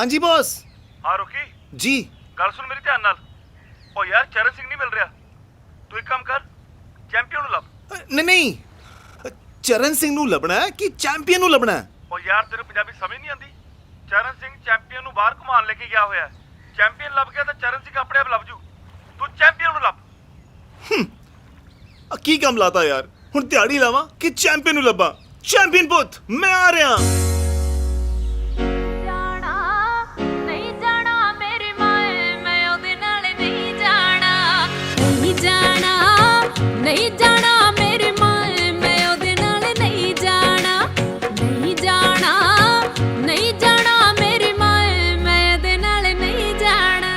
हाँ जी बॉस। हाँ रुकी जी। गल सुन मेरी ध्यान नाल। ओ यार चरण सिंह नहीं मिल रहा, तू एक काम कर, चैंपियन ਨੂੰ ਲੱਭ। नहीं चरण सिंह ਨੂੰ ਲੱਭਣਾ ਹੈ ਕਿ ਚੈਂਪੀਅਨ ਨੂੰ ਲੱਭਣਾ ਹੈ? ओ यार तेरे पंजाबी समझ नहीं आती। चरण सिंह चैंपियन ਨੂੰ ਬਾਹਰ ਘੁਮਾਉਣ ਲੈ ਕੇ ਗਿਆ ਹੋਇਆ ਹੈ। ਚੈਂਪੀਅਨ ਲੱਭ ਗਿਆ ਤਾਂ ਚਰਨ ਸਿੰਘ ਆਪਣੇ ਆਪ ਲੱਭ ਜੂ। ਤੂੰ ਚੈਂਪੀਅਨ ਨੂੰ ਲੱਭ। ਕੀ ਕੰਮ ਲਾਤਾ ਯਾਰ, ਹੁਣ ਦਿਹਾੜੀ ਲਾਵਾਂ ਕਿ ਚੈਂਪੀਅਨ ਨੂੰ ਲੱਭਾਂ? ਚੈਂਪੀਅਨ ਪੁੱਤ ਮੈਂ ਆ ਰਿਹਾ। नहीं जाना मेरी माए मैं ओदे नाल नहीं जाना, नहीं जाना, नहीं जाना मेरी माए मैं ओदे नाल नहीं जाना।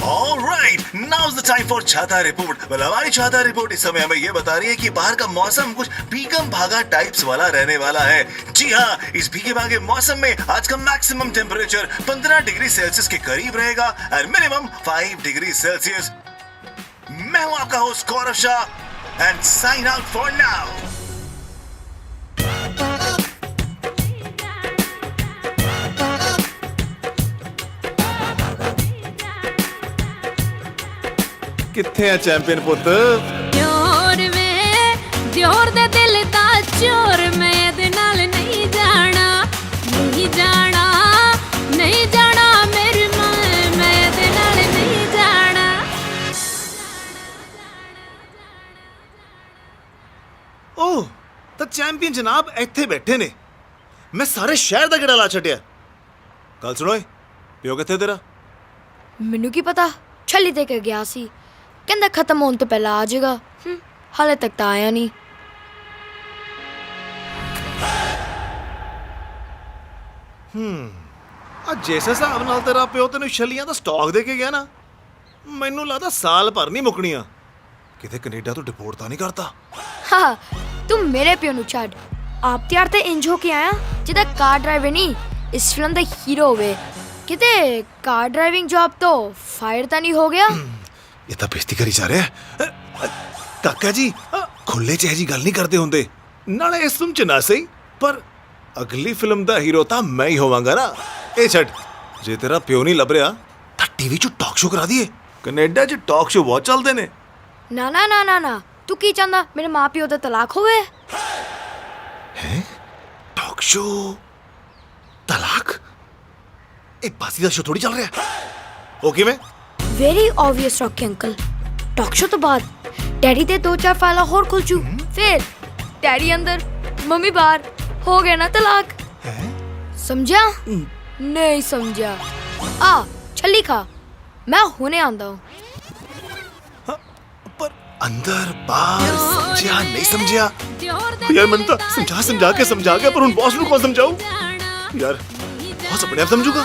Alright, now's the time for छाता रिपोर्ट। well, हमारी छाता रिपोर्ट इस समय हमें ये बता रही है कि बाहर का मौसम कुछ भीगम भागा टाइप्स वाला रहने वाला है। जी हाँ, इस भीगे भागे मौसम में आज का मैक्सिमम टेम्परेचर 15 डिग्री सेल्सियस के करीब रहेगा और मिनिमम 5 डिग्री सेल्सियस। मैं हूं आपका host Gaurav Shah and sign out for now. ਕਿੱਥੇ ਆ ਚੈਂਪੀਅਨ ਪੁੱਤ? चोर में चोर दे दिल दा चोर मैं दे नाल नहीं जाना, नहीं जाना, नहीं जाना मेरी माए मैं दे नाल नहीं जाना। ਓਹ ਤਾਂ ਚੈਂਪੀਅਨ ਜਨਾਬ ਇੱਥੇ ਬੈਠੇ ਨੇ। ਮੈਂ ਸਾਰੇ ਸ਼ਹਿਰ ਦਾ ਗੇੜਾ ਲਾ ਛੱਡਿਆ। ਗੱਲ ਸੁਣੋ ਏ, ਪਿਓ ਕਿੱਥੇ ਤੇਰਾ? ਮੈਨੂੰ ਕੀ ਪਤਾ, ਛੱਲੀ ਦੇ ਕੇ ਗਿਆ ਸੀ, ਕਹਿੰਦਾ ਖਤਮ ਹੋਣ ਤੋਂ ਪਹਿਲਾਂ ਆ ਜਾਏਗਾ। ਹਾਲੇ ਤੱਕ ਤਾਂ ਆਇਆ ਨਹੀਂ। ਆ ਜਿਸ ਹਿਸਾਬ ਨਾਲ ਤੇਰਾ ਪਿਓ ਤੈਨੂੰ ਛੱਲੀਆਂ ਦਾ ਸਟਾਕ ਦੇ ਕੇ ਗਿਆ ਨਾ, ਮੈਨੂੰ ਲੱਗਦਾ ਸਾਲ ਭਰ ਨਹੀਂ ਮੁੱਕਣੀਆਂ। ਕਿਤੇ ਕੈਨੇਡਾ ਤੋਂ ਡਿਪੋਰਟ ਤਾਂ ਨਹੀਂ ਕਰਤਾ? ਹਾਂ ਤੂੰ ਮੇਰੇ ਪਿਓ ਨੂੰ ਛੱਡ, ਆਪ ਤਿਆਰ ਤੇ ਇੰਜ ਹੋ ਕੇ ਆਇਆ ਜਿੱਦਾਂ ਕਾਰ ਡਰਾਈਵਰ ਨਹੀਂ ਇਸ ਫਿਲਮ ਦਾ ਹੀਰੋ ਹੋਵੇ। ਕਿਤੇ ਕਾਰ ਡਰਾਈਵਿੰਗ ਜੌਬ ਤੋਂ ਫਾਇਰ ਤਾਂ ਨਹੀਂ ਹੋ ਗਿਆ? ਇਹ ਤਾਂ ਬੇਇੱਜ਼ਤੀ ਕਰੀ ਜਾ ਰਿਹਾ ਹੈ। ਕਾਕਾ ਜੀ ਖੁੱਲੇ ਚ ਇਹ ਜੀ ਗੱਲ ਨਹੀਂ ਕਰਦੇ ਹੁੰਦੇ। ਨਾਲੇ ਇਸ ਫਿਲਮ ਚ ਨਾ ਸਹੀ ਪਰ ਅਗਲੀ ਫਿਲਮ ਦਾ ਹੀਰੋ ਤਾਂ ਮੈਂ ਹੀ ਹੋਵਾਂਗਾ ਨਾ। ਇਹ ਛੱਡ, ਜੇ ਤੇਰਾ ਪਿਓ ਨਹੀਂ ਲੱਭ ਰਿਹਾ ਤਾਂ ਟੀਵੀ 'ਚ ਟਾਕ ਸ਼ੋ ਕਰਾ ਦਈਏ। ਕੈਨੇਡਾ 'ਚ ਟਾਕ ਸ਼ੋ ਬਹੁਤ ਚੱਲਦੇ ਨੇ। ਨਾ ਨਾ ਨਾ ਨਾ ਨਾ, ਤੂੰ ਕੀ ਚਾਹੁੰਦਾ ਮੇਰੇ ਮਾਂ ਪਿਓ ਦਾ ਤਲਾਕ ਹੋਵੇ? ਹੈ ਟਾਕ ਸ਼ੋ ਤਲਾਕ? ਇਹ ਬਾਸੀ ਦਾ ਸ਼ੋ ਥੋੜੀ ਚੱਲ ਰਿਹਾ। ਉਹ ਕਿਵੇਂ? Very obvious Rocky uncle, talk show ਤੋਂ ਬਾਅਦ ਡੈਡੀ ਦੇ 2-4 ਫਾਈਲਾਂ ਹੋਰ ਖੁੱਲ ਜੂ, ਫਿਰ ਡੈਡੀ ਅੰਦਰ ਮੰਮੀ ਬਾਹਰ, ਹੋ ਗਿਆ ਨਾ ਤਲਾਕ। ਸਮਝਿਆ? ਨਹੀਂ ਸਮਝਿਆ? ਆ ਛੱਲੀ ਖਾ, ਮੈਂ ਹੁਣੇ ਆਂਦਾ ਹੂੰ। ਪਰ ਅੰਦਰ ਬਾਹਰ ਸਮਝਿਆ ਨਹੀਂ ਸਮਝਿਆ ਯਾਰ? ਮੈਨੂੰ ਤਾਂ ਸਮਝਾ ਕੇ ਪਰ ਹੁਣ ਬੌਸ ਨੂੰ ਕੌਣ ਸਮਝਾਊ ਯਾਰ? ਬੌਸ ਆਪਣੇ ਆਪ ਸਮਝੂਗਾ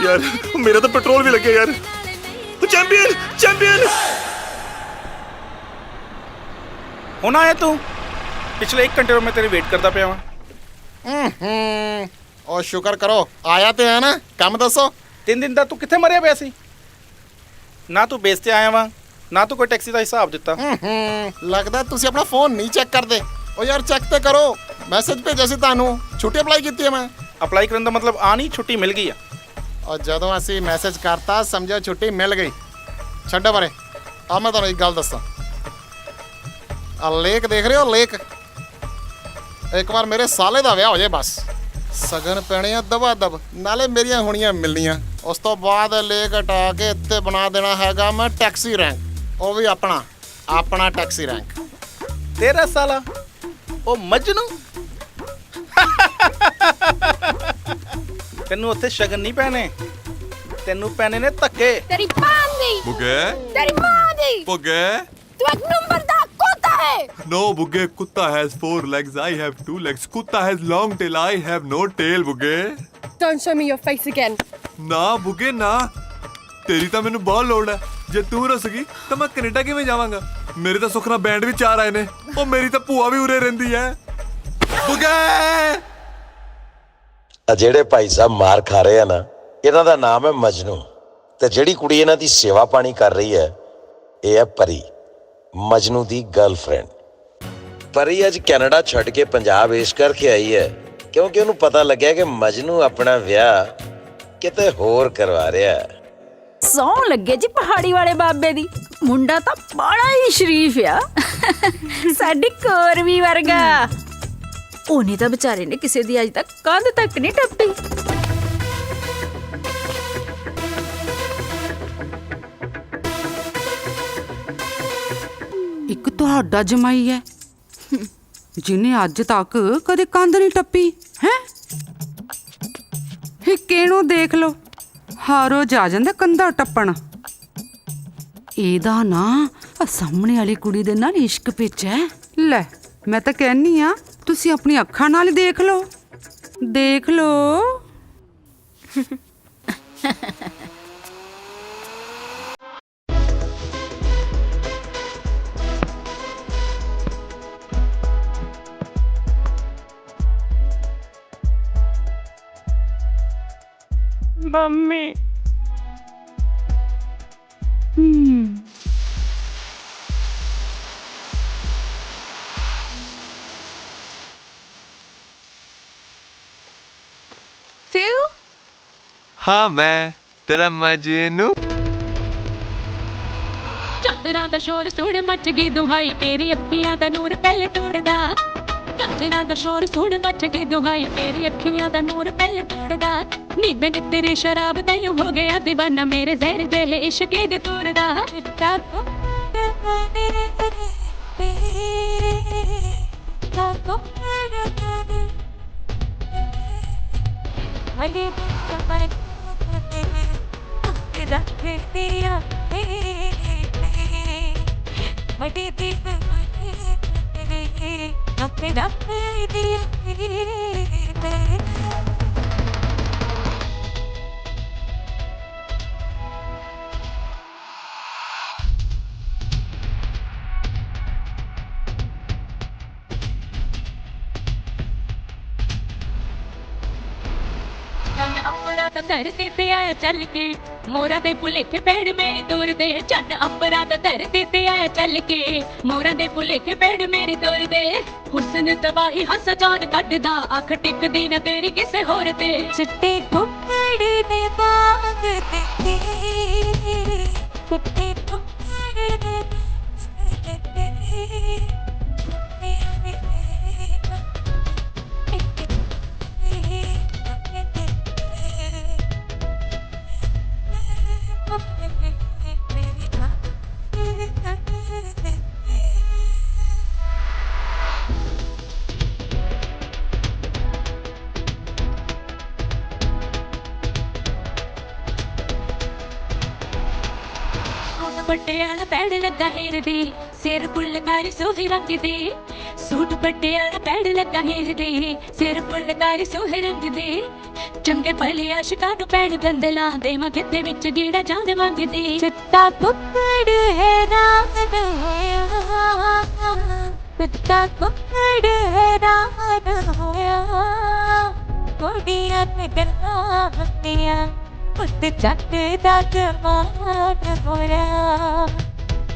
ਯਾਰ। ਮੇਰਾ ਤਾਂ ਪੈਟਰੋਲ ਵੀ ਲੱਗਿਆ ਯਾਰ। ਚੈਂਪੀਅਨ ਚੈਂਪੀਅਨ ਹੁਣ ਆਇਆ ਤੂੰ? ਪਿਛਲੇ 1 ਘੰਟੇ ਤੋਂ ਮੈਂ ਤੇਰੀ ਵੇਟ ਕਰਦਾ ਪਿਆ ਵਾਂ। ਉਹ ਸ਼ੁਕਰ ਕਰੋ ਆਇਆ ਤੇ ਹੈ ਨਾ। ਕੰਮ ਦੱਸੋ। 3 ਦਿਨ ਦਾ ਤੂੰ ਕਿੱਥੇ ਮਰਿਆ ਪਿਆ ਸੀ? ਨਾ ਤੂੰ ਬੇਸ ਤੇ ਆਇਆ ਵਾਂ, ਨਾ ਤੂੰ ਕੋਈ ਟੈਕਸੀ ਦਾ ਹਿਸਾਬ ਦਿੱਤਾ। ਲੱਗਦਾ ਤੁਸੀਂ ਆਪਣਾ ਫੋਨ ਨਹੀਂ ਚੈੱਕ ਕਰਦੇ। ਉਹ ਯਾਰ ਚੈੱਕ ਤੇ ਕਰੋ, ਮੈਸੇਜ ਭੇਜਿਆ ਸੀ ਤੁਹਾਨੂੰ, ਛੁੱਟੀ ਅਪਲਾਈ ਕੀਤੀ ਹੈ ਮੈਂ। ਅਪਲਾਈ ਕਰਨ ਦਾ ਮਤਲਬ ਆ ਨਹੀਂ ਛੁੱਟੀ ਮਿਲ ਗਈ ਆ। ਔਰ ਜਦੋਂ ਅਸੀਂ ਮੈਸੇਜ ਕਰਤਾ ਸਮਝੋ ਛੁੱਟੀ ਮਿਲ ਗਈ। ਛੱਡੋ ਬਾਰੇ। ਆ ਮੈਂ ਤੁਹਾਨੂੰ ਇੱਕ ਗੱਲ ਦੱਸਾਂ, ਆ ਲੇਕ ਦੇਖ ਰਹੇ ਹੋ? ਲੇਕ ਇੱਕ ਵਾਰ ਮੇਰੇ ਸਾਲੇ ਦਾ ਵਿਆਹ ਹੋ ਜਾਏ ਬਸ, ਸਗਨ ਪੈਣੇ ਆ ਦਵਾ ਦਬ, ਨਾਲੇ ਮੇਰੀਆਂ ਹੋਣੀਆਂ ਮਿਲਣੀਆਂ। ਉਸ ਤੋਂ ਬਾਅਦ ਲੇਕ ਹਟਾ ਕੇ ਇੱਥੇ ਬਣਾ ਦੇਣਾ ਹੈਗਾ ਮੈਂ ਟੈਕਸੀ ਰੈਂਕ, ਉਹ ਵੀ ਆਪਣਾ ਟੈਕਸੀ ਰੈਂਕ। ਤੇਰਾ ਸਾਲਾ ਉਹ ਮਜਨੂ। ਤੈਨੂੰ ਉੱਥੇ ਸ਼ਗਨ ਨਹੀਂ ਪੈਣੇ, ਤੈਨੂੰ ਪੈਣੇ ਨੇ ਧੱਕੇ। तेरी मां दी, बुगे तेरी मां दी, बुगे तू एक नंबर दा कुत्ता है। No बुगे कुत्ता has 4 legs I have 2 legs कुत्ता has long tail I have no tail बुगे। Don't show me your face again. ਨਾ बुगे ਨਾ, ਤੇਰੀ ਤਾਂ ਮੈਨੂੰ ਬਹੁਤ ਲੋੜ ਹੈ। ਜੇ ਤੂੰ ਰੁੱਸ ਗਈ ਤਾਂ ਮੈਂ ਕੈਨੇਡਾ ਕਿਵੇਂ ਜਾਵਾਂਗਾ? ਮੇਰੇ ਤਾਂ ਸੁਖਨਾ ਬੈਂਡ ਵੀ 4 ਆਏ ਨੇ। ਉਹ ਮੇਰੀ ਤਾਂ ਭੂਆ ਵੀ ਉਰੇ ਰਹਿੰਦੀ ਹੈ बुगे। ਆ ਜਿਹੜੇ ਭਾਈ ਸਾਹਿਬ ਮਾਰ ਖਾ ਰਹੇ ਆ ਨਾ, ਇਹਨਾਂ ਦਾ ਨਾਮ ਹੈ ਮਜਨੂ, ਤੇ ਜਿਹੜੀ ਕੁੜੀ ਇਹਨਾਂ ਦੀ ਸੇਵਾ ਪਾਣੀ ਕਰ ਰਹੀ ਹੈ ਇਹ ਹੈ ਪਰੀ, ਮਜਨੂ ਦੀ ਗਰਲਫ੍ਰੈਂਡ। ਪਰੀ ਅੱਜ ਕੈਨੇਡਾ ਛੱਡ ਕੇ ਪੰਜਾਬ ਇਸ ਕਰਕੇ ਆਈ ਹੈ ਕਿਉਂਕਿ ਉਹਨੂੰ ਪਤਾ ਲੱਗਿਆ ਕਿ ਮਜਨੂ ਆਪਣਾ ਵਿਆਹ ਕਿਤੇ ਹੋਰ ਕਰਵਾ ਰਿਹਾ। ਸੌ ਲੱਗੇ ਜੀ ਪਹਾੜੀ ਵਾਲੇ ਬਾਬੇ ਦੀ, ਮੁੰਡਾ ਤਾਂ ਬੜਾ ਹੀ ਸ਼ਰੀਫ ਆ, ਸਾਡੀ ਕੋਰਵੀ ਵਰਗਾ। ਉਹਨੇ ਤਾਂ ਵਿਚਾਰੇ ਨੇ ਕਿਸੇ ਦੀ ਅੱਜ ਤੱਕ ਕੰਧ ਤੱਕ ਨਹੀਂ ਟੱਪੀ। ਇੱਕ ਤੁਹਾਡਾ ਜਮਾਈ ਹੈ ਜਿਹਨੇ ਅੱਜ ਤੱਕ ਕਦੇ ਕੰਧ ਨਹੀਂ ਟੱਪੀ ਹੈ। ਕਿਹਨੂੰ ਦੇਖ ਲਓ ਹਰ ਰੋਜ਼ ਆ ਜਾਂਦਾ ਕੰਧਾ ਟੱਪਣ। ਇਹਦਾ ਨਾ ਸਾਹਮਣੇ ਵਾਲੀ ਕੁੜੀ ਦੇ ਨਾਲ ਇਸ਼ਕ ਪਿੱਛ ਹੈ। ਲੈ ਮੈਂ ਤਾਂ ਕਹਿੰਨੀ ਆ ਤੁਸੀਂ ਆਪਣੀ ਅੱਖਾਂ ਨਾਲ ਹੀ ਦੇਖ ਲਓ, ਦੇਖ ਲਓ। ਮੰਮੀ ਫਿਲ हाँ मैं तेरा मजनू। ਚਾਂਦਰਾਂ ਦਾ ਸ਼ੋਰ ਸੁਣ ਮੱਚ ਗਈ ਦੁਹਾਈ ਤੇਰੀ ਅੱਖੀਆਂ ਦਾ ਨੂਰ ਪਹਿਲੇ ਟੁੱਟਦਾ। ਚਾਂਦਰਾਂ ਦਾ ਸ਼ੋਰ ਸੁਣ ਮੱਚ ਗਈ ਦੁਹਾਈ ਤੇਰੀ ਅੱਖੀਆਂ ਦਾ ਨੂਰ ਪਹਿਲੇ ਟੁੱਟਦਾ। ਨੀ ਬਿਨ ਤੇਰੇ ਸ਼ਰਾਬ ਨਹੀਂ ਹੋ ਗਿਆ دیਵਾਨਾ ਮੇਰੇ ਜ਼ਹਿਰ ਦੇ ਇਸ਼ਕ ਦੇ ਤੁਰਦਾ। ਧਰਤੀ ਤੇ ਆਇਆ ਚੱਲ ਕੇ ਮੋਰਾਂ ਦੇ ਭੁਲੇਖੇ ਪੈੜ ਮੇਰੇ ਦੂਰ ਦੇ। ਚੰਨ ਅੰਬਰਾਂ ਦਾ ਧਰਤੀ ਤੇ ਆਇਆ ਚੱਲ ਕੇ ਮੋਰਾਂ ਦੇ ਭੁਲੇਖੇ ਪੈੜ ਮੇਰੇ ਦੂਰ ਦੇ। ਹੁਸਨ ਤਬਾਹੀ ਹੱਸ ਜਾਨ ਕੱਢਦਾ ਅੱਖ ਟਿਕਦੀ ਨਾ ਤੇਰੀ ਕਿਸੇ ਹੋਰ ਤੇ। ਚਿੱਟੇ ਘੁੰਮੜੇ ਦੇ ਬਾਗ ਤੇ ਚਿੱਟੇ ਘੁੰਮੜੇ ਦੇ ਪਟਿਆਲਾ ਪੈੜ ਲੱਗਾ ਹੀਰ ਦੀ ਸਿਰ ਫੁੱਲਕਾਰੀ ਸੋਹੇ ਰੰਗ ਦੀ। ਸੂਟ ਪਟਿਆਲਾ ਪੈੜ ਲੱਗਾ ਹੀਰ ਦੀ ਸਿਰ ਫੁੱਲਕਾਰੀ ਸੋਹੇ ਰੰਗ ਦੀ। ਚੰਗੇ ਭਲੇ ਆਸ਼ਿਕਾਂ ਨੂੰ ਪੈੜ ਗੰਦਲਾ ਦੇਵਾਂ ਕਿਤੇ ਵਿੱਚ ਗੀੜਾ ਜਾਨ ਮੰਗਦੀ। ਚਿੱਟਾ ਕੁੱਕੜ ਹੈ ਰਾਤ ਹੋਇਆ, ਚਿੱਟਾ ਕੁੱਕੜ ਹੈ ਰਾਤ ਹੋਇਆ। ਕੁੜੀਆਂ ਤੇ ਗੱਲਾਂ ਹੁੰਦੀਆਂ ਪੁੱਤ ਜੱਟ ਦਾ ਜਮਾਨ ਹੋਇਆ।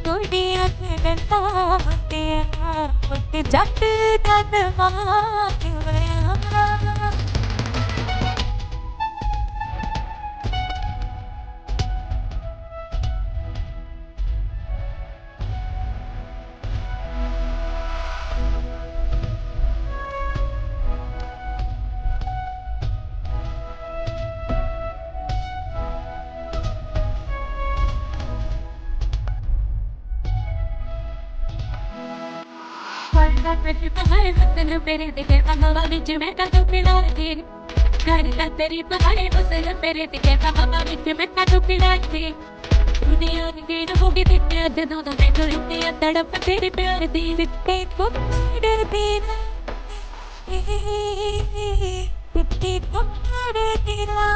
ਕੁੜੀਆਂ ਤੇ ਗੱਲਾਂ ਹੁੰਦੀਆਂ ਪੁੱਤ ਜੱਟ ਦਾ ਜਮਾਨ ਹੋਇਆ। तेरे दिखे हवा बिच मैं कदू पिला थी करता तेरी पहाड़ी बसल मेरे दिखे हवा बिच मैं कदू पिला थी। दुनिया की होगी तेरे दिनों तो मैं करती तड़प तेरे प्यार दी। सिट्टे कुकड़ तेरा सिट्टे कुकड़ तेरा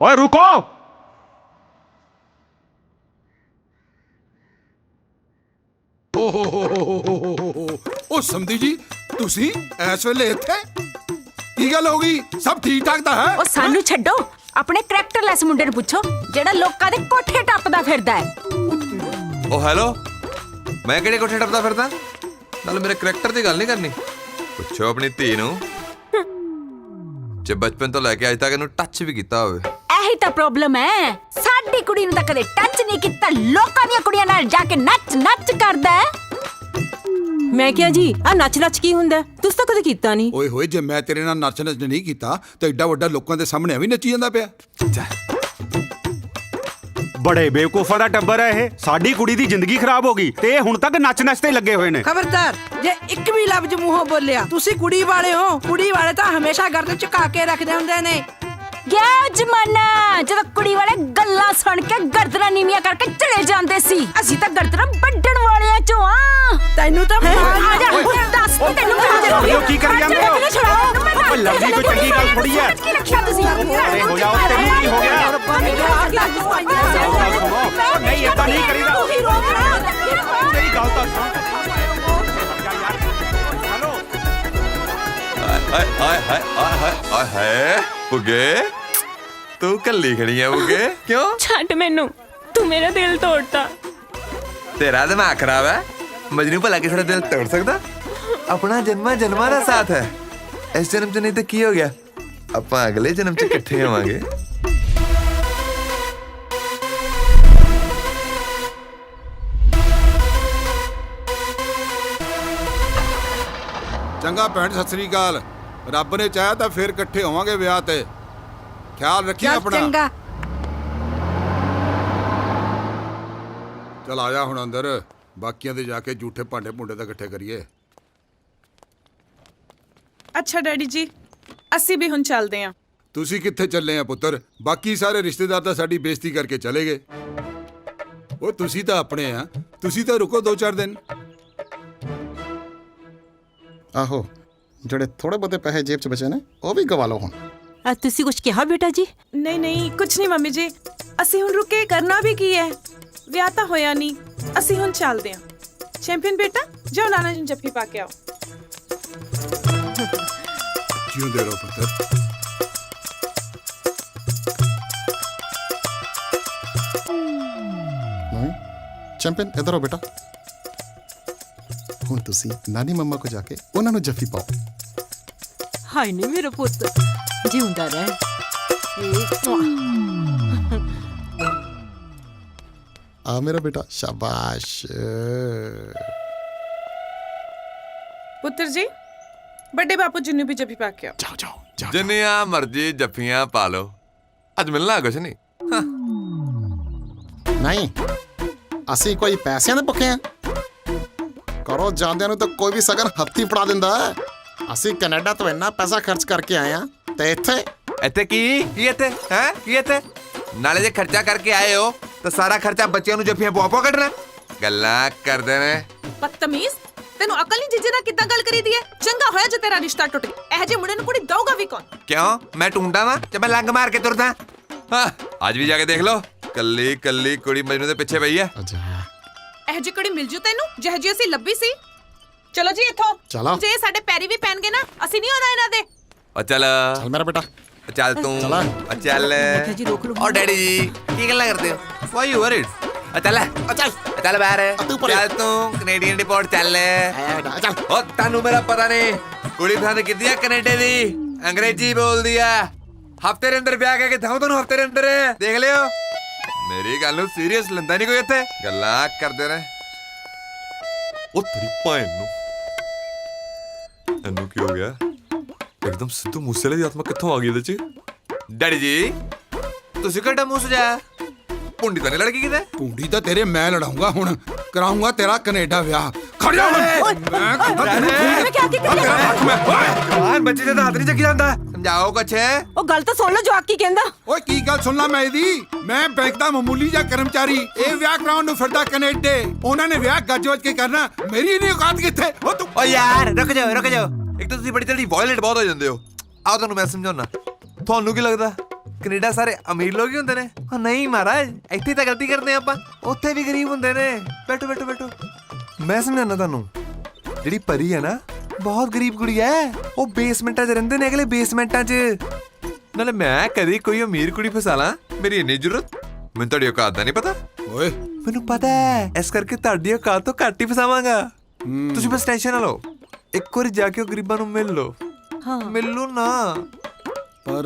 ਓਏ ਰੁਕੋ। ਓ ਸਮਦੀ ਜੀ, ਤੁਸੀਂ ਇਸ ਵੇਲੇ ਇੱਥੇ? ਕੀ ਗੱਲ ਹੋ ਗਈ? ਸਭ ਠੀਕ ਠਾਕ ਤਾਂ ਹੈ? ਉਹ ਸਾਨੂੰ ਛੱਡੋ, ਆਪਣੇ ਕਰੈਕਟਰਲੈਸ ਮੁੰਡੇ ਨੂੰ ਪੁੱਛੋ ਜਿਹੜਾ ਲੋਕਾਂ ਦੇ ਕੋਠੇ ਟੱਪਦਾ ਫਿਰਦਾ ਹੈ। ਓ ਹੈਲੋ, ਮੈਂ ਕਿਹੜੇ ਕੋਠੇ ਟੱਪਦਾ ਫਿਰਦਾ? ਨਾਲ ਮੇਰੇ ਕਰੈਕਟਰ ਦੀ ਗੱਲ ਨਹੀਂ ਕਰਨੀ। ਪੁੱਛੋ ਆਪਣੀ ਧੀ ਨੂੰ ਜੇ ਬਚਪਨ ਤੋਂ ਲੈ ਕੇ ਅੱਜ ਤੱਕ ਇਹਨੂੰ ਟੱਚ ਵੀ ਕੀਤਾ ਹੋਵੇ। ਇਹੀ ਤਾਂ ਪ੍ਰੋਬਲਮ ਹੈ, ਸਾਡੀ ਕੁੜੀ ਨੂੰ ਤਾਂ ਕਦੇ ਟੱਚ ਨਹੀਂ ਕੀਤਾ, ਲੋਕਾਂ ਦੀਆਂ ਕੁੜੀਆਂ ਨਾਲ ਜਾ ਕੇ ਨੱਚ ਕਰਦਾ ਹੈ। ਮੈਂ ਕਿਹਾ ਜੀ ਆ ਨੱਚ ਕੀ ਹੁੰਦਾ? ਤੁਸੀਂ ਤਾਂ ਕਦੇ ਕੀਤਾ ਨਹੀਂ। ਓਏ ਹੋਏ, ਜੇ ਮੈਂ ਤੇਰੇ ਨਾਲ ਨੱਚ ਨਹੀਂ ਕੀਤਾ ਤਾਂ ਐਡਾ ਵੱਡਾ ਲੋਕਾਂ ਦੇ ਸਾਹਮਣੇ ਵੀ ਨੱਚੀ ਜਾਂਦਾ ਪਿਆ। ਬੜੇ ਬੇਵਕੂਫਾਂ ਦਾ ਟੱਬਰ ਹੈ ਇਹ। ਸਾਡੀ ਕੁੜੀ ਦੀ ਜ਼ਿੰਦਗੀ ਖਰਾਬ ਹੋ ਗਈ ਤੇ ਇਹ ਹੁਣ ਤੱਕ ਨੱਚ ਤੇ ਲੱਗੇ ਹੋਏ ਨੇ। ਖਬਰਦਾਰ, ਜੇ ਇੱਕ ਵੀ ਲਫ਼ਜ਼ ਮੂੰਹੋਂ ਬੋਲਿਆ, ਤੁਸੀਂ ਕੁੜੀ ਵਾਲੇ ਹੋ। ਕੁੜੀ ਵਾਲੇ ਤਾਂ ਹਮੇਸ਼ਾ ਗਰਦਨ ਝੁਕਾ ਕੇ ਰੱਖਦੇ ਹੁੰਦੇ ਨੇ। ਗਿਆ ਜ਼ਮਾਨਾ ਜਦੋਂ ਕੁੜੀ ਵਾਲੇ ਗੱਲਾਂ ਸੁਣ ਕੇ ਗਰਦਨਾਂ ਨੀਵੀਆਂ ਕਰਕੇ ਚਲੇ ਜਾਂਦੇ ਸੀ। ਅਸੀਂ ਤਾਂ ਗਰਦਨਾਂ ਵੱਢਣ ਵਾਲਿਆਂ ਚੋਂ ਆ। ਤੈਨੂੰ ਤਾਂ ਆ ਜਾ, ਦੱਸ ਤੈਨੂੰ ਕੀ ਕਰੀ ਜਾਂਦੇ ਹੋ? ਓਏ ਲਵਜੀ ਕੋਈ ਚੰਗੀ ਗੱਲ ਥੋੜੀ ਹੈ। ਕੀ ਰੱਖਿਆ ਤੁਸੀਂ? ਅਰੇ ਹੋ ਜਾਓ, ਤੈਨੂੰ ਕੀ ਹੋ ਗਿਆ? ਨਹੀਂ ਏਦਾਂ ਨਹੀਂ ਕਰੀਦਾ। ਤੇਰੀ ਗੱਲ ਤਾਂ ਸੁਣ। ਹੈਲੋ ਹਾਏ ਹਾਏ ਹਾਏ ਹਾਏ ਹਾਏ ਹਾਏ ਬੁੱਗੇ, ਤੂੰ ਕੱਲੀ ਖੜੀ ਆ ਬੁੱਗੇ? ਕਿਉਂ? ਛੱਡ ਮੈਨੂੰ, ਤੂੰ ਮੇਰਾ ਦਿਲ ਤੋੜਤਾ। ਤੇਰਾ ਦਿਮਾਗ ਖਰਾਬ ਹੈ। ਮਜਨੂ ਭਲਾ ਕਿਸੇ ਦਾ ਦਿਲ ਤੋੜ ਸਕਦਾ? ਆਪਣਾ ਜਨਮਾਂ ਦਾ ਸਾਥ ਹੈ। ਇਸ ਜਨਮ 'ਚ ਨਹੀਂ ਤਾਂ ਕੀ ਹੋ ਗਿਆ, ਆਪਾਂ ਅਗਲੇ ਜਨਮ 'ਚ ਇਕੱਠੇ ਹੋਵਾਂਗੇ। ਚੰਗਾ ਭੈਣ, ਸਤਿ ਸ੍ਰੀ ਅਕਾਲ। ਰੱਬ ਨੇ ਚਾਹਿਆ ਤਾਂ ਫੇਰ ਇਕੱਠੇ ਹੋਵਾਂਗੇ ਵਿਆਹ ਤੇ। ਖਿਆਲ ਰੱਖੀ ਆਪਣਾ। ਚੰਗਾ। ਚਲ ਆ ਜਾ ਹੁਣ ਅੰਦਰ, ਬਾਕੀਆਂ ਦੇ ਜਾ ਕੇ ਝੂਠੇ ਭਾਂਡੇ ਭੁੰਡੇ ਤਾਂ ਇਕੱਠੇ ਕਰੀਏ। ਅੱਛਾ ਡੈਡੀ ਜੀ, ਅਸੀਂ ਵੀ ਹੁਣ ਚੱਲਦੇ ਆਂ। ਤੁਸੀਂ ਕਿੱਥੇ ਚੱਲੇ ਆ ਪੁੱਤਰ? ਬਾਕੀ ਸਾਰੇ ਰਿਸ਼ਤੇਦਾਰ ਤਾਂ ਸਾਡੀ ਬੇਇੱਜ਼ਤੀ ਕਰਕੇ ਚਲੇ ਗਏ। ਉਹ ਤੁਸੀਂ ਤਾਂ ਆਪਣੇ ਆ, ਤੁਸੀਂ ਤਾਂ ਰੁਕੋ 2-4 ਦਿਨ। ਆਹੋ, ਜਿਹੜੇ ਥੋੜੇ ਬਹੁਤੇ ਪੈਸੇ ਜੇਬ 'ਚ ਬਚੇ ਨੇ ਉਹ ਵੀ ਗਵਾ ਲਓ ਹੁਣ। ਤੁਸੀਂ ਕੁਝ ਕਿਹਾ ਬੇਟਾ ਜੀ? ਨਹੀਂ ਕੁਝ ਨਹੀਂ ਮੰਮੀ ਜੀ, ਅਸੀਂ ਹੁਣ ਰੁਕ ਕੇ ਕਰਨਾ ਵੀ ਕੀ ਹੈ? ਵਿਆਹ ਤਾਂ ਹੋਇਆ ਨਹੀਂ, ਅਸੀਂ ਹੁਣ ਚੱਲਦੇ ਆਂ। ਚੈਂਪੀਅਨ ਬੇਟਾ, ਜਾਓ ਨਾਨਾ ਜੀ ਨੂੰ ਜੱਫੀ ਪਾ ਕੇ ਆਓ। ਜਿਉਂਦੇ ਰਹੋ ਪੁੱਤਰ। ਚੈਂਪੀਅਨ ਇੱਧਰ ਆਓ ਬੇਟਾ। ਹੁਣ ਤੁਸੀਂ ਨਾਨੀ ਮੰਮਾ ਕੋ ਜਾ ਕੇ ਉਹਨਾਂ ਨੂੰ ਜੱਫੀ ਪਾਓ। ਹਾਏ ਨੀ ਮੇਰਾ ਪੁੱਤ, ਜਿਉਂਦਾ ਰਹਿ। ਆ ਮੇਰਾ ਬੇਟਾ, ਸ਼ਾਬਾਸ਼। ਪੁੱਤਰ ਜੀ, ਵੱਡੇ ਬਾਪੂ ਜੀ ਨੂੰ ਵੀ ਜੱਫੀ ਪਾ ਕੇ ਆਓ। ਜਾਓ ਜਾਓ। ਜਿੰਨੀਆਂ ਮਰਜ਼ੀ ਜੱਫੀਆਂ ਪਾ ਲਓ, ਅੱਜ ਮਿਲਣਾ ਕੁਛ ਨਹੀਂ। ਨਹੀਂ, ਅਸੀਂ ਕੋਈ ਪੈਸਿਆਂ ਦੇ ਭੁੱਖੇ ਆ? ਕਰੋ ਜਾਂਦਿਆਂ ਨੂੰ ਤਾਂ ਕੋਈ ਵੀ ਸਗਨ ਹੱਥੀ ਫੜਾ ਦਿੰਦਾ ਹੈ। ਅਸੀਂ ਕੈਨੇਡਾ ਤੋਂ ਇੰਨਾ ਪੈਸਾ ਖਰਚ ਕਰਕੇ ਆਏ ਆ ਤੇ ਇੱਥੇ ਕੀ ਇੱਥੇ ਨਾਲੇ ਜੇ ਖਰਚਾ ਕਰਕੇ ਆਏ ਹੋ ਤਾਂ ਸਾਰਾ ਖਰਚਾ ਬੱਚਿਆਂ ਨੂੰ ਜੱਫੀਆਂ ਪਵਾ ਕੱਢਣਾ। ਗੱਲਾਂ ਕਰਦੇ ਨੇ ਬਦਤਮੀਜ਼, ਤੈਨੂੰ ਅਕਲ ਨਹੀਂ ਜੀਜੇ ਨਾਲ ਕਿੱਦਾਂ ਗੱਲ ਕਰੀਦੀ ਹੈ? ਚੰਗਾ ਹੋਇਆ ਜੇ ਤੇਰਾ ਰਿਸ਼ਤਾ ਟੁੱਟ ਗਿਆ। ਇਹ ਜੇ ਮੁੰਡੇ ਨੂੰ ਕੁੜੀ ਦਊਗਾ ਵੀ ਕੌਣ? ਕਿਉਂ? ਮੈਂ ਟੁੰਡਾ ਵਾਂ ਤੇ ਮੈਂ ਲੰਗ ਮਾਰ ਕੇ ਤੁਰਦਾ? ਹਾਂ, ਅੱਜ ਵੀ ਜਾ ਕੇ ਦੇਖ ਲਓ, ਕੱਲੀ ਕੁੜੀ ਮਜਨੂ ਦੇ ਪਿੱਛੇ ਪਈ ਹੈ। ਇਹ ਜੀ ਕੁੜੀ ਮਿਲ ਜੂ ਤੈਨੂੰ ਜਿਹੋ ਜਿਹੀ ਅਸੀਂ ਲੱਭੀ ਸੀ। ਚਲੋ ਜੀ ਇੱਥੋਂ। ਚਲੋ। ਜੇ ਸਾਡੇ ਪੈਰੀ ਵੀ ਪੈਣਗੇ ਨਾ, ਅਸੀਂ ਨਹੀਂ ਆਉਣਾ ਇਹਨਾਂ ਦੇ। ਉਹ ਚੱਲ ਮੇਰਾ ਬੇਟਾ, ਚੱਲ ਤੂੰ। ਚੱਲ। ਓ ਡੈਡੀ ਜੀ, ਕੀ ਗੱਲਾਂ ਕਰਦੇ ਹੋ? Why you worried? ਚੱਲ ਬਾਹਰ। ਚੱਲ ਤੂੰ ਕੈਨੇਡੀਅਨ ਰਿਪੋਰਟ ਚੱਲ। ਉਹ ਤੁਹਾਨੂੰ ਮੇਰਾ ਪਤਾ ਨਹੀਂ, ਕੁੜੀ ਪਸੰਦ ਕੀਤੀ ਆ ਕੈਨੇਡਾ ਦੀ, ਅੰਗਰੇਜ਼ੀ ਬੋਲਦੀ ਆ। ਹਫਤੇ ਦੇ ਅੰਦਰ ਵਿਆਹ ਕੇ ਥਾਂ ਤੁਹਾਨੂੰ ਹਫਤੇ ਦੇ ਅੰਦਰ ਦੇਖ ਲਿਓ। ਮੇਰੀ ਗੱਲ ਨੂੰ ਸੀਰੀਅਸ ਲੈਂਦਾ ਨਹੀਂ ਕੋਈ ਇੱਥੇ, ਗੱਲਾਂ ਕਰਦੇ ਨੇ। ਉਹ ਤੇਰੀ ਭੈਣ ਨੂੰ, ਇਹਨੂੰ ਕੀ ਹੋ ਗਿਆ? ਇੱਕਦਮ ਸਿੱਧੂ ਮੂਸੇਵਾਲੇ ਦੀ ਆਤਮਾ ਕਿੱਥੋਂ ਆ ਗਈ ਇਹਦੇ ਚ? ਡੈਡੀ ਜੀ, ਤੁਸੀਂ ਕਿਹੜਾ ਮੂੰਹ ਸਜਾਇਆ? ਪੁੰਡੀ ਤਾਂ ਨਹੀਂ ਲੜਕੀ ਕਿਤੇ? ਪੁੰਡੀ ਤਾਂ ਤੇਰੇ ਮੈਂ ਲੜਾਉਂਗਾ। ਹੁਣ ਕਰਾਉਂਗਾ ਤੇਰਾ ਕੈਨੇਡਾ ਵਿਆਹ। ਖੜ ਜਾ ਹੁਣ। ਮੈਂ ਬੱਚੇ ਦੇ ਹੱਥ ਨਹੀਂ ਚੱਕੀ ਜਾਂਦਾ। ਸਮਝਾਓ ਕੁਛ। ਉਹ ਗੱਲ ਤਾਂ ਸੁਣ ਲਓ, ਜਵਾਕ ਕੀ ਕਹਿੰਦਾ। ਓਏ ਕੀ ਗੱਲ ਸੁਣਨਾ ਮੈਂ ਇਹਦੀ? ਮੈਂ ਬੈਂਕ ਦਾ ਮਾਮੂਲੀ ਜਿਹਾ ਕਰਮਚਾਰੀ, ਇਹ ਵਿਆਹ ਕਰਾਉਣ ਨੂੰ ਫਿਰਦਾ ਕੈਨੇਡਾ। ਉਹਨਾਂ ਨੇ ਵਿਆਹ ਗੱਜ-ਵੱਜ ਕੇ ਕਰਨਾ, ਮੇਰੀ ਨਹੀਂ ਔਕਾਤ ਕਿੱਥੇ? ਉਹ ਤੂੰ ਓ ਯਾਰ ਰੁਕ ਜਾਓ। ਇੱਕ ਤਾਂ ਤੁਸੀਂ ਬੜੀ ਜਲਦੀ ਵਾਇਲੈਂਟ ਬਹੁਤ ਹੋ ਜਾਂਦੇ ਹੋ। ਆਓ ਤੁਹਾਨੂੰ ਮੈਂ ਸਮਝਾਉਣਾ। ਤੁਹਾਨੂੰ ਕੀ ਲੱਗਦਾ ਕੈਨੇਡਾ ਸਾਰੇ ਅਮੀਰ ਲੋਕ ਹੀ ਹੁੰਦੇ ਨੇ? ਉਹ ਨਹੀਂ ਮਹਾਰਾਜ, ਇੱਥੇ ਤਾਂ ਗਲਤੀ ਕਰਦੇ ਆਪਾਂ, ਉੱਥੇ ਵੀ ਗਰੀਬ ਹੁੰਦੇ ਨੇ। ਬੈਠੋ ਬੈਠੋ ਬੈਠੋ, ਮੈਂ ਸਮਝਾਣਾ ਤੁਹਾਨੂੰ। ਜਿਹੜੀ ਪਰੀ ਹੈ ਨਾ, ਬਹੁਤ ਗਰੀਬ ਕੁੜੀ ਹੈ। ਉਹ ਬੇਸਮੈਂਟਾਂ 'ਚ ਰਹਿੰਦੇ ਨੇ, ਅਗਲੇ ਬੇਸਮੈਂਟਾਂ 'ਚ। ਨਾਲੇ ਮੈਂ ਕਦੀ ਕੋਈ ਅਮੀਰ ਕੁੜੀ ਫਸਾ ਲਾਂ, ਮੇਰੀ ਇੰਨੀ ਜ਼ਰੂਰਤ? ਮੈਨੂੰ ਤੁਹਾਡੀ ਔਕਾਤ ਦਾ ਨਹੀਂ ਪਤਾ। ਓਏ ਮੈਨੂੰ ਪਤਾ ਹੈ, ਇਸ ਕਰਕੇ ਤੁਹਾਡੀ ਔਕਾਤ ਤੋਂ ਘੱਟ ਹੀ ਫਸਾਵਾਂਗਾ। ਤੁਸੀਂ ਬਸ ਟੈਨਸ਼ਨ ਨਾ ਲਓ, ਇੱਕ ਵਾਰੀ ਜਾ ਕੇ ਉਹ ਗਰੀਬਾਂ ਨੂੰ ਮਿਲ ਲਓ। ਹਾਂ ਮਿਲ ਲਓ ਨਾ। ਪਰ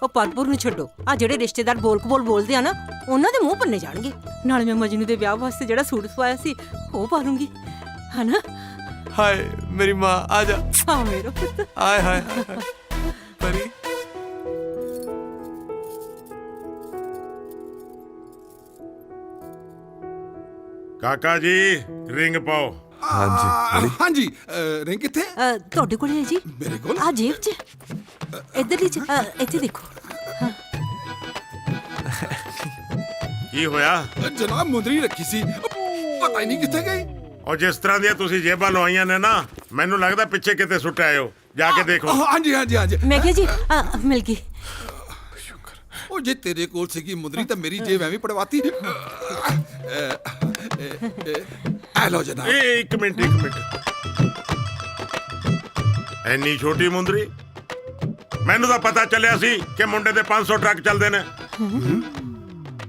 ਉਹ ਪਦਪੁਰ ਨੂੰ ਛੱਡੋ, ਆ ਜਿਹੜੇ ਰਿਸ਼ਤੇਦਾਰ ਬੋਲ ਬੋਲਦੇ ਆ ਨਾ, ਉਹਨਾਂ ਦੇ ਮੂੰਹ ਪੰਨੇ ਜਾਣਗੇ। ਨਾਲੇ ਮੈਂ ਮਜਨੂ ਦੇ ਵਿਆਹ ਵਾਸਤੇ ਜਿਹੜਾ ਸੂਟ ਸਵਾਇਆ ਸੀ ਉਹ ਪਾ ਲੂੰਗੀ, ਹਨਾ? ਹਾਏ ਮੇਰੀ ਮਾਂ, ਆ ਜਾ। ਆ ਮੇਰਾ ਪੁੱਤ। ਹਾਏ ਹਾਏ ਹਾਏ ਪਰੀ। ਕਾਕਾ ਜੀ ਰਿੰਗ ਪਾਓ। ਹਾਂਜੀ ਹਾਂਜੀ ਰਿੰਗ ਕਿੱਥੇ? ਤੁਹਾਡੇ ਕੋਲ ਹੈ ਜੀ? ਮੇਰੇ ਕੋਲ ਆ ਜੇਬ 'ਚ, ਇੱਧਰਲੀ 'ਚ, ਇੱਥੇ ਦੇਖੋ। ਕੀ ਹੋਇਆ? ਜਨਾਬ ਮੁੰਦਰੀ ਰੱਖੀ ਸੀ, ਪਤਾ ਹੀ ਨਹੀਂ ਕਿੱਥੇ ਗਈ। ਔਰ ਜਿਸ ਤਰ੍ਹਾਂ ਦੀਆਂ ਤੁਸੀਂ ਜੇਬਾਂ ਲਵਾਈਆਂ ਨੇ ਨਾ, ਮੈਨੂੰ ਲੱਗਦਾ ਪਿੱਛੇ ਕਿਤੇ ਸੁੱਟ ਆਏ ਹੋ। ਜਾ ਕੇ ਦੇਖੋ। ਹਾਂਜੀ ਹਾਂਜੀ ਹਾਂਜੀ। ਮੈਂ ਕਿਹਾ ਜੀ ਮਿਲ ਗਈ। ਉਹ ਜੇ ਤੇਰੇ ਕੋਲ ਸੀਗੀ ਮੁੰਦਰੀ ਤਾਂ ਮੇਰੀ ਜੇਬ ਐਵੇਂ ਪੜਵਾਤੀ। ਆ ਲਓ ਜਨਾਬ। ਇੱਕ ਮਿੰਟ ਇੱਕ ਮਿੰਟ, ਐਨੀ ਛੋਟੀ ਮੁੰਦਰੀ? ਮੈਨੂੰ ਤਾਂ ਪਤਾ ਚੱਲਿਆ ਸੀ ਕਿ ਮੁੰਡੇ ਦੇ 500 ਟਰੱਕ ਚੱਲਦੇ ਨੇ।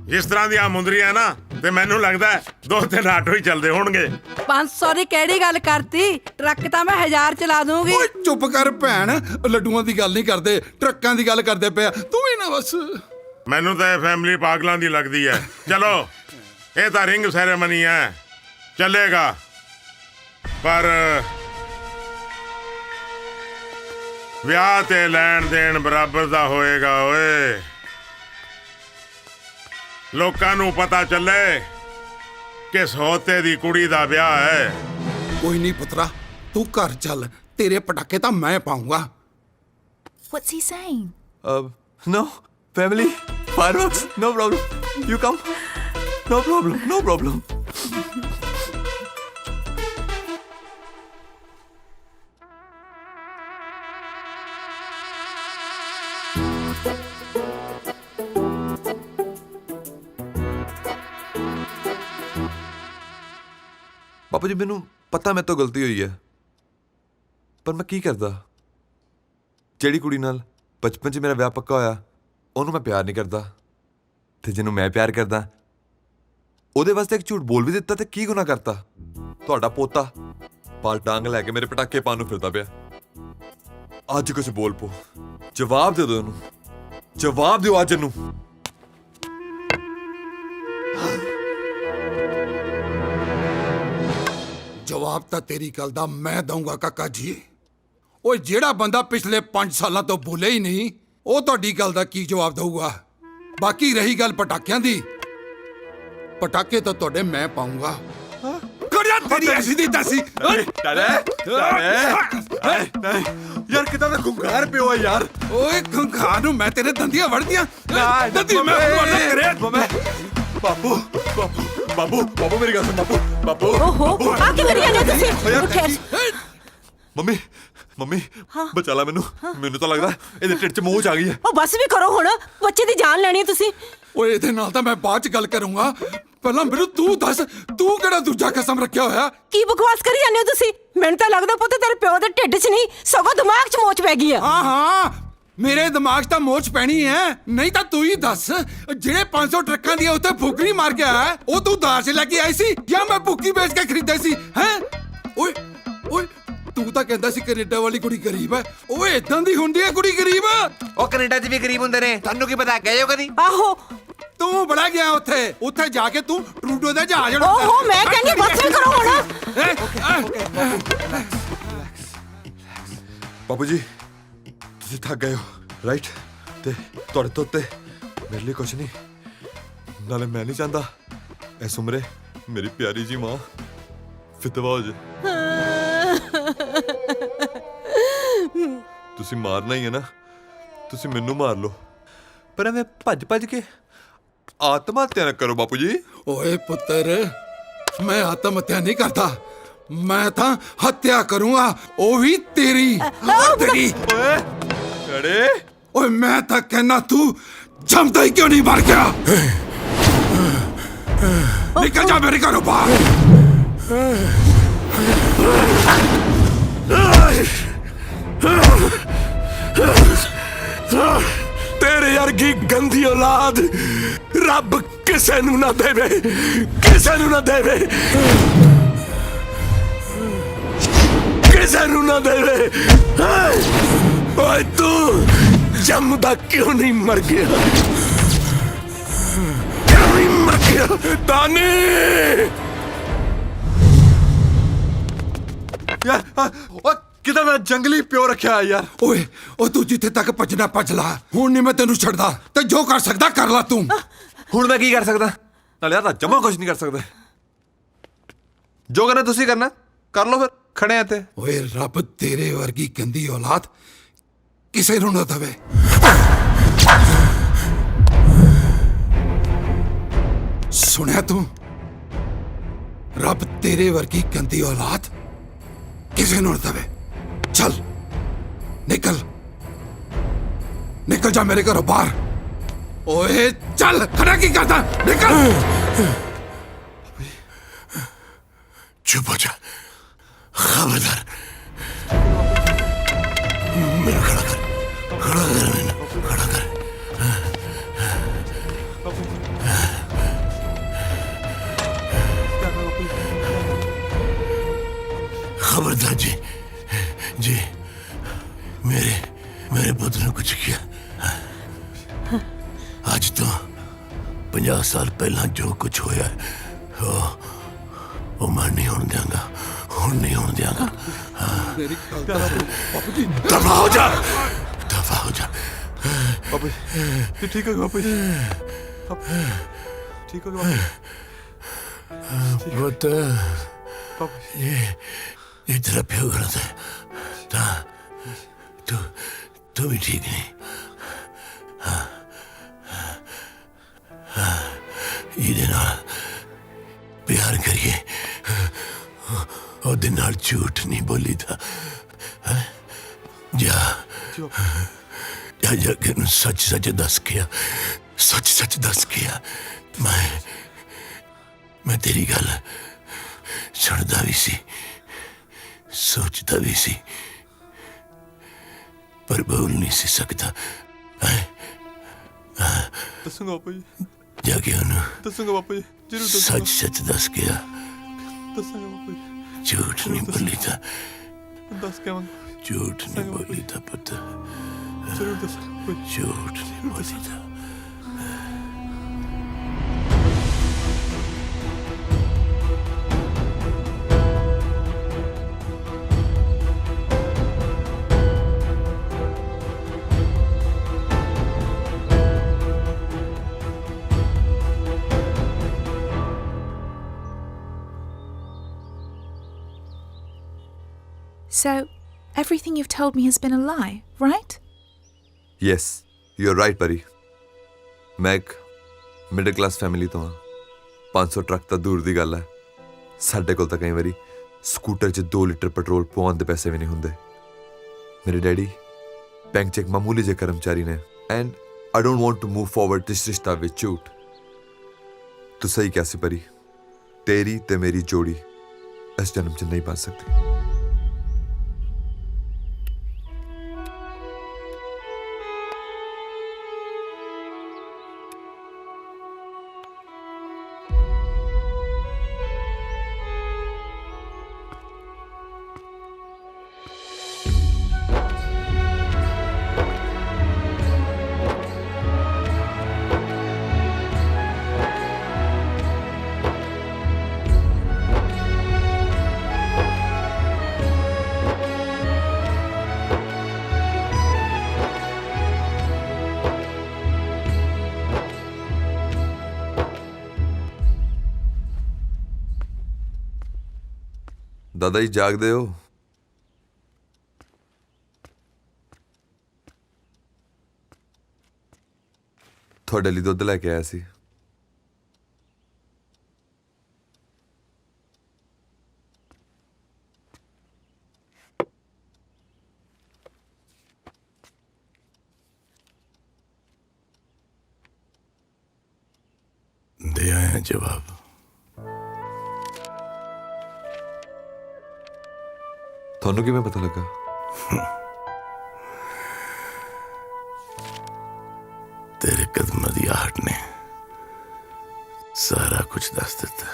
ਜਿਸ ਤਰ੍ਹਾਂ ਦੀ ਆ ਮੁੰਦਰੀ ਹੈ ਨਾ, ਤੇ ਮੈਨੂੰ ਲੱਗਦਾ 2-3 ਆਟੋ ਹੀ ਚੱਲਦੇ ਹੋਣਗੇ। 500 ਦੀ ਕਿਹੜੀ ਗੱਲ ਕਰਤੀ? ਟਰੱਕ ਤਾਂ ਮੈਂ 1000 ਚਲਾ ਦੂੰਗੀ। ਓਏ ਚੁੱਪ ਕਰ ਭੈਣ, ਲੱਡੂਆਂ ਦੀ ਗੱਲ ਨਹੀਂ ਕਰਦੇ, ਟਰੱਕਾਂ ਦੀ ਗੱਲ ਕਰਦੇ ਪਿਆ। ਤੂੰ ਵੀ ਨਾ ਬਸ। ਮੈਨੂੰ ਤਾਂ ਇਹ ਫੈਮਿਲੀ ਪਾਗਲਾਂ ਦੀ ਲੱਗਦੀ ਹੈ। ਚਲੋ ਇਹ ਤਾਂ ਰਿੰਗ ਸੈਰੇਮਨੀ ਹੈ, ਚੱਲੇਗਾ, ਪਰ ਵਿਆਹ ਤੇ ਲੈਣ ਦੇਣ ਬਰਾਬਰ ਦਾ ਹੋਏਗਾ। ਓਏ ਲੋਕਾਂ ਨੂੰ ਪਤਾ ਚੱਲੇ ਕਿ ਸੌਤੇ ਦੀ ਕੁੜੀ ਦਾ ਵਿਆਹ ਹੈ। ਕੋਈ ਨਹੀਂ ਪੁੱਤਰਾ, ਤੂੰ ਘਰ ਚੱਲ, ਤੇਰੇ ਪਟਾਕੇ ਤਾਂ ਮੈਂ ਪਾਉਂਗਾ। What's he saying? No, family, fireworks, no problem. You come, no problem, no problem. ਪਾਪਾ ਜੀ, ਮੈਨੂੰ ਪਤਾ ਮੇਰੇ ਤੋਂ ਗਲਤੀ ਹੋਈ ਹੈ, ਪਰ ਮੈਂ ਕੀ ਕਰਦਾ? ਜਿਹੜੀ ਕੁੜੀ ਨਾਲ ਬਚਪਨ 'ਚ ਮੇਰਾ ਵਿਆਹ ਪੱਕਾ ਹੋਇਆ, ਉਹਨੂੰ ਮੈਂ ਪਿਆਰ ਨਹੀਂ ਕਰਦਾ, ਤੇ ਜਿਹਨੂੰ ਮੈਂ ਪਿਆਰ ਕਰਦਾ ਉਹਦੇ ਵਾਸਤੇ ਇੱਕ ਝੂਠ ਬੋਲ ਵੀ ਦਿੱਤਾ, ਤੇ ਕੀ ਗੁਨਾਹ ਕਰਤਾ? ਤੁਹਾਡਾ ਪੋਤਾ ਪਾਲ ਟਾਂਗ ਲੈ ਕੇ ਮੇਰੇ ਪਟਾਕੇ ਪਾਉਣ ਨੂੰ ਫਿਰਦਾ ਪਿਆ। ਅੱਜ ਕੁਝ ਬੋਲ ਪੋ, ਜਵਾਬ ਦੇ ਦਿਓ ਉਹਨੂੰ, ਜਵਾਬ ਦਿਓ ਅੱਜ ਇਹਨੂੰ। ਜਵਾਬ ਤਾਂ ਤੇਰੀ ਗੱਲ ਦਾ ਮੈਂ ਦਊਂਗਾ ਕਾਕਾ ਜੀ। ਓਏ ਜਿਹੜਾ ਬੰਦਾ ਪਿਛਲੇ 5 ਸਾਲਾਂ ਤੋਂ ਬੋਲੇ ਹੀ ਨਹੀਂ, ਉਹ ਤੁਹਾਡੀ ਗੱਲ ਦਾ ਕੀ ਜਵਾਬ ਦਊਗਾ? ਬਾਕੀ ਰਹੀ ਗੱਲ ਪਟਾਕਿਆਂ ਦੀ, ਪਟਾਕੇ ਤਾਂ ਤੁਹਾਡੇ ਮੈਂ ਪਾਉਂਗਾ। ਕੜਿਆ ਤੇਰੀ ਐਸੀ ਦੀ ਤੈਸੀ। ਯਾਰ ਕਿਦਾਂ ਦਾ ਗੁੰਗਾਰ ਪਿਓ ਹੈ ਯਾਰ। ਓਏ ਗੁੰਗਾਰ ਨੂੰ ਮੈਂ ਤੇਰੇ ਦੰਦੀਆਂ ਵੜਦੀਆਂ। ਦੰਦੀ ਮੈਂ ਵੜਦਾ ਕਰੇ। ਬਾਪੂ ਬਾਪੂ ਬਾਪੂ ਬਾਪੂ ਮੇਰੀ ਗੱਲ ਸੁਣ। ਬਾਪੂ ਬਾਪੂ ਓਹੋ, ਆ ਕੀ ਕਰੀ ਜਾਂਦੇ ਤੁਸੀਂ? ਉੱਠਿਆ। ਮੰਮੀ ਮੰਮੀ ਬਚਾ ਲੈ ਮੈਨੂੰ, ਮੈਨੂੰ ਤਾਂ ਲੱਗਦਾ ਇਹਦੇ ਢਿੱਡ 'ਚ ਮੋਚ ਆ ਗਈ ਹੈ। ਉਹ ਬਸ ਵੀ ਕਰੋ ਹੁਣ, ਬੱਚੇ ਦੀ ਜਾਨ ਲੈਣੀ ਹੈ ਤੁਸੀਂ। ਓਏ ਇਹਦੇ ਨਾਲ ਤਾਂ ਮੈਂ ਬਾਅਦ 'ਚ ਗੱਲ ਕਰੂੰਗਾ, ਪਹਿਲਾਂ ਮੈਨੂੰ ਤੂੰ ਦੱਸ, ਤੂੰ ਕਿਹੜਾ ਦੂਜਾ ਕਸਮ ਰੱਖਿਆ ਹੋਇਆ? ਕੀ ਬਕਵਾਸ ਕਰੀ ਜਾਂਦੇ ਹੋ ਤੁਸੀਂ? ਮੈਨੂੰ ਤਾਂ ਲੱਗਦਾ ਪੁੱਤ ਤੇਰੇ ਪਿਓ ਦੇ ਢਿੱਡ 'ਚ ਨਹੀਂ, ਸਗੋਂ ਦਿਮਾਗ 'ਚ ਮੋਚ ਪੈ ਗਈ ਆ। ਹਾਂ ਹਾਂ, ਮੇਰੇ ਦਿਮਾਗ 'ਚ ਤਾਂ ਮੋਚ ਪੈਣੀ ਹੈ। ਨਹੀਂ ਤਾਂ ਤੂੰ ਹੀ ਦੱਸ, ਜਿਹੜੇ 500 ਟਰੱਕਾਂ ਦੀ ਉੱਤੇ ਫੁਕਰੀ ਮਾਰ ਕੇ ਆਇਆ, ਉਹ ਤੂੰ ਦਾਜ ਲੈ ਕੇ ਆਈ ਸੀ ਜਾਂ ਮੈਂ ਭੁੱਕੀ ਵੇਚ ਕੇ ਖਰੀਦੇ ਸੀ? ਹੈਂ? ਓਏ ਓਏ, ਤੂੰ ਤਾਂ ਕਹਿੰਦਾ ਸੀ ਕੈਨੇਡਾ ਵਾਲੀ ਕੁੜੀ ਗਰੀਬ ਹੈ। ਓਏ ਇਦਾਂ ਦੀ ਹੁੰਦੀ ਹੈ ਕੁੜੀ ਗਰੀਬ? ਉਹ ਕੈਨੇਡਾ 'ਚ ਵੀ ਗਰੀਬ ਹੁੰਦੇ ਨੇ, ਤੁਹਾਨੂੰ ਕੀ ਪਤਾ? ਗਏ ਹੋ ਕਦੀ? ਆਹੋ, ਤੂੰ ਬੜਾ ਗਿਆ ਉੱਥੇ ਜਾ ਕੇ ਤੂੰ ਟਰੂਡੋ ਦਾ ਜਹਾਜ਼ ਓਹੋ, ਮੈਂ ਕਹਿੰਦੀ ਬਸ ਵੀ ਕਰੋ ਹੁਣ। ਬਾਪੂ ਜੀ, ਤੁਸੀਂ ਥੱਕ ਗਏ ਹੋ ਰਾਈਟ, ਤੇ ਤੁਹਾਡੇ ਤੋਂ ਉੱਤੇ ਮੇਰੇ ਲਈ ਕੁਛ ਨਹੀਂ। ਨਾਲੇ ਮੈਂ ਨਹੀਂ ਚਾਹੁੰਦਾ ਇਸ ਉਮਰੇ ਮੇਰੀ ਪਿਆਰੀ ਜੀ ਮਾਂ ਫਿਤਵਾ ਹੋ ਜਾਏ। ਤੁਸੀਂ ਮਾਰਨਾ ਹੀ ਹੈ ਨਾ, ਤੁਸੀਂ ਮੈਨੂੰ ਮਾਰ ਲਓ, ਪਰ ਐਵੇਂ ਭੱਜ ਭੱਜ ਕੇ ਆਤਮ ਹੱਤਿਆ ਨਾ ਕਰੋ ਬਾਪੂ ਜੀ। ਓਏ ਪੁੱਤਰ, ਮੈਂ ਆਤਮ ਹੱਤਿਆ ਨਹੀਂ ਕਰਦਾ, ਮੈਂ ਤਾਂ ਹੱਤਿਆ ਕਰੂੰਗਾ, ਉਹ ਵੀ ਤੇਰੀ। ਤੇਰੀ ਓਏ ਖੜੇ ओए मैं तो कहना तू जमता ही क्यों नहीं मर गया? निकल जा मेरे घरों बाहर। तेरे वर्गी गंदी औलाद रब किसे नू ना देवे, किसे नू ना देवे, किसे नू ना देवे। ओए तू जमदा क्यों नहीं मर गया? क्यों नहीं मर गया दानी? यार किदा मैं जंगली प्यो रखा है यार। ओए ओ तू जिथे तक भजना भज ला, हुण नहीं मैं तेनू छड़दा। ते जो कर सकदा कर ला तू। ਹੁਣ ਮੈਂ ਕੀ ਕਰ ਸਕਦਾ? ਨਾਲੇ ਯਾਰ ਤਾਂ ਜਮਾ ਕੁਝ ਨਹੀਂ ਕਰ ਸਕਦਾ। ਜੋ ਕਰਨਾ ਤੁਸੀਂ ਕਰਨਾ ਕਰ ਲਓ, ਫਿਰ ਖੜੇ ਆ ਤੇ। ओए रब तेरे वर्गी गंदी औलाद किसे नू ना दवे। सुनया तू? रब तेरे वर्गी गंदी औलाद किसे नू ना दवे। चल निकल, निकल जा मेरे घरों बाहर। ओए चल, खड़ा की करता? निकल। चुप हो जा, खबरदार। मेरा खड़ा कर, खड़ा कर, मैंने खड़ा कर। खबरदार जी, जी मेरे मेरे पुत्र ने कुछ किया। आज तो 50 साल पहला जो कुछ होया वो मैं नहीं होने देंगा, हुण नहीं होने देंगा। दफा हो जा, दफा हो जा। बापू जी ठीक हो गए? बापू जी ठीक हो गए? पुत्र ये तेरा प्यो गलत है, तू भी ठीक नहीं। ਇਹਦੇ ਨਾਲ ਪਿਆਰ ਕਰੀਏ, ਉਹਦੇ ਨਾਲ ਝੂਠ ਨਹੀਂ ਬੋਲੀਦਾ। ਜਾ ਕੇ ਨੂੰ ਸੱਚ ਸੱਚ ਦੱਸ ਕੇ ਆ, ਸੱਚ ਸੱਚ ਦੱਸ ਕੇ ਆ। ਮੈਂ ਤੇਰੀ ਗੱਲ ਸੁਣਦਾ ਵੀ ਸੀ, ਸੋਚਦਾ ਵੀ ਸੀ, ਪਰ ਬੋਲ ਨਹੀਂ ਸੀ ਸਕਦਾ। ਦੱਸੂਗਾ ਬਾਪੂ ਜੀ, ਜਾ ਕੇ ਉਹਨੂੰ ਦੱਸੂਗਾ ਬਾਪੂ ਜੀ, ਜ਼ਰੂਰ ਦੱਸੂਗਾ। ਸੱਚ ਸੱਚ ਦੱਸ ਕੇ ਆ, ਦੱਸਾਂਗਾ ਬਾਪੂ ਜੀ, ਝੂਠ ਨਹੀਂ ਬੋਲੀਦਾ, ਦੱਸ ਕੇ ਆਵਾਂਗਾ। ਝੂਠ ਨਹੀਂ ਬੋਲੀਦਾ ਪੁੱਤ, ਜ਼ਰੂਰ ਦੱਸਾਂਗਾ ਬਾਪੂ ਜੀ, ਝੂਠ ਨਹੀਂ ਬੋਲੀਦਾ। So, everything you've told me has been a lie, right? Yes you are right ਪਰੀ। ਮੈਂ ਇੱਕ ਮਿਡਲ ਕਲਾਸ ਫੈਮਿਲੀ ਤੋਂ ਹਾਂ। 500 ਟਰੱਕ ਤਾਂ ਦੂਰ ਦੀ ਗੱਲ ਹੈ, ਸਾਡੇ ਕੋਲ ਤਾਂ ਕਈ ਵਾਰੀ ਸਕੂਟਰ 'ਚ 2 ਲੀਟਰ ਪੈਟਰੋਲ ਪਵਾਉਣ ਦੇ ਪੈਸੇ ਵੀ ਨਹੀਂ ਹੁੰਦੇ। ਮੇਰੇ ਡੈਡੀ ਬੈਂਕ 'ਚ ਇੱਕ ਮਾਮੂਲੀ ਜਿਹੇ ਕਰਮਚਾਰੀ ਨੇ, and I don't want to move forward this ਰਿਸ਼ਤਾ ਵਿਦ ਝੂਠ। ਤੂੰ ਸਹੀ ਕਿਹਾ ਸੀ ਪਰੀ, ਤੇਰੀ ਤੇ ਮੇਰੀ ਜੋੜੀ ਇਸ ਜਨਮ 'ਚ ਨਹੀਂ ਬਣ ਸਕਦੀ। ਦਾਦਾ ਜੀ ਜਾਗਦੇ ਹੋ? ਤੁਹਾਡੇ ਲਈ ਦੁੱਧ ਲੈ ਕੇ ਆਇਆ ਸੀ। है जवाब। ਤੁਹਾਨੂੰ ਕਿਵੇਂ ਪਤਾ ਲੱਗਾ? तेरे कदमों की आहट ने सारा कुछ दस दिता।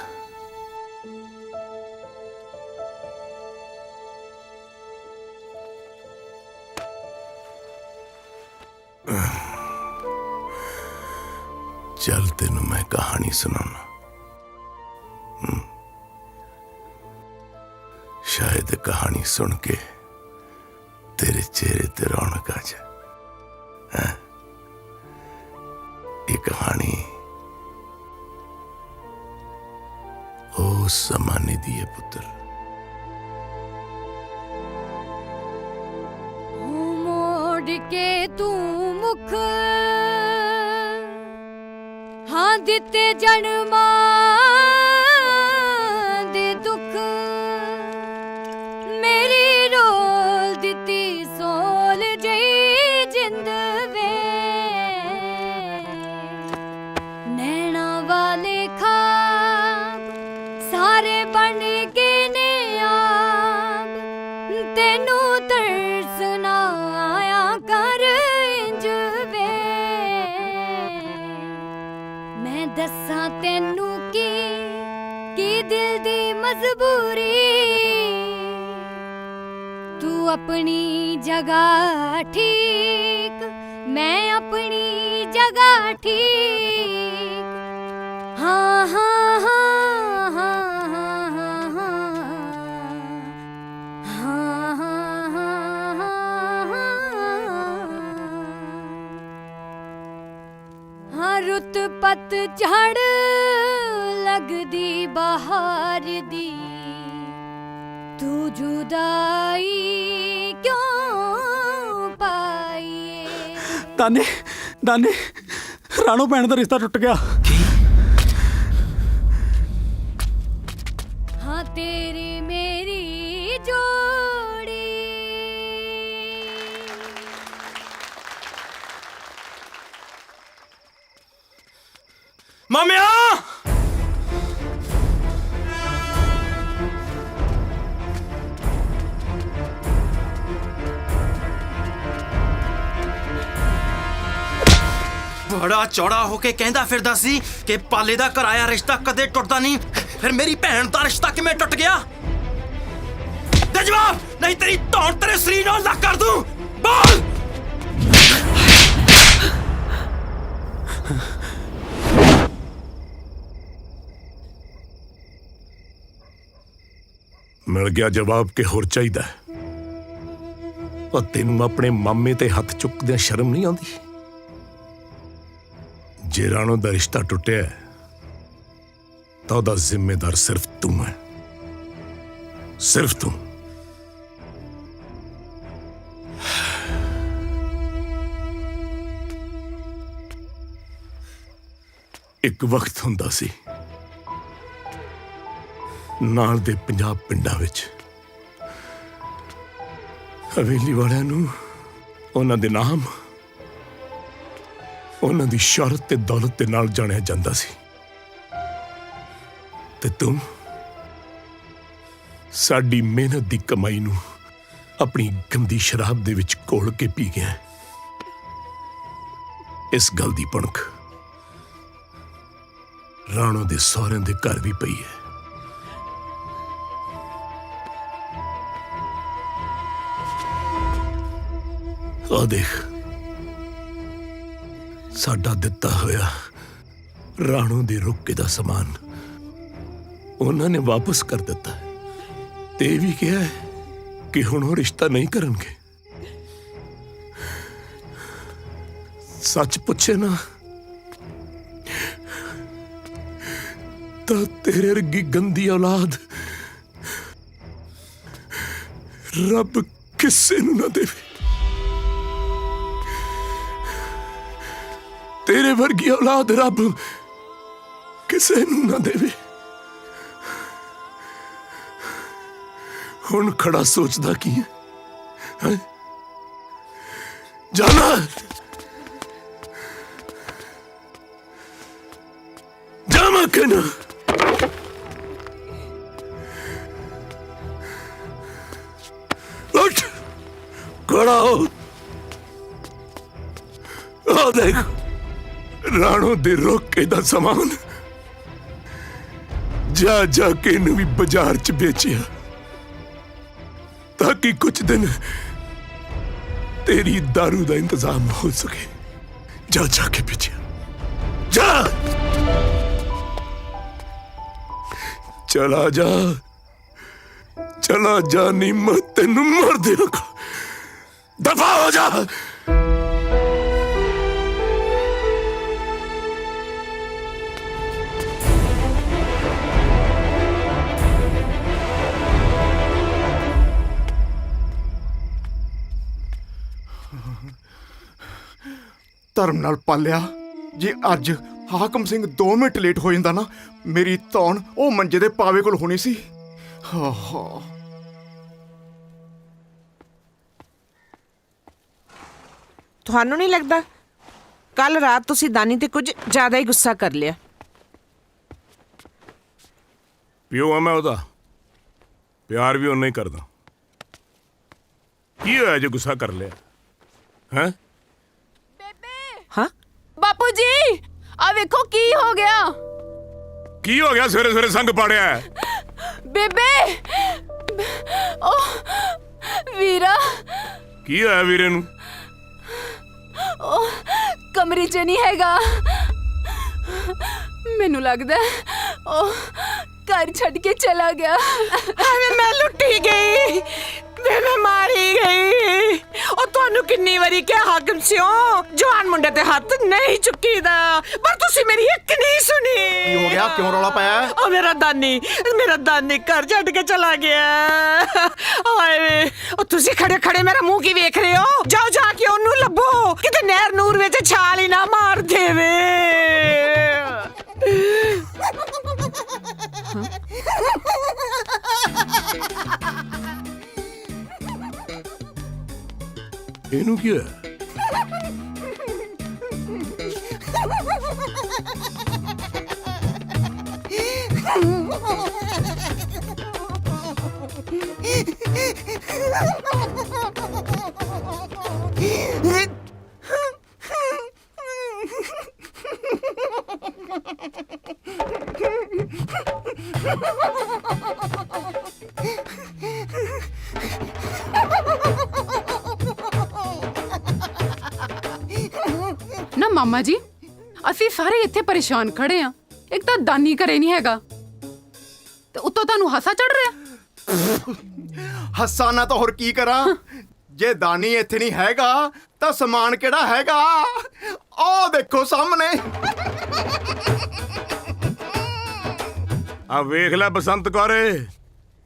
चल तेनू मैं कहानी सुनाना। शायद कहानी सुन के तेरे चेहरे ते रौनक आ जाए। ये कहानी ओ समानी दी है पुत्र। मोड़ के तू मुख हाँ दिते जन्मा दे दुख मेरी रोल दिती सोल जई जिंद वे नैना वाले खाब सारे बन के ने आब तेनू तरस ना आया कर इंज वे मैं दसा तेनू की दिल दी मजबूरी तू अपनी जगह ठीक मैं अपनी जगह ठीक हाँ हाँ हाँ हाँ हाँ हाँ हाँ हाँ हाँ रुत पत झड़ लगदी बहार दी तू जुदाई क्यों पाई दाने दाने राणो भैन का रिश्ता टुट गया। हाँ तेरी मेरी जोड़ी मामिया बड़ा चौड़ा होके कहंदा फिरदा सी कि पाले दा कराया रिश्ता कदे टुटदा नहीं, फिर मेरी भैन दा रिश्ता किवें टुट गया? दे जवाब, नहीं तेरी धौन तेरे शरीर नाल लग कर दूं। बोल। मिल गया जवाब के होर चाहिदा। और तेनू अपने मामे ते हथ चुकदे शर्म नहीं आउंदी? जे राणो दा रिश्ता टुटिया तो दा जिम्मेदार सिर्फ तू है, सिर्फ तू। एक वक्त हुंदा सी नाल दे 50 पिंडां विच हवेली वालियां नूं उन्हां दे नाम उन्हां दी शौहरत ते दौलत दे नाल जाणिया जांदा सी। ते तुम साडी मेहनत दी कमाई नूं अपनी गंदी शराब दे विच घोल के पी गया। इस गल दी भणक राणो दे सहुरे दे घर भी पई है। आ देख साडा दिता होया राणो दे रुके दा समान उन्होंने वापस कर दिता है ते भी कहा है कि हुण वो रिश्ता नहीं करनगे। सच पूछे ना तो तेरे वर्गी गंदी औलाद रब किसे नूं ना देवे। तेरे वर्गी औलाद रब किसे नूं ना देवे। हुण खड़ा सोचदा की है? जाना जामा कहना खड़ा हो। आ देख राणो दे रोके दा सामान जा जाके इन्हू भी बाजार च बेचिया ताकि कुछ दिन तेरी दारू दा इंतजाम हो सके। जा जाके बेचिया जा। चला जा चला जा, नहीं मैं तेन मर देगा। दफा हो जा। ਧਰਮ ਨਾਲ ਪਾਲਿਆ, ਜੇ ਅੱਜ ਹਾਕਮ ਸਿੰਘ 2 ਮਿੰਟ ਲੇਟ ਹੋ ਜਾਂਦਾ ਨਾ, ਮੇਰੀ ਧੌਣ ਉਹ ਮੰਜੇ ਦੇ ਪਾਵੇ ਕੋਲ ਹੋਣੀ ਸੀ। ਤੁਹਾਨੂੰ ਨਹੀਂ ਲੱਗਦਾ ਕੱਲ ਰਾਤ ਤੁਸੀਂ ਦਾਨੀ ਤੇ ਕੁਝ ਜ਼ਿਆਦਾ ਹੀ ਗੁੱਸਾ ਕਰ ਲਿਆ? ਪਿਓ ਆ ਮੈਂ ਉਹਦਾ, ਪਿਆਰ ਵੀ ਉਹਨੇ ਹੀ ਕਰਦਾ। ਕੀ ਹੋਇਆ ਜੇ ਗੁੱਸਾ ਕਰ ਲਿਆ ਹੈ? ਹਾਂ ਬਾਪੂ ਜੀ ਆ ਵੇਖੋ ਕੀ ਹੋ ਗਿਆ। ਕੀ ਹੋ ਗਿਆ? ਸਵੇਰੇ ਸਵੇਰੇ ਸੰਗ ਪਾੜਿਆ ਹੈ। ਬੇਬੇ ਉਹ ਵੀਰਾ। ਕੀ ਹੋਇਆ ਵੀਰੇ ਨੂੰ? ਉਹ ਕਮਰੇ 'ਚ ਨਹੀਂ ਹੈਗਾ। ਮੈਨੂੰ ਲੱਗਦਾ ਉਹ ਘਰ ਛੱਡ ਕੇ ਚਲਾ ਗਿਆ। ਮੈਂ ਲੁੱਟੀ ਗਈ, ਮੈਂ ਮਾਰੀ ਗਈ। ਉਹ ਤੁਹਾਨੂੰ ਕਿੰਨੀ ਵਾਰੀ ਕਿਹਾ ਹਾਕਮ ਸਿਓ ਜਵਾਨ ਮੁੰਡੇ ਤੇ ਹੱਥ ਨਹੀਂ ਚੁੱਕੀਦਾ, ਪਰ ਤੁਸੀਂ ਮੇਰੀ ਇੱਕ ਨਹੀਂ ਸੁਣੀ। ਕੀ ਹੋ ਗਿਆ? ਕਿਉਂ ਰੌਲਾ ਪਾਇਆ? ਉਹ ਮੇਰਾ ਦਾਨੀ ਘਰ ਛੱਡ ਕੇ ਚਲਾ ਗਿਆ। ਹਾਏ ਉਹ ਤੁਸੀਂ ਖੜੇ ਖੜੇ ਮੇਰਾ ਮੂੰਹ ਕੀ ਵੇਖ ਰਹੇ ਹੋ? ਜਾਓ ਜਾ ਕੇ ਉਹਨੂੰ ਲੱਭੋ, ਕਿਤੇ ਨਹਿਰ ਨੂਰ ਵਿੱਚ ਛਾਲ ਹੀ ਨਾ ਮਾਰ ਦੇਵੇ। ਇਹਨੂੰ ਕੀ ਹੋਇਆ? ਨਾ ਮਾਮਾ ਜੀ, ਅਸੀਂ ਸਾਰੇ ਇੱਥੇ ਪਰੇਸ਼ਾਨ ਖੜੇ ਆ। ਇੱਕ ਤਾਂ ਦਾਨੀ ਘਰੇ ਨਹੀਂ ਹੈਗਾ ਤੇ ਉੱਤੋਂ ਤੁਹਾਨੂੰ ਹਾਸਾ ਚੜ ਰਿਹਾ। ਹੱਸਾ ਨਾ ਤਾਂ ਹੋਰ ਕੀ ਕਰਾਂ? ਜੇ ਦਾਨੀ ਇੱਥੇ ਨਹੀਂ ਹੈਗਾ ਤਾਂ ਸਮਾਨ ਕਿਹੜਾ ਹੈਗਾ? ਉਹ ਦੇਖੋ ਸਾਹਮਣੇ। ਆ ਵੇਖ ਲੈ ਬਸੰਤ ਕੌਰੇ,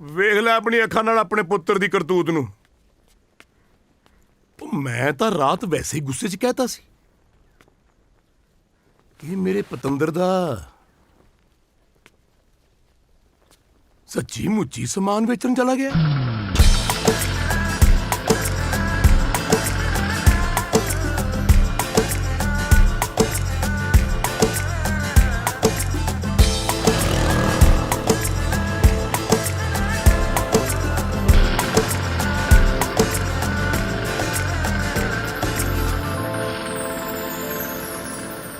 ਵੇਖ ਲੈ ਆਪਣੀ ਅੱਖਾਂ ਨਾਲ ਆਪਣੇ ਪੁੱਤਰ ਦੀ ਕਰਤੂਤ ਨੂੰ। ਮੈਂ ਤਾਂ ਰਾਤ ਵੈਸੇ ਹੀ ਗੁੱਸੇ 'ਚ ਕਹਿਤਾ ਸੀ ਇਹ ਮੇਰੇ ਪਤੰਦਰ ਦਾ ਸੱਚੀ ਮੁੱਚੀ ਸਮਾਨ ਵੇਚਣ ਚਲਾ ਗਿਆ।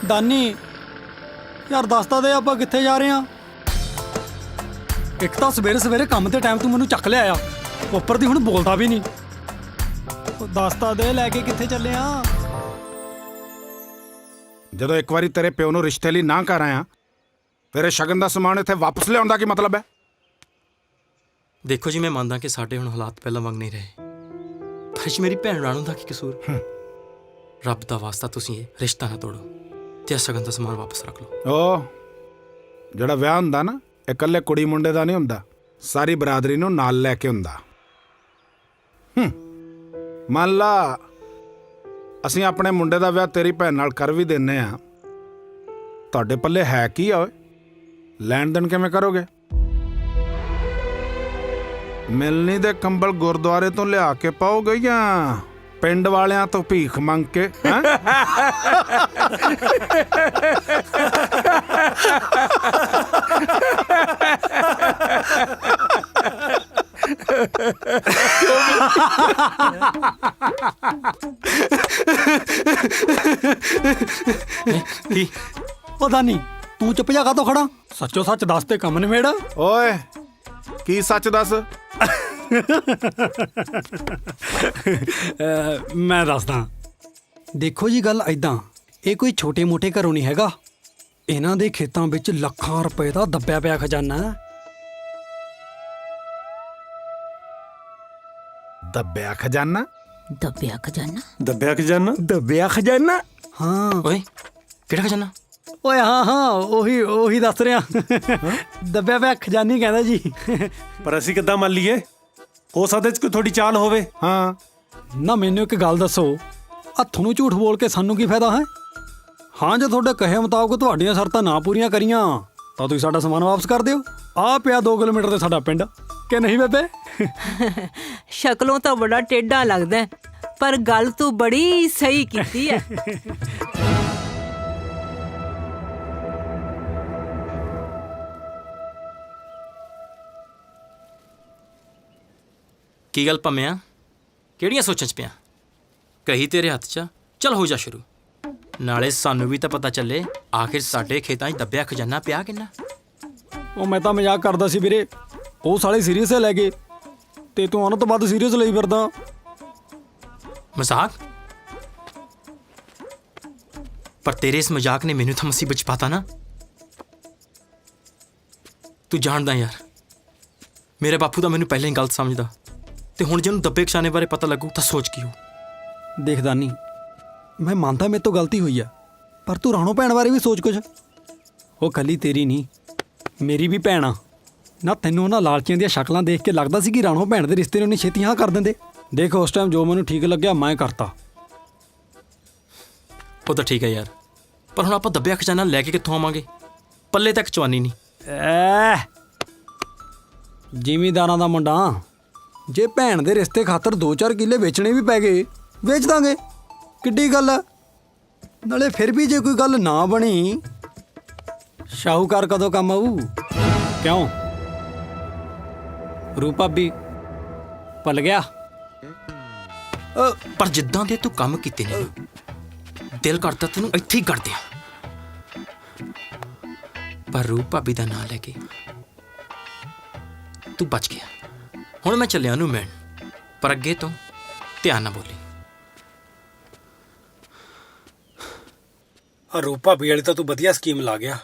ਦਾਨੀ ਯਾਰ ਦੱਸਦਾ ਦੇ ਆਪਾਂ ਕਿੱਥੇ ਜਾ ਰਹੇ ਆ? ਇੱਕ ਤਾਂ ਸਵੇਰੇ ਸਵੇਰੇ ਕੰਮ ਤੇ ਟਾਈਮ ਤੂੰ ਮੈਨੂੰ ਚੱਕ ਲਿਆ ਆ, ਉੱਪਰ ਦੀ ਹੁਣ ਬੋਲਦਾ ਵੀ ਨਹੀਂ। ਉਹ ਦੱਸਦਾ ਦੇ ਲੈ ਕੇ ਕਿੱਥੇ ਚੱਲੇ ਆ? ਜਦੋਂ ਇੱਕ ਵਾਰੀ ਤੇਰੇ ਪਿਓ ਨੂੰ ਰਿਸ਼ਤੇ ਲਈ ਨਾ ਕਰ ਆਇਆ, ਤੇਰੇ ਸ਼ਗਨ ਦਾ ਸਮਾਨ ਇੱਥੇ ਵਾਪਸ ਲਿਆਉਣ ਦਾ ਕੀ ਮਤਲਬ ਹੈ? ਦੇਖੋ ਜੀ, ਮੈਂ ਮੰਨਦਾ ਕਿ ਸਾਡੇ ਹੁਣ ਹਾਲਾਤ ਪਹਿਲਾਂ ਵਾਂਗ ਨਹੀਂ ਰਹੇ, ਪਰ ਇਸ ਮੇਰੀ ਭੈਣ ਰਾਣੋ ਦਾ ਕੀ ਕਸੂਰ? ਰੱਬ ਦਾ ਵਾਸਤਾ ਤੁਸੀਂ ਇਹ ਰਿਸ਼ਤਾ ਨਾ ਤੋੜੋ ਤੇ ਸ਼ਗਨ ਦਾ ਸਮਾਨ ਵਾਪਸ ਰੱਖ ਲਓ। ਉਹ ਜਿਹੜਾ ਵਿਆਹ ਹੁੰਦਾ ਨਾ, ਇਹ ਇਕੱਲੇ ਕੁੜੀ ਮੁੰਡੇ ਦਾ ਨਹੀਂ ਹੁੰਦਾ, ਸਾਰੀ ਬਰਾਦਰੀ ਨੂੰ ਨਾਲ ਲੈ ਕੇ ਹੁੰਦਾ। ਮੰਨ ਲਾ ਅਸੀਂ ਆਪਣੇ ਮੁੰਡੇ ਦਾ ਵਿਆਹ ਤੇਰੀ ਭੈਣ ਨਾਲ ਕਰ ਵੀ ਦਿੰਨੇ ਆ, ਤੁਹਾਡੇ ਪੱਲੇ ਹੈ ਕੀ ਆ ਓਏ? ਲੈਣ ਦੇਣ ਕਿਵੇਂ ਕਰੋਗੇ? ਮਿਲਣੀ ਦੇ ਕੰਬਲ ਗੁਰਦੁਆਰੇ ਤੋਂ ਲਿਆ ਕੇ ਪਾਓਗੇ ਜਾਂ ਪਿੰਡ ਵਾਲਿਆਂ ਤੋਂ ਭੀਖ ਮੰਗ ਕੇ? ਪਤਾ ਨਹੀਂ ਤੂੰ ਚੁੱਪ ਜਾ ਕਾਤੋਂ ਖੜਾ ਸੱਚੋ ਸੱਚ ਦੱਸ ਤੇ ਕੰਮ ਨਿਬੇੜ ਓਏ ਕੀ ਸੱਚ ਦੱਸ। ਮੈਂ ਦੱਸਦਾ ਦੇਖੋ ਜੀ ਗੱਲ ਐਦਾਂ ਇਹ ਕੋਈ ਛੋਟੇ ਮੋਟੇ ਘਰੋਂ ਨਹੀਂ ਹੈਗਾ ਇਹਨਾਂ ਦੇ ਖੇਤਾਂ ਵਿੱਚ ਲੱਖਾਂ ਰੁਪਏ ਦਾ ਦੱਬਿਆ ਪਿਆ ਖਜ਼ਾਨਾ ਹੈ। ਦੱਬਿਆ ਖਜ਼ਾਨਾ ਦੱਬਿਆ ਖਜ਼ਾਨਾ ਦੱਬਿਆ ਖਜ਼ਾਨਾ ਦੱਬਿਆ ਖਜ਼ਾਨਾ ਹਾਂ ਓਏ ਕਿਹੜਾ ਖਜ਼ਾਨਾ ਓਏ ਹਾਂ ਉਹੀ ਦੱਸ ਰਿਹਾ ਦੱਬਿਆ ਪਿਆ ਖਜ਼ਾਨੀ ਕਹਿੰਦਾ ਜੀ ਪਰ ਅਸੀਂ ਕਿੱਦਾਂ ਮੰਨ ਲਈਏ ਹੋ ਸਕਦਾ ਚ ਕੋਈ ਥੋੜੀ ਚਾਲ ਹੋਵੇ। ਹਾਂ ਨਾ ਮੈਨੂੰ ਇੱਕ ਗੱਲ ਦੱਸੋ ਹੱਥ ਨੂੰ ਝੂਠ ਬੋਲ ਕੇ ਸਾਨੂੰ ਕੀ ਫਾਇਦਾ ਹੈ। ਹਾਂ ਜੇ ਤੁਹਾਡੇ ਕਹੇ ਮੁਤਾਬਕ ਤੁਹਾਡੀਆਂ ਸ਼ਰਤਾਂ ਨਾ ਪੂਰੀਆਂ ਕਰੀਆਂ ਤਾਂ ਤੁਸੀਂ ਸਾਡਾ ਸਮਾਨ ਵਾਪਸ ਕਰ ਦਿਓ। ਆ ਪਿਆ 2 ਕਿਲੋਮੀਟਰ ਤੇ ਸਾਡਾ ਪਿੰਡ ਕਿ ਨਹੀਂ ਬੇਬੇ। ਸ਼ਕਲੋਂ ਤਾਂ ਬੜਾ ਟੇਢਾ ਲੱਗਦਾ ਪਰ ਗੱਲ ਤੂੰ ਬੜੀ ਸਹੀ ਕੀਤੀ ਹੈ। ਕੀ ਗੱਲ ਭੰਮਿਆ ਕਿਹੜੀਆਂ ਸੋਚਾਂ 'ਚ ਪਿਆ ਕਹੀ ਤੇਰੇ ਹੱਥ 'ਚ ਚਲ ਹੋ ਜਾ ਸ਼ੁਰੂ ਨਾਲੇ ਸਾਨੂੰ ਵੀ ਤਾਂ ਪਤਾ ਚੱਲੇ ਆਖਿਰ ਸਾਡੇ ਖੇਤਾਂ 'ਚ ਦੱਬਿਆ ਖਜ਼ਾਨਾ ਪਿਆ ਕਿੰਨਾ। ਉਹ ਮੈਂ ਤਾਂ ਮਜ਼ਾਕ ਕਰਦਾ ਸੀ ਵੀਰੇ ਉਹ ਸਾਲੇ ਸੀਰੀਅਸ ਲੈ ਗਏ ਤੇ ਤੂੰ ਉਹਨਾਂ ਤੋਂ ਵੱਧ ਸੀਰੀਅਸ ਲਈ ਫਿਰਦਾ। ਮਜ਼ਾਕ ਪਰ ਤੇਰੇ ਇਸ ਮਜ਼ਾਕ ਨੇ ਮੈਨੂੰ ਤਾਂ ਮੁਸੀਬਤ 'ਚ ਪਾਤਾ ਨਾ। ਤੂੰ ਜਾਣਦਾ ਯਾਰ ਮੇਰੇ ਬਾਪੂ ਤਾਂ ਮੈਨੂੰ ਪਹਿਲਾਂ ਹੀ ਗਲਤ ਸਮਝਦਾ ਤੇ ਹੁਣ ਜਿਹਨੂੰ ਦੱਬੇ ਖਜ਼ਾਨੇ ਬਾਰੇ ਪਤਾ ਲੱਗੂ ਤਾਂ ਸੋਚ ਕੀ ਹੋ। ਦੇਖਦਾ ਨਹੀਂ ਮੈਂ ਮੰਨਦਾ ਮੇਰੇ ਤੋਂ ਗਲਤੀ ਹੋਈ ਆ ਪਰ ਤੂੰ ਰਾਣੋ ਭੈਣ ਬਾਰੇ ਵੀ ਸੋਚ ਕੁਝ। ਉਹ ਕੱਲੀ ਤੇਰੀ ਨਹੀਂ ਮੇਰੀ ਵੀ ਭੈਣ ਆ ਨਾ। ਤੈਨੂੰ ਉਹਨਾਂ ਲਾਲਚੀਆਂ ਦੀਆਂ ਸ਼ਕਲਾਂ ਦੇਖ ਕੇ ਲੱਗਦਾ ਸੀ ਕਿ ਰਾਣੋ ਭੈਣ ਦੇ ਰਿਸ਼ਤੇ ਨੂੰ ਨਹੀਂ ਛੇਤੀ ਹਾਂ ਕਰ ਦਿੰਦੇ। ਦੇਖ ਉਸ ਟਾਈਮ ਜੋ ਮੈਨੂੰ ਠੀਕ ਲੱਗਿਆ ਮੈਂ ਕਰਤਾ। ਉਹ ਤਾਂ ਠੀਕ ਹੈ ਯਾਰ ਪਰ ਹੁਣ ਆਪਾਂ ਦੱਬਿਆ ਖਜ਼ਾਨਾ ਲੈ ਕੇ ਕਿੱਥੋਂ ਆਵਾਂਗੇ ਪੱਲੇ ਤੱਕ ਚਵਾਨੀ ਨਹੀਂ। ਜ਼ਿਮੀਂਦਾਰਾਂ ਦਾ ਮੁੰਡਾ ਜੇ ਭੈਣ ਦੇ ਰਿਸ਼ਤੇ ਖਾਤਰ 2-4 ਕਿੱਲੇ ਵੇਚਣੇ ਵੀ ਪੈ ਗਏ ਵੇਚ ਦਾਂਗੇ ਕਿੱਡੀ ਗੱਲ ਆ। ਨਾਲੇ ਫਿਰ ਵੀ ਜੇ ਕੋਈ ਗੱਲ ਨਾ ਬਣੀ ਸ਼ਾਹੂਕਾਰ ਕਦੋਂ ਕੰਮ ਆਊ ਕਿਉਂ ਰੂਪ ਭਾਬੀ ਭੁੱਲ ਗਿਆ। ਪਰ ਜਿੱਦਾਂ ਦੇ ਤੂੰ ਕੰਮ ਕੀਤੇ ਨੇ ਦਿਲ ਕਰਦਾ ਤੈਨੂੰ ਇੱਥੇ ਹੀ ਕਰ ਦਿਆਂ ਪਰ ਰੂਪ ਭਾਬੀ ਦਾ ਨਾਂ ਲੈ ਕੇ ਤੂੰ ਬਚ ਗਿਆ। ਹੁਣ ਮੈਂ ਚੱਲਿਆ ਉਹਨੂੰ ਮਿਲਣ ਪਰ ਅੱਗੇ ਤੋਂ ਧਿਆਨ ਨਾਲ ਬੋਲੀ। ਰੂਪ ਭਾਬੀ ਵਾਲੀ ਤਾਂ ਤੂੰ ਵਧੀਆ ਸਕੀਮ ਲਾ ਗਿਆ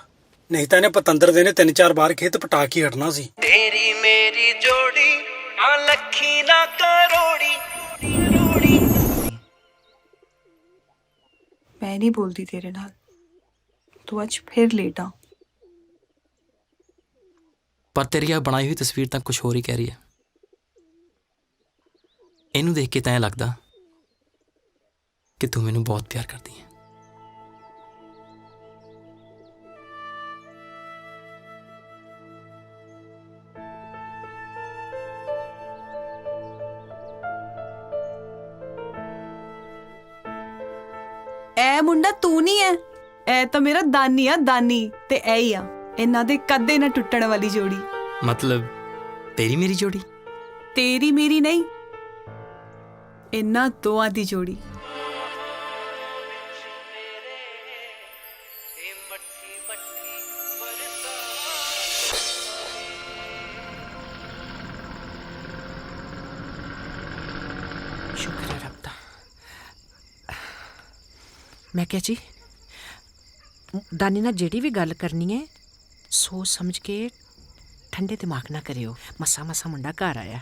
ਨਹੀਂ ਤਾਂ ਇਹਨੇ ਪਤੰਦਰ ਦੇ ਨੇ 3-4 ਵਾਰ ਖੇਤ ਪਟਾ ਕੇ ਹਟਣਾ ਸੀ। ਤੇਰੀ ਮੇਰੀ ਜੋੜੀ ਆ ਲੱਖੀ ਨਾ ਕਰੋੜੀ। ਮੈਂ ਨਹੀਂ ਬੋਲਦੀ ਤੇਰੇ ਨਾਲ ਤੂੰ ਅੱਜ ਫਿਰ ਲੇਟ ਆ। ਪਰ ਤੇਰੀ ਆ ਬਣਾਈ ਹੋਈ ਤਸਵੀਰ ਤਾਂ ਕੁਝ ਹੋਰ ਹੀ ਕਹਿ ਰਹੀ ਹੈ। ਇਹਨੂੰ ਦੇਖ ਕੇ ਤਾਂ ਐਂ ਲੱਗਦਾ ਕਿ ਤੂੰ ਮੈਨੂੰ ਬਹੁਤ ਪਿਆਰ ਕਰਦੀ ਹੈ। ਇਹ ਮੁੰਡਾ ਤੂੰ ਨਹੀਂ ਹੈ ਇਹ ਤਾਂ ਮੇਰਾ ਦਾਨੀ ਆ ਦਾਨੀ ਤੇ ਇਹ ਹੀ ਆ ਇਹਨਾਂ ਦੇ ਕਦੇ ਨਾ ਟੁੱਟਣ ਵਾਲੀ ਜੋੜੀ। ਮਤਲਬ ਤੇਰੀ ਮੇਰੀ ਜੋੜੀ ਤੇਰੀ ਮੇਰੀ ਨਹੀਂ ਇਹਨਾਂ ਦੋਆਂ ਦੀ ਜੋੜੀ। ਸ਼ੁਕਰ ਹੈ ਰੱਬ ਦਾ। ਮੈਂ ਕਿਹਾ ਜੀ ਦਾਨੀ ਨਾਲ ਜਿਹੜੀ ਵੀ ਗੱਲ ਕਰਨੀ ਹੈ ਸੋਚ ਸਮਝ ਕੇ ਠੰਡੇ ਦਿਮਾਗ ਨਾਲ ਕਰਿਓ। ਮਸਾ ਮਸਾ ਮੁੰਡਾ ਘਰ ਆਇਆ।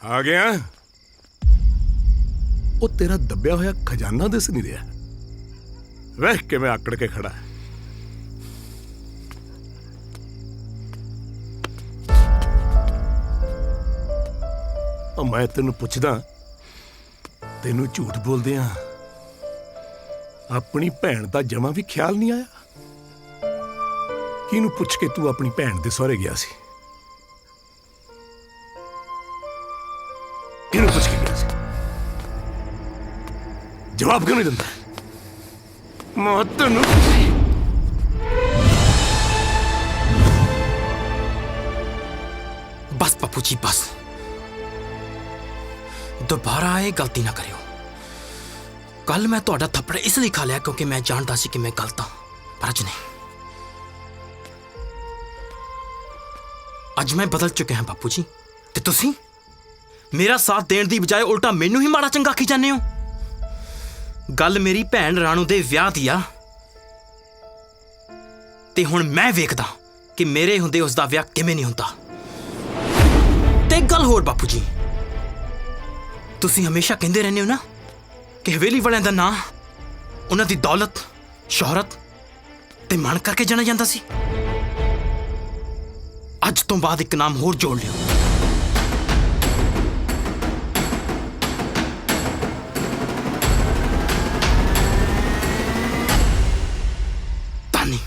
ਆ ਗਿਆ ਉਹ ਤੇਰਾ ਦੱਬਿਆ ਹੋਇਆ ਖਜ਼ਾਨਾ ਦਿਸ ਨਹੀਂ ਰਿਹਾ ਵੇਖ ਕਿਵੇਂ ਆਕੜ ਕੇ ਖੜਾ ਹੈ। ਮੈਂ ਤੈਨੂੰ ਪੁੱਛਦਾ ਤੈਨੂੰ ਝੂਠ ਬੋਲਦੇ ਆ ਆਪਣੀ ਭੈਣ ਦਾ ਜਮਾ ਵੀ ਖਿਆਲ ਨਹੀਂ ਆਇਆ। ਕਿਹਨੂੰ ਪੁੱਛ ਕੇ ਤੂੰ ਆਪਣੀ ਭੈਣ ਦੇ ਸਹੁਰੇ ਗਿਆ ਸੀ? ਕਿਹਨੂੰ ਪੁੱਛ ਕੇ ਗਿਆ ਸੀ? ਜਵਾਬ ਕਿਉਂ ਨਹੀਂ ਦਿੰਦਾ? ਮੈਂ ਤੈਨੂੰ बस बापू जी बस, दोबारा ये गलती ना करियो। कल मैं तुहाडा थप्पड़ इसलिए खा लिया क्योंकि मैं जानता सी कि मैं गलत हाँ, पर अज नहीं। अज मैं बदल चुके हैं बापू जी, ते तुसी मेरा साथ देने दी बजाय उल्टा मैनू ही माड़ा चंगा आखी जाने हो। गल मेरी भैन राणू दे विआह दी आ, ते हुण मैं वेखदा कि मेरे हुंदे उसदा विआह किवें नहीं हुंदा। ते एक गल होर बापू जी, तुसी हमेशा कहंदे रहंदे हो ना कि हवेली वालियां दा नां उन्हां दी दौलत, शोहरत ते मान करके जाना जांदा सी। अज तो बाद एक नाम होर जोड़ लियो, तानी।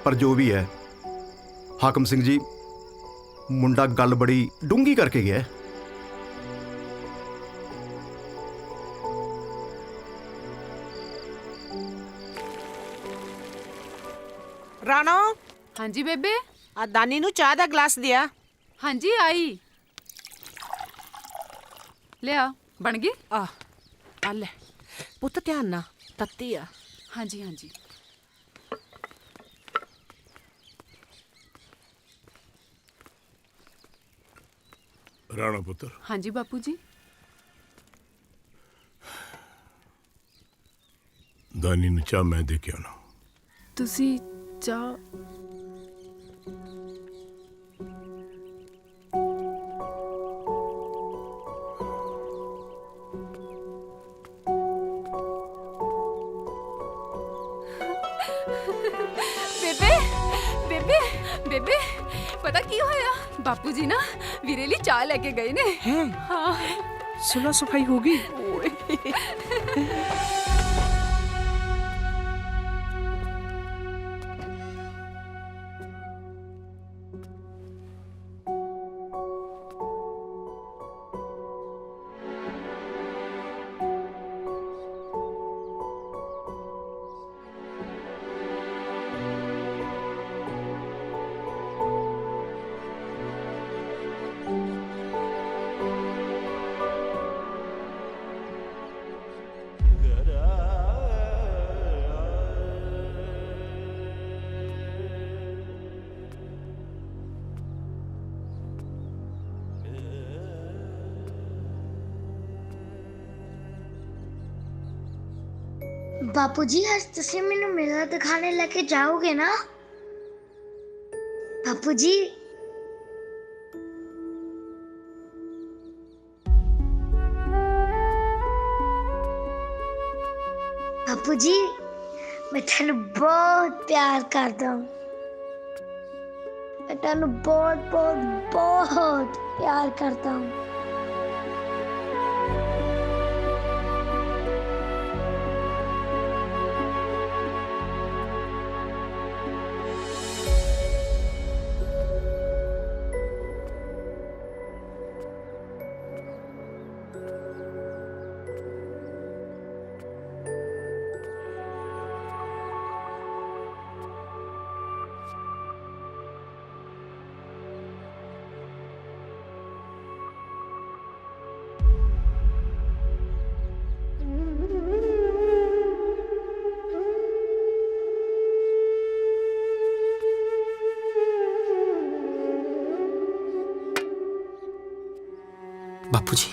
पर जो भी है हाकम सिंह जी, मुंडा गल बड़ी डूंगी करके गया है। राणो, हाँ जी बेबे। आ दानी नू चाह दा गिलास दिया। हाँ जी आई, ले आ, बन गई। आ ले पुत्त, ध्यान ना, तत्ती आ। हाँ जी हाँ जी। राणा पुत्र, हाँ जी बापू जी। दानी ਨੂੰ ਚਾਹ ਮੈਂ ਦੇ ਕੇ ਆਉਣਾ। ਤੁਸੀਂ ਚਾਹ ਬੇਬੇ ਬੇਬੇ ਬੇਬੇ ਪਤਾ ਕੀ ਹੋਇਆ? ਬਾਪੂ ਜੀ ਨਾ ਵੀਰੇ ਲਈ ਚਾਹ ਲੈ ਕੇ ਗਏ ਨੇ। ਹਾਂ, सुलह सफाई होगी। बापूजी, आज तुसी मैनू मेला दिखाने लेके जाओगे ना? बापूजी, बापूजी, मैं तेनू बहुत प्यार करता हूँ। मैं तेनू बहुत बहुत बहुत प्यार करता हूँ। बापू जी,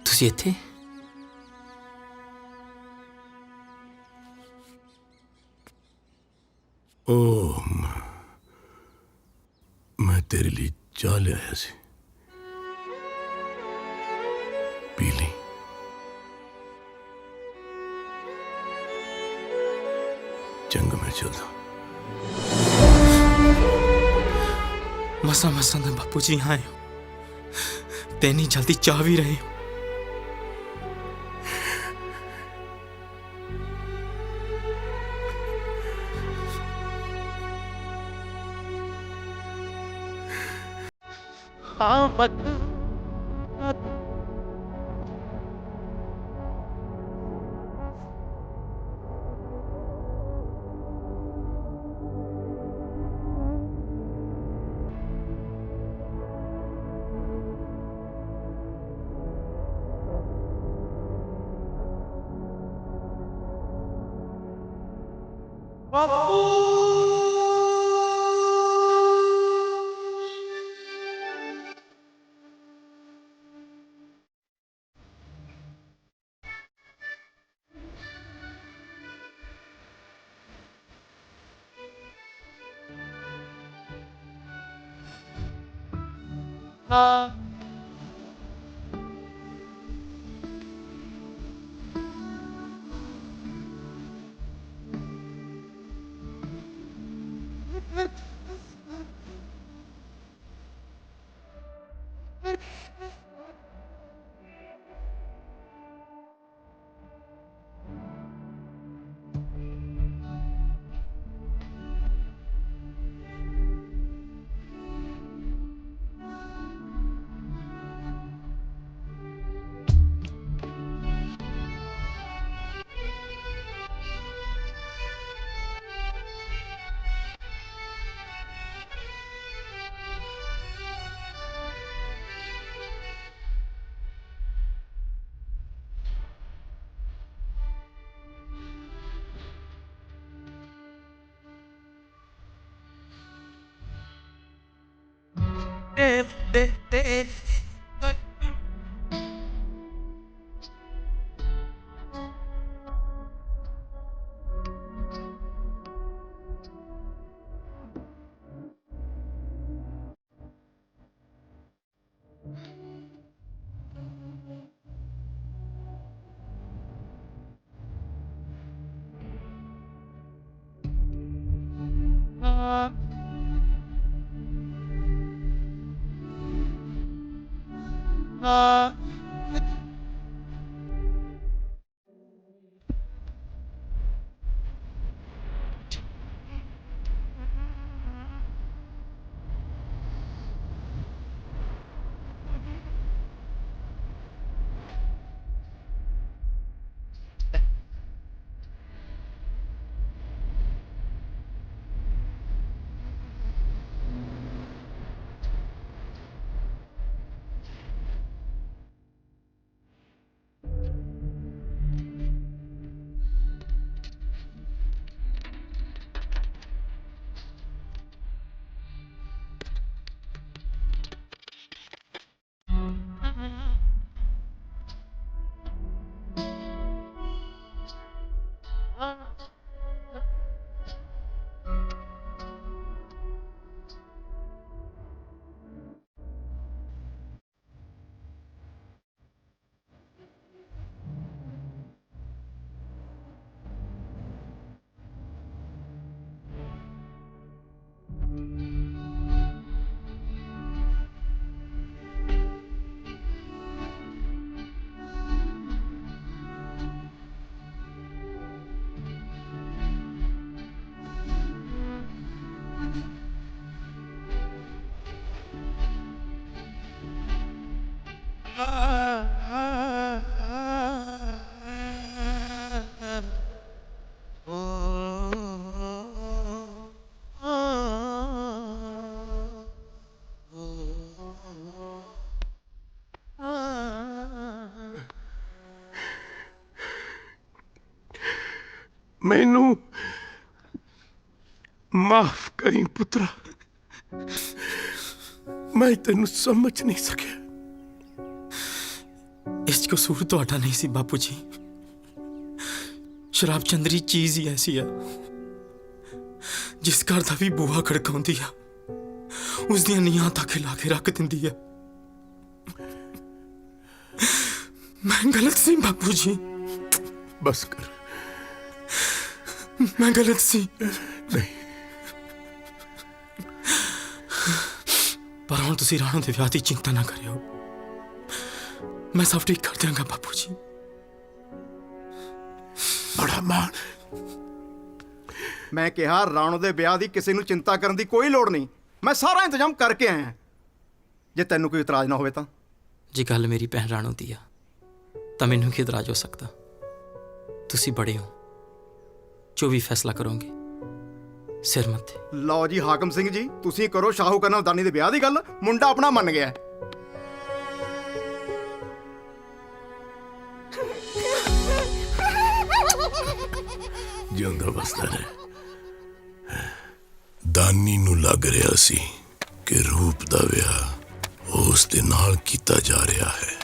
तुसी इत्थे? ओह, मैं तेरे लिए चाह ले आया सी, पी ली। चंगा, मैं चलता। मसा मसा तो बापू जी यहाँ आए हो, तेनी जल्दी चाह भी रहे हो। ਮੈਨੂੰ ਮਾਫ ਕਰੀ ਪੁੱਤਰਾ, ਮੈਂ ਤੈਨੂੰ ਸਮਝ ਨਹੀਂ ਸਕਿਆ। ਇਸ 'ਚ ਕਸੂਰ ਤੁਹਾਡਾ ਨਹੀਂ ਸੀ ਬਾਪੂ ਜੀ। ਸ਼ਰਾਬ ਚੰਦਰੀ ਚੀਜ਼ ਹੀ ਐਸੀ ਆ ਜਿਸ ਘਰ ਦਾ ਵੀ ਬੂਹਾ ਖੜਕਾਉਂਦੀ ਆ ਉਸ ਦੀਆਂ ਨੀਹਾਂ ਤੱਕ ਲਾ ਕੇ ਰੱਖ ਦਿੰਦੀ ਆ। ਮੈਂ ਗਲਤ ਸੀ ਬਾਪੂ ਜੀ। ਬਸ ਕਰ, ਮੈਂ ਗਲਤ ਸੀ। ਨਹੀਂ, ਪਰ ਹੁਣ ਤੁਸੀਂ ਰਾਣੋ ਦੇ ਵਿਆਹ ਦੀ ਚਿੰਤਾ ਨਾ ਕਰਿਓ, ਮੈਂ ਸਭ ਠੀਕ ਕਰ ਦਿਆਂਗਾ ਬਾਪੂ ਜੀ। ਬੜਾ ਮਾਣ। ਮੈਂ ਕਿਹਾ ਰਾਣੋ ਦੇ ਵਿਆਹ ਦੀ ਕਿਸੇ ਨੂੰ ਚਿੰਤਾ ਕਰਨ ਦੀ ਕੋਈ ਲੋੜ ਨਹੀਂ, ਮੈਂ ਸਾਰਾ ਇੰਤਜ਼ਾਮ ਕਰਕੇ ਆਇਆ। ਜੇ ਤੈਨੂੰ ਕੋਈ ਇਤਰਾਜ਼ ਨਾ ਹੋਵੇ ਤਾਂ। ਜੇ ਗੱਲ ਮੇਰੀ ਭੈਣ ਰਾਣੋ ਦੀ ਆ ਤਾਂ ਮੈਨੂੰ ਕੀ ਇਤਰਾਜ਼ ਹੋ ਸਕਦਾ? ਤੁਸੀਂ ਬੜੇ ਹੋ, ਜੋ ਵੀ ਫੈਸਲਾ ਕਰੋਗੇ ਸਿਰ ਮੱਥੇ। ਲਓ ਜੀ ਹਾਕਮ ਸਿੰਘ ਜੀ, ਤੁਸੀਂ ਕਰੋ ਸ਼ਾਹੂਕਾਰ ਨਾਲ ਦਾਨੀ ਦੇ ਵਿਆਹ ਦੀ ਗੱਲ। ਮੁੰਡਾ ਆਪਣਾ ਮੰਨ ਗਿਆ। ਜਿਉਂਦਾ ਵਸਦਾ ਰਹੇ। ਦਾਨੀ ਨੂੰ ਲੱਗ ਰਿਹਾ ਸੀ ਕਿ ਰੂਪ ਦਾ ਵਿਆਹ ਉਸ ਦੇ ਨਾਲ ਕੀਤਾ ਜਾ ਰਿਹਾ ਹੈ,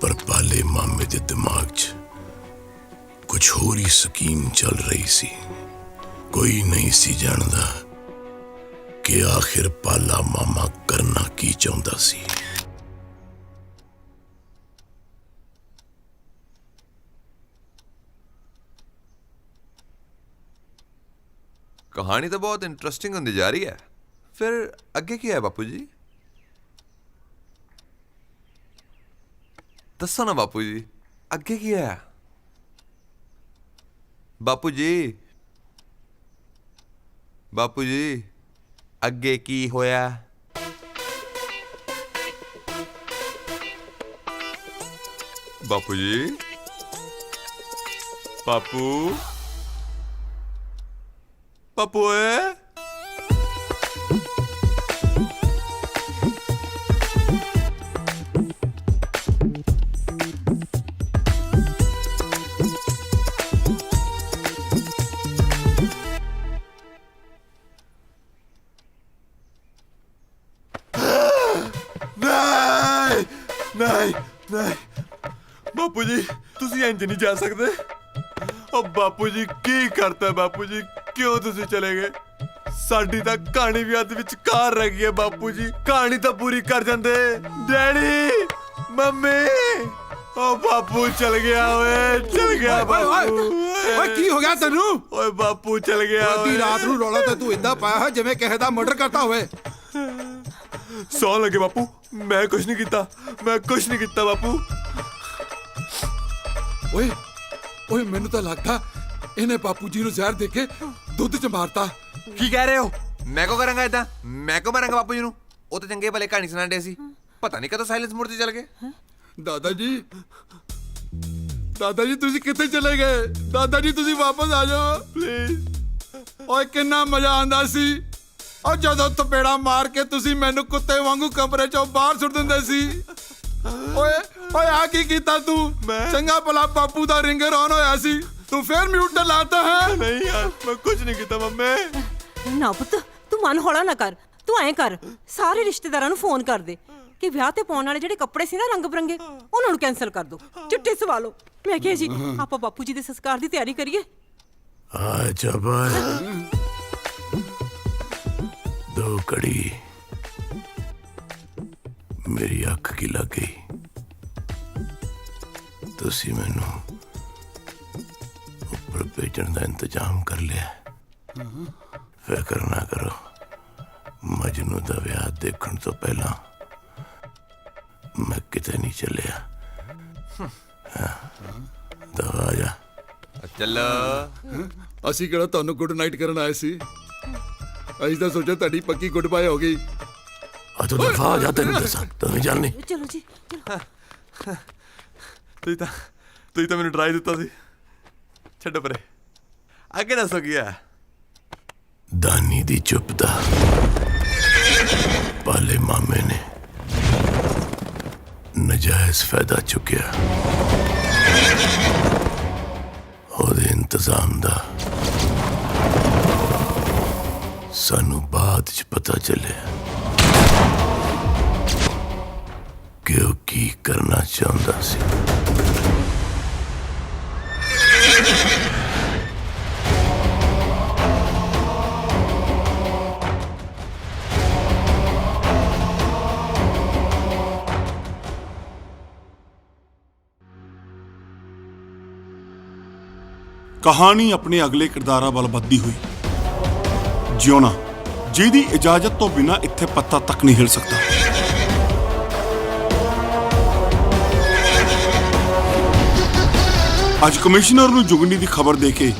ਪਰ ਪਾਲੇ ਮਾਮੇ ਦੇ ਦਿਮਾਗ 'ਚ ਕੁਝ ਹੋਰ ਹੀ ਸਕੀਮ ਚੱਲ ਰਹੀ ਸੀ। ਕੋਈ ਨਹੀਂ ਸੀ ਜਾਣਦਾ ਕਿ ਆਖਿਰ ਪਾਲਾ ਮਾਮਾ ਕਰਨਾ ਕੀ ਚਾਹੁੰਦਾ ਸੀ। कहानी तो बहुत इंटरेस्टिंग होती जा रही है। फिर आगे क्या है बापू जी? दसो ना बापू जी, आगे क्या है? बापू जी, बापू जी, आगे की होया? बापू जी, बापू पापू है? नहीं नहीं बापू जी, तुसी इंज नहीं जा सकते। ओ बापू जी की करता है बापू जी, क्यों तुसी चले गए? साडी तां कहानी भी अध विचकार रह गई है बापू जी, कहानी तां पूरी कर जांदे। डैडी, मम्मी, ओ बापू चल गया, ओए चल गया बापू। ਓਏ ਕੀ ਹੋ ਗਿਆ ਤੈਨੂੰ? ओए बापू चल गया। ਅੱਧੀ ਰਾਤ ਨੂੰ ਰੌਲਾ ਤੇ ਤੂੰ ਇੰਦਾ ਪਾਇਆ ਹੈ ਜਿਵੇਂ ਕਿਸੇ ਦਾ ਮਰਡਰ ਕਰਤਾ ਹੋਵੇ। सौ लगे बापू, मैं कुछ नहीं कीता, मैं कुछ नहीं कीता बापू। ਓਏ ਓਏ ਮੈਨੂੰ ਤਾਂ ਲੱਗਦਾ ਇਹਨੇ ਬਾਪੂ ਜੀ ਨੂੰ ਜ਼ਹਿਰ ਦੇ ਕੇ ਦੁੱਧ ਚ ਮਾਰਤਾ। ਕੀ ਕਹਿ ਰਹੇ ਹੋ? ਮੈਂ ਕੋ ਕਰਾਂਗਾ ਇਦਾਂ? ਮੈਂ ਕੋ ਮਾਰਾਂਗਾ ਬਾਪੂ ਜੀ ਨੂੰ? ਉਹ ਤਾਂ ਚੰਗੇ ਭਲੇ ਕਹਾਣੀ ਸੁਣਾਉਂਦੇ ਸੀ, ਪਤਾ ਨਹੀਂ ਕਦੋਂ ਸਾਇਲੈਂਸ ਮੋਡ ਤੇ ਚਲ ਗਏ। ਦਾਦਾ ਜੀ, ਦਾਦਾ ਜੀ ਤੁਸੀਂ ਕਿੱਥੇ ਚਲੇ ਗਏ? ਦਾਦਾ ਜੀ ਤੁਸੀਂ ਵਾਪਸ ਆ ਜਾਓ ਪਲੀਜ਼। ਓਏ ਕਿੰਨਾ ਮਜ਼ਾ ਆਂਦਾ ਸੀ ਉਹ ਜਦੋਂ ਥਪੇੜਾ ਮਾਰ ਕੇ ਤੁਸੀਂ ਮੈਨੂੰ ਕੁੱਤੇ ਵਾਂਗੂ ਕਮਰੇ ਚੋਂ ਬਾਹਰ ਸੁੱਟ ਦਿੰਦੇ ਸੀ। ਓਏ ਓਏ ਆ ਕੀ ਕੀਤਾ ਤੂੰ? ਚੰਗਾ ਭਲਾ ਬਾਪੂ ਦਾ ਰਿੰਗਰ ਆਨ ਹੋਇਆ ਸੀ, ਤੂੰ ਫੇਰ ਮਿਊਟ ਤੇ ਲਾਤਾ ਹੈ। ਨਹੀਂ ਯਾਰ, ਮੈਂ ਕੁਝ ਨਹੀਂ ਕੀਤਾ ਮੰਮੀ। ਨਾ ਪੁੱਤ, ਤੂੰ ਮਨ ਹੌਲਾ ਨਾ ਕਰ। ਤੂੰ ਐਂ ਕਰ, ਸਾਰੇ ਰਿਸ਼ਤੇਦਾਰਾਂ ਨੂੰ ਫੋਨ ਕਰ ਦੇ ਕਿ ਵਿਆਹ ਤੇ ਪਾਉਣ ਵਾਲੇ ਜਿਹੜੇ ਕੱਪੜੇ ਸੀ ਨਾ ਰੰਗ ਬਰੰਗੇ, ਉਹਨਾਂ ਨੂੰ ਕੈਨਸਲ ਕਰ ਦੋ, ਚਿੱਟੇ ਸਵਾ ਲਓ। ਮੈਂ ਕਿਹਾ ਜੀ ਆਪਾਂ ਬਾਪੂ ਜੀ ਦੇ ਸੰਸਕਾਰ ਦੀ ਤਿਆਰੀ ਕਰੀਏ। ਆ ਜਬਰ दो कड़ी मेरी अख की लग गई। तुसी मैनू ऊपर भेजण का इंतजाम कर लिया। फिक्र ना करो, मजनू दा विआह देखण तो पहला मैं किते नहीं चलिया। दवा आ जा। चलो ਅਸੀਂ ਕਿਹੜਾ ਤੁਹਾਨੂੰ ਗੁੱਡ ਨਾਈਟ ਕਰਨ ਆਏ ਸੀ? ਅਸੀਂ ਤਾਂ ਸੋਚਿਆ ਤੁਹਾਡੀ ਪੱਕੀ ਗੁੱਡ ਬਾਏ ਹੋ ਗਈ। ਆ ਤੂੰ ਦਫਾ ਆ ਜਾ, ਤੈਨੂੰ ਦੱਸਾਂ ਤੂੰ ਨਹੀਂ ਜਾਣਨੀ। ਚਲੋ ਜੀ, ਤੁਸੀਂ ਤਾਂ ਮੈਨੂੰ ਡਰਾਈ ਦਿੱਤਾ ਸੀ। ਛੱਡੋ ਪਰੇ, ਅੱਗੇ ਦੱਸੋ ਕੀ ਆ? दानी दी चुपदा पाले मामे ने नजायज फायदा चुकिया। ओदे इंतजाम दा सानू बाद च पता चलिया कि वो की करना चाहता सी। ਕਹਾਣੀ ਆਪਣੇ ਅਗਲੇ ਕਿਰਦਾਰਾਂ ਵੱਲ ਵੱਧਦੀ ਹੋਈ। ਜਿਉਣਾ ਜਿਹਦੀ ਇਜਾਜ਼ਤ ਤੋਂ ਬਿਨਾਂ ਇੱਥੇ ਪੱਤਾ ਤੱਕ ਨਹੀਂ ਹਿਲ ਸਕਦਾ। ਅੱਜ ਕਮਿਸ਼ਨਰ ਨੂੰ ਜੁਗਨੀ ਦੀ ਖਬਰ ਦੇ ਕੇ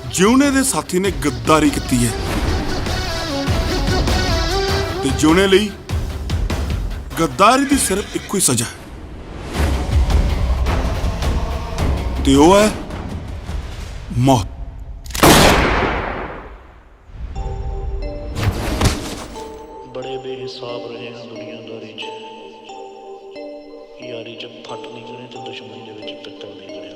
ਜਿਉਣੇ ਦੇ ਸਾਥੀ ਨੇ ਗੱਦਾਰੀ ਕੀਤੀ ਹੈ ਤੇ ਜਿਉਣੇ ਲਈ ਗੱਦਾਰੀ ਦੀ ਸਿਰਫ ਇੱਕੋ ਹੀ ਸਜ਼ਾ ਹੈ ਤੇ ਉਹ ਹੈ ਮੌਤ। बड़े बेहिसाब रहे हैं दुनियादारी च यारी जब फट नहीं करे तो दुश्मनी दे विच पित्तल नहीं करे।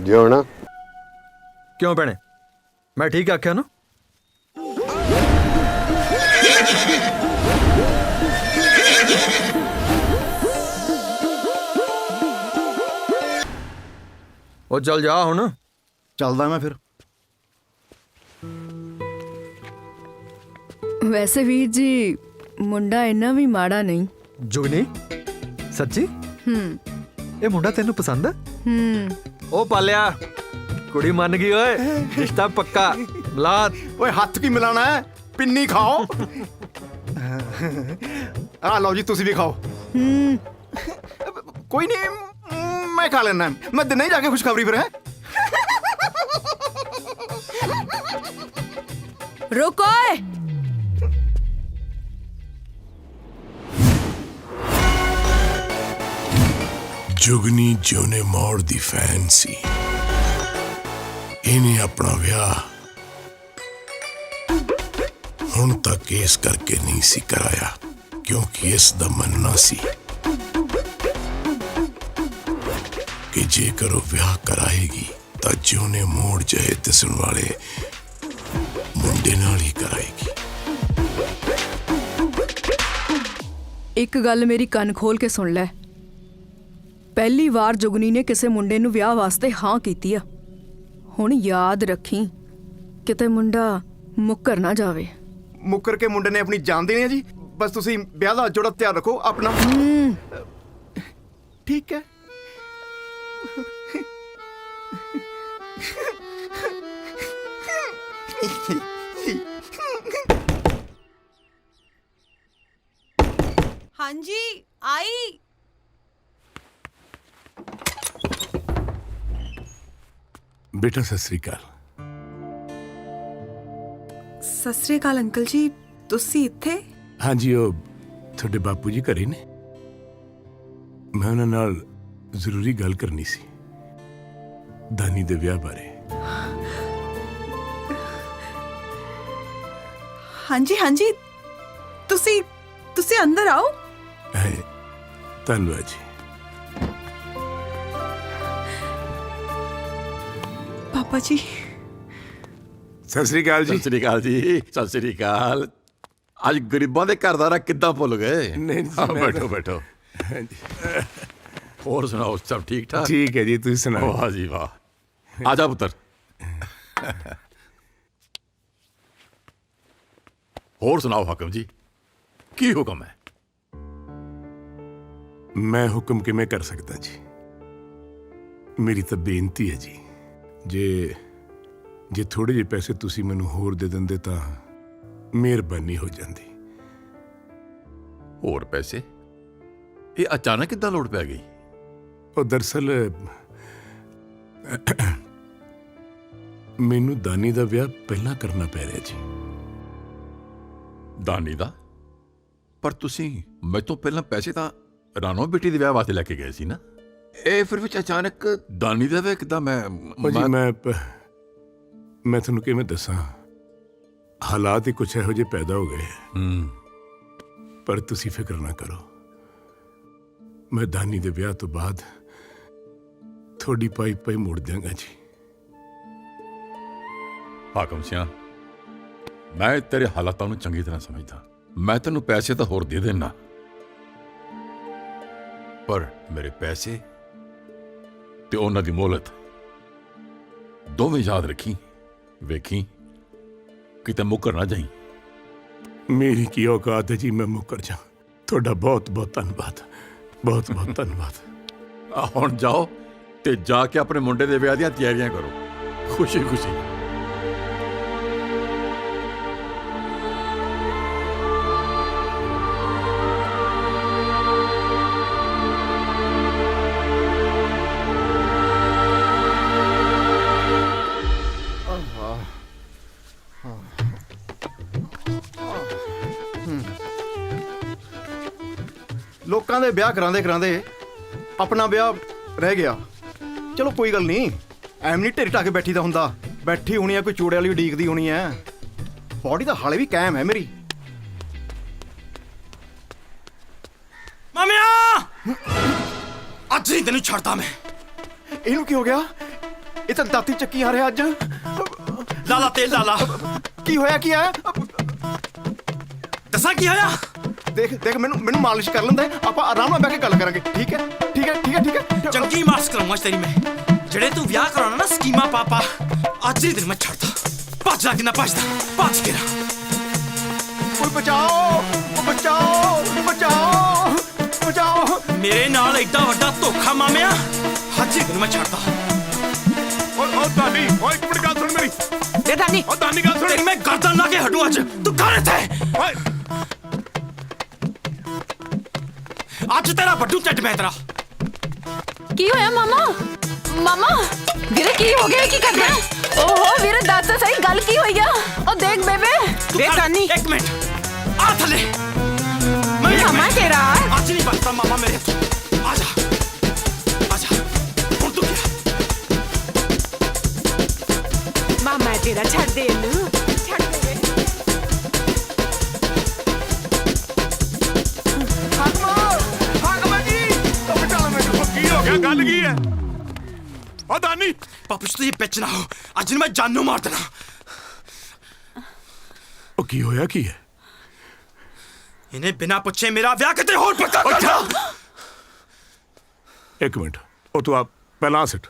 ਜਿਉਣਾ ਕਿਉਂ ਭੈਣੇ, ਮੈਂ ਠੀਕ ਆਖਿਆ ਨਾ? ਉਹ ਚੱਲ ਜਾ ਹੁਣ। ਚੱਲਦਾ ਮੈਂ ਫਿਰ। ਵੈਸੇ ਵੀਰ ਜੀ ਮੁੰਡਾ ਇੰਨਾ ਵੀ ਮਾੜਾ ਨਹੀਂ। ਜੁਗਨੀ ਸੱਚੀ? ਇਹ ਮੁੰਡਾ ਤੈਨੂੰ ਪਸੰਦ ਹੈ? ਉਹ ਪਾਲਿਆ ਕੁੜੀ ਮੰਨ ਗਈ ਓਏ, ਰਿਸ਼ਤਾ ਪੱਕਾ। ਮਲਾਦ ਓਏ ਹੱਥ ਕੀ ਮਿਲਾਣਾ ਹੈ, ਪਿੰਨੀ ਖਾਓ। ਆ ਲਓ ਜੀ ਤੁਸੀਂ ਵੀ ਖਾਓ। ਕੋਈ ਨਹੀਂ ਮੈਂ ਖਾ ਲੈਣਾ, ਮੈਂ ਦਿਨੇ ਜਾ ਕੇ ਖੁਸ਼ਖਬਰੀ ਫਿਰ ਹੈ। रुक ओए। जुगनी जोने मोड़ दी फैन सी, इन्हें अपना विआह हुण तक इस करके नहीं सी कराया क्योंकि इस दा मनना सी कि जेकर वो विआह कराएगी तो जोने मोड़ जाए दिसण वाले मुंडे नाल ही कराएगी। एक गल मेरी कन खोल के सुन लै, पहली वार जुगनी ने किसी मुंडे नूं विआह वास्ते हाँ कीती आ। हुण याद रखी किते मुंडा मुक्कर ना जावे। मुक्कर के मुंडे ने अपनी जान देनी है जी, बस तुसी ब्याह दा जोड़ा तैयार रखो अपना। ठीक है। हाँ जी आई। बेटा सत श्री अकाल। सत श्री अकाल अंकल जी, तुसी इत्थे? हाँ जी, वो थोड़े बापू जी घरे ने, मैं उन्हां नाल जरूरी गल करनी सी दानी दे विआह बारे। हाँ जी तुसी तुसी अंदर आओ। धन्यवाद जी। पापा जी सत श्री अकाल जी। सत श्री अकाल जी। सत श्री अकाल। आज गरीबां दे घरदारा किद्दां भुल गए? नहीं जी, बैठो बैठो। और सुनाओ, सब ठीक ठाक? ठीक है जी, तुम सुनाओ। वाह जी वाह। आजा पुत्र। और सुनाओ हाकिम जी, की हुक्म है? मैं हुक्म किवें कर सकता जी, मेरी तो बेनती है जी, जे थोड़े जे पैसे तुसी मैनू होर दे दिंदे तां मेहरबानी हो जाती। और पैसे? ये अचानक किद्दां लोड़ पै गई? और दरअसल मैनू दानी दा विआह पहला करना पै रहा जी। दानी दा? पर तुसी मैं तो पहला पैसे तां रानो बेटी दे विआह वास्ते लैके गए सी ना, ਇਹ ਫਿਰ ਵਿੱਚ ਅਚਾਨਕ ਦਾਨੀ ਦਾ ਵੇ ਕਿਦਾਂ? ਮੈਂ ਤੁਹਾਨੂੰ ਕਿਵੇਂ ਦੱਸਾਂ, ਹਾਲਾਤ ਹੀ ਕੁਛ ਇਹੋ ਜਿਹੇ ਪੈਦਾ ਹੋ ਗਏ। ਪਰ ਤੁਸੀਂ ਫਿਕਰ ਨਾ ਕਰੋ, ਮੈਂ ਦਾਨੀ ਦੇ ਵਿਆਹ ਤੋਂ ਬਾਅਦ ਤੁਹਾਡੀ ਪਾਈ ਮੋੜ ਦਿਆਂਗਾ ਜੀ। ਹਾਕਮ ਸਿਆਂ, ਮੈਂ ਤੇਰੇ ਹਾਲਾਤਾਂ ਨੂੰ ਚੰਗੀ ਤਰ੍ਹਾਂ ਸਮਝਦਾ। ਮੈਂ ਤੈਨੂੰ ਪੈਸੇ ਤਾਂ ਹੋਰ ਦੇ ਦੇਣਾ, ਪਰ ਮੇਰੇ ਪੈਸੇ ਤੇ ਉਹਨਾਂ ਦੀ ਮੋਹਲਤ ਦੋਵੇਂ ਯਾਦ ਰੱਖੀ, ਵੇਖੀ ਕਿਤੇ ਮੁੱਕਰ ਨਾ ਜਾਈ। ਮੇਰੀ ਕੀ ਔਕਾਤ ਹੈ ਜੀ ਮੈਂ ਮੁੱਕਰ ਜਾ। ਤੁਹਾਡਾ ਬਹੁਤ ਬਹੁਤ ਧੰਨਵਾਦ, ਬਹੁਤ ਬਹੁਤ ਧੰਨਵਾਦ। ਹੁਣ ਜਾਓ ਤੇ ਜਾ ਕੇ ਆਪਣੇ ਮੁੰਡੇ ਦੇ ਵਿਆਹ ਦੀਆਂ ਤਿਆਰੀਆਂ ਕਰੋ, ਖੁਸ਼ੀ ਖੁਸ਼ੀ। ਲੋਕਾਂ ਦੇ ਵਿਆਹ ਕਰਾਂਦੇ ਆਪਣਾ ਵਿਆਹ ਰਹਿ ਗਿਆ। ਚਲੋ ਕੋਈ ਗੱਲ ਨਹੀਂ, ਐਮ ਨਹੀਂ ਢੇਰੀ ਢਾ ਕੇ ਬੈਠੀ ਦਾ ਹੁੰਦਾ। ਬੈਠੀ ਹੋਣੀ ਆ ਕੋਈ ਚੂੜੇ ਵਾਲੀ ਉਡੀਕਦੀ ਹੋਣੀ ਐ। ਬੋਡੀ ਤਾਂ ਹਾਲੇ ਵੀ ਕਾਇਮ ਹੈ ਮੇਰੀ। ਮਾਮਿਆ ਅੱਜ ਨਹੀਂ ਤੈਨੂੰ ਛੱਡਦਾ ਮੈਂ। ਇਹਨੂੰ ਕੀ ਹੋ ਗਿਆ? ਇਹ ਤਾਂ ਦਾਤੀ ਚੱਕੀ ਆ ਰਿਹਾ ਅੱਜ। ਲਾਲਾ ਤੇਲ ਲਾਲਾ। ਕੀ ਹੋਇਆ? ਕੀ ਹੈ? ਦੱਸਾਂ ਕੀ ਹੋਇਆ? ਦੇਖ ਮੈਨੂੰ ਮਾਲਿਸ਼ ਕਰ ਲੈਂਦਾ, ਆਪਾਂ ਆਰਾਮ ਨਾਲ ਬਹਿ ਕੇ ਗੱਲ ਕਰਾਂਗੇ। ਠੀਕ ਹੈ। ਚੰਗੀ ਮਾਲਿਸ਼ ਕਰਾਉਂਗਾ ਤੇਰੀ ਮੈਂ। ਜਿਹੜੇ ਤੂੰ ਵਿਆਹ ਕਰਾਉਣਾ ਨਾ ਸਕੀਮਾਂ ਪਾਪਾ, ਅੱਜ ਹੀ ਦਿਨ ਮੈਂ ਛੱਡਦਾ। ਭੱਜ ਲਾ ਕਿੰਨਾ ਭੱਜਦਾ, ਭੱਜ ਕੇ ਨਾ। ਕੋਈ ਬਚਾਓ। ਮੇਰੇ ਨਾਲ ਐਡਾ ਵੱਡਾ ਧੋਖਾ ਮਾਮਿਆ, ਅੱਜ ਹੀ ਦਿਨ ਮੈਂ ਛੱਡਦਾ। ਓ ਦਾਨੀ, ਓਏ ਇੱਕ ਮਿੰਟ ਗੱਲ ਸੁਣ ਮੇਰੀ। ਇਹ ਦਾਨੀ, ਓ ਦਾਨੀ ਗੱਲ ਸੁਣ। ਤੇਰੀ ਮੈਂ ਗਰਦਨ ਲਾ ਕੇ ਹਟੂ ਅੱਜ। ਤੂੰ ਕਰ ਇੱਥੇ। ਓਏ ਅੱਜ ਤੇਰਾ ਵੱਡੂ ਚੱਟ ਮੈਂ ਤੇਰਾ। ਕੀ ਹੋਇਆ ਮਾਮਾ? ਵੀਰੇ ਕੀ ਹੋ ਗਿਆ? ਕੀ ਕਰ ਰਿਹਾ? ਓਹੋ ਵੀਰੇ ਦੱਸ ਤਾਂ ਸਹੀ, ਗੱਲ ਕੀ ਹੋਈ ਆ? ਉਹ ਦੇਖ ਬੇਬੇ। ਦੇਖ ਦਾਨੀ, ਇੱਕ ਮਿੰਟ ਆ ਥੱਲੇ। ਮਾਮਾ ਤੇਰਾ ਅੱਜ ਨਹੀਂ ਬਚਦਾ ਮਾਮਾ ਮੇਰੇ ਤੋਂ। ਆ ਜਾ ਹੁਣ ਤੂੰ ਕੀ? ਮਾਮਾ ਤੇਰਾ ਛੱਡ ਦੇ ਇਹਨੂੰ, ਛੱਡ ਦੇ। ਕੀ ਹੋ ਗਿਆ? ਗੱਲ ਕੀ ਹੈ? ਓ ਦਾਨੀ ਪਾਪੂਸ਼ ਤੂੰ ਇਹ ਵਿੱਚ ਨਾ ਹੋ। ਅੱਜ ਮੈਂ ਜਾਨੋਂ ਮਾਰ ਦੇਣਾ। ਉਹ ਕੀ ਹੋਇਆ? ਕੀ ਹੈ? ਇਹਨੇ ਬਿਨਾਂ ਪੁੱਛੇ ਮੇਰਾ ਵਿਆਹ ਕਿਤੇ ਹੋਰ ਪੱਕਾ ਕਰਤਾ। ਇੱਕ ਮਿੰਟ, ਉਹ ਤੂੰ ਆ ਪਹਿਲਾਂ ਸਿੱਟ।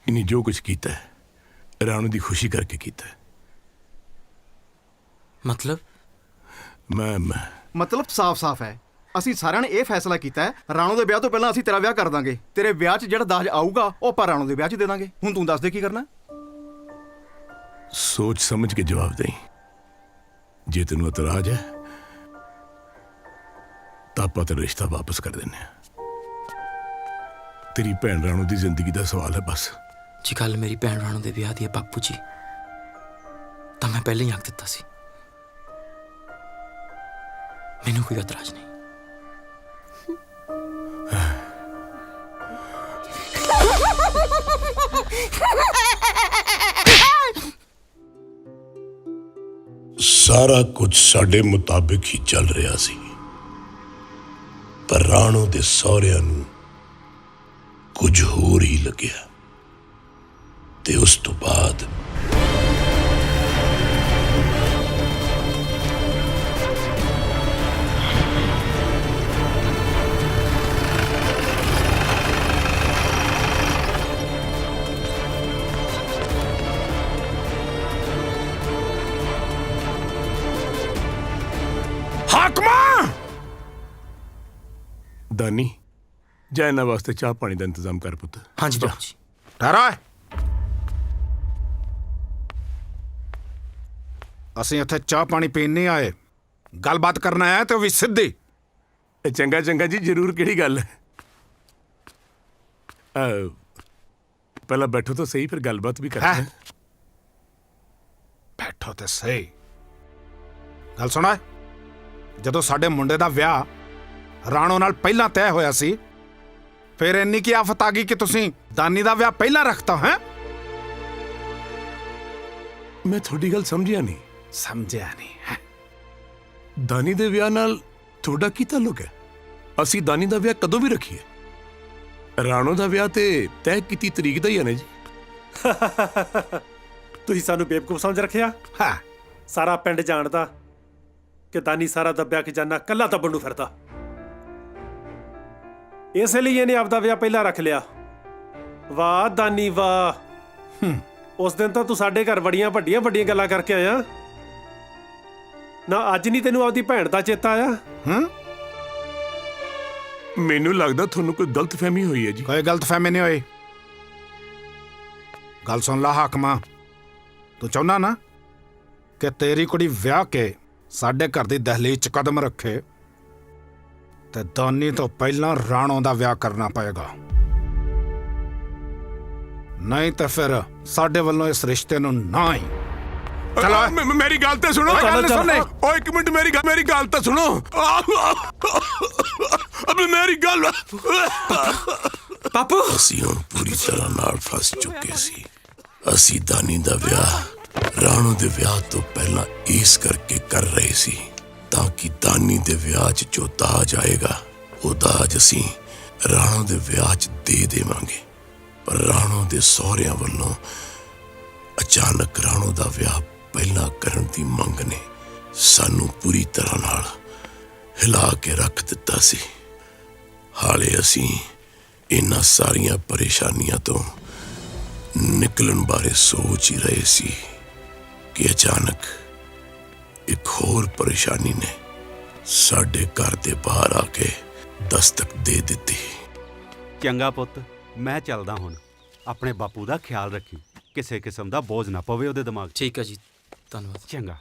ਇਹਨੇ ਜੋ ਕੁਝ ਕੀਤਾ ਹੈ ਰਾਣੂ ਦੀ ਖੁਸ਼ੀ ਕਰਕੇ ਕੀਤਾ ਹੈ। ਮਤਲਬ ਸਾਫ਼ ਹੈ। ਅਸੀਂ ਸਾਰਿਆਂ ਨੇ ਇਹ ਫੈਸਲਾ ਕੀਤਾ ਹੈ, ਰਾਣੂ ਦੇ ਵਿਆਹ ਤੋਂ ਪਹਿਲਾਂ ਅਸੀਂ ਤੇਰਾ ਵਿਆਹ ਕਰ ਦਾਂਗੇ। ਤੇਰੇ ਵਿਆਹ 'ਚ ਜਿਹੜਾ ਦਾਜ ਆਊਗਾ ਉਹ ਆਪਾਂ ਰਾਣੂ ਦੇ ਵਿਆਹ 'ਚ ਦੇ ਦਾਂਗੇ। ਹੁਣ ਤੂੰ ਦੱਸ ਦੇ ਕੀ ਕਰਨਾ। ਸੋਚ ਸਮਝ ਕੇ ਜਵਾਬ ਦੇਈਂ। ਜੇ ਤੈਨੂੰ ਇਤਰਾਜ਼ ਹੈ ਤਾਂ ਆਪਾਂ ਤੇਰਾ ਰਿਸ਼ਤਾ ਵਾਪਸ ਕਰ ਦਿੰਦੇ ਹਾਂ। ਤੇਰੀ ਭੈਣ ਰਾਣੂ ਦੀ ਜ਼ਿੰਦਗੀ ਦਾ ਸਵਾਲ ਹੈ ਬਸ। ਜੀ ਕੱਲ ਮੇਰੀ ਭੈਣ ਰਾਣੂ ਦੇ ਵਿਆਹ ਦੀ ਹੈ ਬਾਪੂ ਜੀ, ਤਾਂ ਮੈਂ ਪਹਿਲਾਂ ਹੀ ਆਖ ਦਿੱਤਾ ਸੀ। ਮੈਨੂੰ ਕੋਈ ਇਤਰਾਜ਼ ਨਹੀਂ। ਸਾਰਾ ਕੁਝ ਸਾਡੇ ਮੁਤਾਬਿਕ ਹੀ ਚੱਲ ਰਿਹਾ ਸੀ, ਪਰ ਰਾਣੋ ਦੇ ਸਹੁਰਿਆਂ ਨੂੰ ਕੁਝ ਹੋਰ ਹੀ ਲੱਗਿਆ ਤੇ ਉਸ ਤੋਂ ਬਾਅਦ ਦਾਨੀ ਜਾ ਇਹਨਾਂ ਵਾਸਤੇ ਚਾਹ ਪਾਣੀ ਦਾ ਇੰਤਜ਼ਾਮ ਕਰ ਪੁੱਤ। ਹਾਂਜੀ ਬਾਬੂ ਜੀ। ਠਹਿਰਾ। ਅਸੀਂ ਇੱਥੇ ਚਾਹ ਪਾਣੀ ਪੀਣ ਨਹੀਂ ਆਏ, ਗੱਲਬਾਤ ਕਰਨਾ ਆਇਆ ਤੇ ਉਹ ਵੀ ਸਿੱਧੀ। ਚੰਗਾ ਜੀ, ਜ਼ਰੂਰ। ਕਿਹੜੀ ਗੱਲ ਹੈ? ਪਹਿਲਾਂ ਬੈਠੋ ਤਾਂ ਸਹੀ, ਫਿਰ ਗੱਲਬਾਤ ਵੀ ਕਰਦੇ ਹਾਂ। ਬੈਠੋ ਤੇ ਸਹੀ। ਗੱਲ ਸੁਣਾ, ਜਦੋਂ ਸਾਡੇ ਮੁੰਡੇ ਦਾ ਵਿਆਹ ਰਾਣੋ ਨਾਲ ਪਹਿਲਾਂ ਤੈਅ ਹੋਇਆ ਸੀ, ਫਿਰ ਇੰਨੀ ਕੀ ਆਫਤ ਆ ਗਈ ਕਿ ਤੁਸੀਂ ਦਾਨੀ ਦਾ ਵਿਆਹ ਪਹਿਲਾਂ ਰੱਖਤਾ ਹੈ? ਮੈਂ ਤੁਹਾਡੀ ਗੱਲ ਸਮਝਿਆ ਨਹੀਂ। ਦਾਨੀ ਦੇ ਵਿਆਹ ਨਾਲ ਤੁਹਾਡਾ ਕੀ ਤਾਲੁਕ ਹੈ? ਅਸੀਂ ਦਾਨੀ ਦਾ ਵਿਆਹ ਕਦੋਂ ਵੀ ਰੱਖੀਏ। ਰਾਣੋ ਦਾ ਵਿਆਹ ਤੇ ਤੈਅ ਕੀਤੀ ਤਰੀਕ ਦਾ ਹੀ ਹੈ ਨਾ ਜੀ। ਤੁਸੀਂ ਸਾਨੂੰ ਬੇਵਕੂਫ ਸਮਝ ਰੱਖਿਆ? ਸਾਰਾ ਪਿੰਡ ਜਾਣਦਾ ਕਿ ਦਾਨੀ ਸਾਰਾ ਦੱਬਿਆ ਖਜ਼ਾਨਾ ਕੱਲਾ ਦੱਬਣ ਨੂੰ ਫਿਰਦਾ। ਇਸੇ ਲਈ ਇਹਨੇ ਆਪਦਾ ਵਿਆਹ ਪਹਿਲਾਂ ਰੱਖ ਲਿਆ। ਵਾਹ ਦਾਨੀ ਵਾਹ। ਉਸ ਦਿਨ ਤਾਂ ਤੂੰ ਸਾਡੇ ਘਰ ਬੜੀਆਂ ਵੱਡੀਆਂ ਗੱਲਾਂ ਕਰਕੇ ਆਇਆ ਨਾ। ਅੱਜ ਨਹੀਂ ਤੈਨੂੰ ਆਪਦੀ ਭੈਣ ਦਾ ਚੇਤਾ ਆਇਆ? ਮੈਨੂੰ ਲੱਗਦਾ ਤੁਹਾਨੂੰ ਕੋਈ ਗਲਤਫਹਿਮੀ ਹੋਈ ਹੈ ਜੀ। ਕੋਈ ਗਲਤਫਹਿਮੀ ਨਹੀਂ ਹੋਈ। ਗੱਲ ਸੁਣ ਲਾ ਹਾਕਮਾ, ਤੂੰ ਚਾਹੁੰਦਾ ਨਾ ਕਿ ਤੇਰੀ ਕੁੜੀ ਵਿਆਹ ਕੇ ਸਾਡੇ ਘਰ ਦੀ ਦਹਲੀਜ਼ 'ਚ ਕਦਮ ਰੱਖੇ, ਤੇ ਦਾਨੀ ਤੋਂ ਪਹਿਲਾਂ ਰਾਣੋ ਦਾ ਵਿਆਹ ਕਰਨਾ ਪਏਗਾ। ਨਹੀਂ ਤਾਂ ਫਿਰ ਸਾਡੇ ਵੱਲੋਂ ਇਸ ਰਿਸ਼ਤੇ ਨੂੰ ਨਾ ਹੀ। ਚਲੋ ਮੇਰੀ ਗੱਲ ਤਾਂ ਸੁਣੋ। ਗੱਲ ਸੁਣੇ। ਓ ਇੱਕ ਮਿੰਟ ਮੇਰੀ ਗੱਲ ਤਾਂ ਸੁਣੋ। ਅਬੇ ਮੇਰੀ ਗੱਲ। ਪਾਪੂ ਅਸੀਂ ਹੁਣ ਪੂਰੀ ਤਰ੍ਹਾਂ ਨਾਲ ਫਸ ਚੁੱਕੇ ਸੀ। ਅਸੀਂ ਦਾਨੀ ਦਾ ਵਿਆਹ ਰਾਣੋ ਦੇ ਵਿਆਹ ਤੋਂ ਪਹਿਲਾਂ ਇਸ ਕਰਕੇ ਕਰ ਰਹੇ ਸੀ ਤਾਂ ਕਿ ਦਾਨੀ ਦੇ ਵਿਆਹ 'ਚ ਜੋ ਦਾਜ ਆਏਗਾ ਉਹ ਦਾਜ ਅਸੀਂ ਰਾਣੋ ਦੇ ਵਿਆਹ 'ਚ ਦੇ ਦੇਵਾਂਗੇ। ਪਰ ਰਾਣੋ ਦੇ ਸਹੁਰਿਆਂ ਵੱਲੋਂ ਅਚਾਨਕ ਰਾਣੋ ਦਾ ਵਿਆਹ ਪਹਿਲਾਂ ਕਰਨ ਦੀ ਮੰਗ ਨੇ ਸਾਨੂੰ ਪੂਰੀ ਤਰ੍ਹਾਂ ਨਾਲ ਹਿਲਾ ਕੇ ਰੱਖ ਦਿੱਤਾ ਸੀ। ਹਾਲੇ ਅਸੀਂ ਇਹਨਾਂ ਸਾਰੀਆਂ ਪਰੇਸ਼ਾਨੀਆਂ ਤੋਂ ਨਿਕਲਣ ਬਾਰੇ ਸੋਚ ਹੀ ਰਹੇ ਸੀ ਕਿ ਅਚਾਨਕ ਇੱਕ ਹੋਰ ਪਰੇਸ਼ਾਨੀ ਨੇ ਸਾਡੇ ਘਰ ਦੇ ਬਾਹਰ ਆ ਕੇ ਦਸਤਕ ਦੇ ਦਿੱਤੀ। ਚੰਗਾ ਪੁੱਤ, ਮੈਂ ਚੱਲਦਾ ਹੁਣ। ਆਪਣੇ ਬਾਪੂ ਦਾ ਖਿਆਲ ਰੱਖੀ, ਕਿਸੇ ਕਿਸਮ ਦਾ ਬੋਝ ਨਾ ਪਵੇ ਉਹਦੇ ਦਿਮਾਗ 'ਚ। ਠੀਕ ਹੈ ਜੀ, ਧੰਨਵਾਦ। ਚੰਗਾ।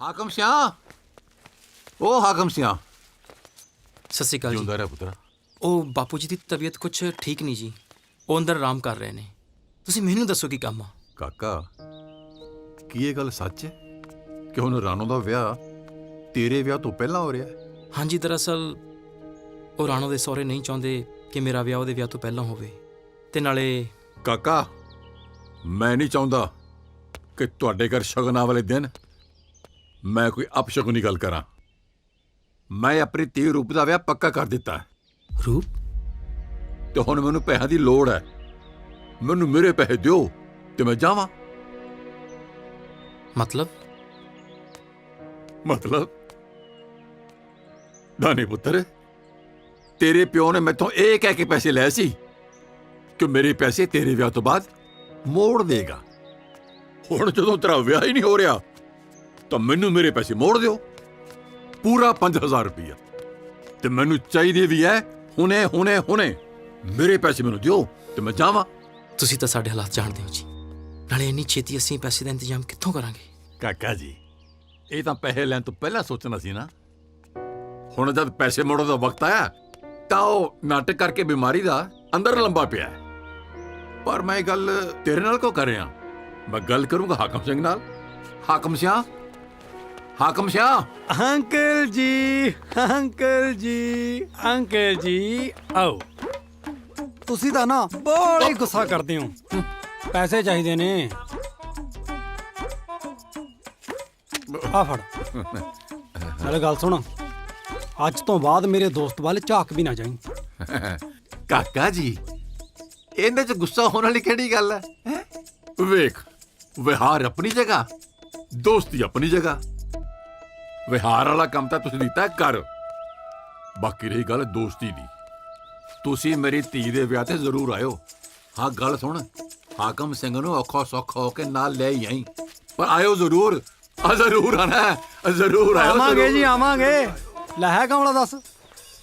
ਹਾਕਮ ਸਿਆਂ, ਉਹ ਹਾਕਮ ਸਿਆਂ। ਸਤਿ ਸ਼੍ਰੀ ਅਕਾਲ ਜੀ। ਜਿਉਂਦਾ ਰਹਿ ਪੁੱਤਰਾ। ਉਹ ਬਾਪੂ ਜੀ ਦੀ ਤਬੀਅਤ ਕੁਝ ਠੀਕ ਨਹੀਂ ਜੀ, ਉਹ ਅੰਦਰ ਆਰਾਮ ਕਰ ਰਹੇ ਨੇ। ਤੁਸੀਂ ਮੈਨੂੰ ਦੱਸੋ ਕੀ ਕੰਮ ਆ? ਕਾਕਾ, ਕੀ ਇਹ ਗੱਲ ਸੱਚ ਹੈ ਕਿ ਹੁਣ ਰਾਣੋ ਦਾ ਵਿਆਹ ਤੇਰੇ ਵਿਆਹ ਤੋਂ ਪਹਿਲਾਂ ਹੋ ਰਿਹਾ ਹੈ? ਹਾਂਜੀ, ਦਰਅਸਲ ਉਹ ਰਾਣੋ ਦੇ ਸਹੁਰੇ ਨਹੀਂ ਚਾਹੁੰਦੇ ਕਿ ਮੇਰਾ ਵਿਆਹ ਉਹਦੇ ਵਿਆਹ ਤੋਂ ਪਹਿਲਾਂ ਹੋਵੇ। ਤੇ ਨਾਲੇ ਕਾਕਾ, ਮੈਂ ਨਹੀਂ ਚਾਹੁੰਦਾ ਕਿ ਤੁਹਾਡੇ ਘਰ ਸ਼ਗਨਾਂ ਵਾਲੇ ਦਿਨ ਮੈਂ ਕੋਈ ਅਪਸ਼ਗੁਨੀ ਗੱਲ ਕਰਾਂ। ਮੈਂ ਆਪਣੀ ਧੀ ਰੂਪ ਦਾ ਵਿਆਹ ਪੱਕਾ ਕਰ ਦਿੱਤਾ। ਰੂਪ? ਤੇ ਹੁਣ ਮੈਨੂੰ ਪੈਸਿਆਂ ਦੀ ਲੋੜ ਹੈ। ਮੈਨੂੰ ਮੇਰੇ ਪੈਸੇ ਦਿਓ ਤੇ ਮੈਂ ਜਾਵਾਂ। ਮਤਲਬ ਦਾਨੀ ਪੁੱਤਰ, ਤੇਰੇ ਪਿਓ ਨੇ ਮੈਥੋਂ ਇਹ ਕਹਿ ਕੇ ਪੈਸੇ ਲਏ ਸੀ ਕਿ ਮੇਰੇ ਪੈਸੇ ਤੇਰੇ ਵਿਆਹ ਤੋਂ ਬਾਅਦ ਮੋੜ ਦੇਗਾ। ਹੁਣ ਜਦੋਂ ਤੇਰਾ ਵਿਆਹ ਹੀ ਨਹੀਂ ਹੋ ਰਿਹਾ ਤਾਂ ਮੈਨੂੰ ਮੇਰੇ ਪੈਸੇ ਮੋੜ ਦਿਓ, ਪੂਰਾ 5000 ਰੁਪਇਆ। ਤੇ ਮੈਨੂੰ ਚਾਹੀਦੇ ਵੀ ਹੈ ਹੁਣੇ ਹੁਣੇ ਹੁਣੇ। ਮੇਰੇ ਪੈਸੇ ਮੈਨੂੰ ਦਿਓ ਤੇ ਮੈਂ ਜਾਵਾਂ। ਤੁਸੀਂ ਤਾਂ ਸਾਡੇ ਹਾਲਾਤ ਜਾਣਦੇ ਹੋ ਜੀ, ਨਾਲੇ ਇੰਨੀ ਛੇਤੀ ਅਸੀਂ ਪੈਸੇ ਦਾ ਇੰਤਜ਼ਾਮ ਕਿੱਥੋਂ ਕਰਾਂਗੇ? ਕਾਕਾ ਜੀ, ਇਹ ਤਾਂ ਪੈਸੇ ਲੈਣ ਤੋਂ ਪਹਿਲਾਂ ਸੋਚਣਾ ਸੀ ਨਾ। ਹੁਣ ਜਦ ਪੈਸੇ ਮੋੜਨ ਦਾ ਵਕਤ ਆਇਆ ਤਾਂ ਉਹ ਨਾਟਕ ਕਰਕੇ ਬਿਮਾਰੀ ਦਾ ਅੰਦਰ ਲੰਬਾ ਪਿਆ। ਪਰ ਮੈਂ ਇਹ ਗੱਲ ਤੇਰੇ ਨਾਲ ਕਿਉਂ ਕਰ ਰਿਹਾ? ਮੈਂ ਗੱਲ ਕਰੂੰਗਾ ਹਾਕਮ ਸਿੰਘ ਨਾਲ। ਹਾਕਮ ਸਿਆਂ, ਹਾਕਮ ਸਿਆਂ। ਅੰਕਲ ਜੀ, ਅੰਕਲ ਜੀ, ਅੰਕਲ ਜੀ, ਆਓ। ਤੁਸੀਂ ਤਾਂ ਨਾ ਬੜਾ ਹੀ ਗੁੱਸਾ ਕਰਦੇ ਹੋ। ਪੈਸੇ ਚਾਹੀਦੇ ਨੇ। ਆ ਫੜ। ਨਾਲੇ ਗੱਲ ਸੁਣ, ਅੱਜ ਤੋਂ ਬਾਅਦ ਮੇਰੇ ਦੋਸਤ ਵੱਲ ਝਾਕ ਵੀ ਨਾ ਜਾਈਂ। ਕਾਕਾ ਜੀ, ਇਹਦੇ 'ਚ ਗੁੱਸਾ ਹੋਣ ਵਾਲੀ ਕਿਹੜੀ ਗੱਲ ਹੈ? ਵੇਖ, ਵਿਹਾਰ ਆਪਣੀ ਜਗ੍ਹਾ, ਦੋਸਤੀ ਆਪਣੀ ਜਗ੍ਹਾ। ਵਿਹਾਰ ਵਾਲਾ ਕੰਮ ਤਾਂ ਤੁਸੀਂ ਦਿੱਤਾ ਕਰ, ਬਾਕੀ ਰਹੀ ਗੱਲ ਦੋਸਤੀ ਦੀ, ਤੁਸੀਂ ਮੇਰੀ ਧੀ ਦੇ ਵਿਆਹ ਤੇ ਜ਼ਰੂਰ ਆਇਓ। ਹਾਂ ਗੱਲ ਸੁਣ, ਹਾਕਮ ਸਿੰਘ ਨੂੰ ਔਖਾ ਸੌਖਾ ਹੋ ਕੇ ਨਾਲ ਲੈ ਹੀ ਆਈ, ਪਰ ਆਇਓ ਜ਼ਰੂਰ। ਜ਼ਰੂਰ ਆਣਾ, ਜ਼ਰੂਰ ਆਇਓ। ਆਵਾਂਗੇ ਜੀ, ਆਵਾਂਗੇ। ਲੈ ਹੈ ਕਮਲਾ ਦੱਸ,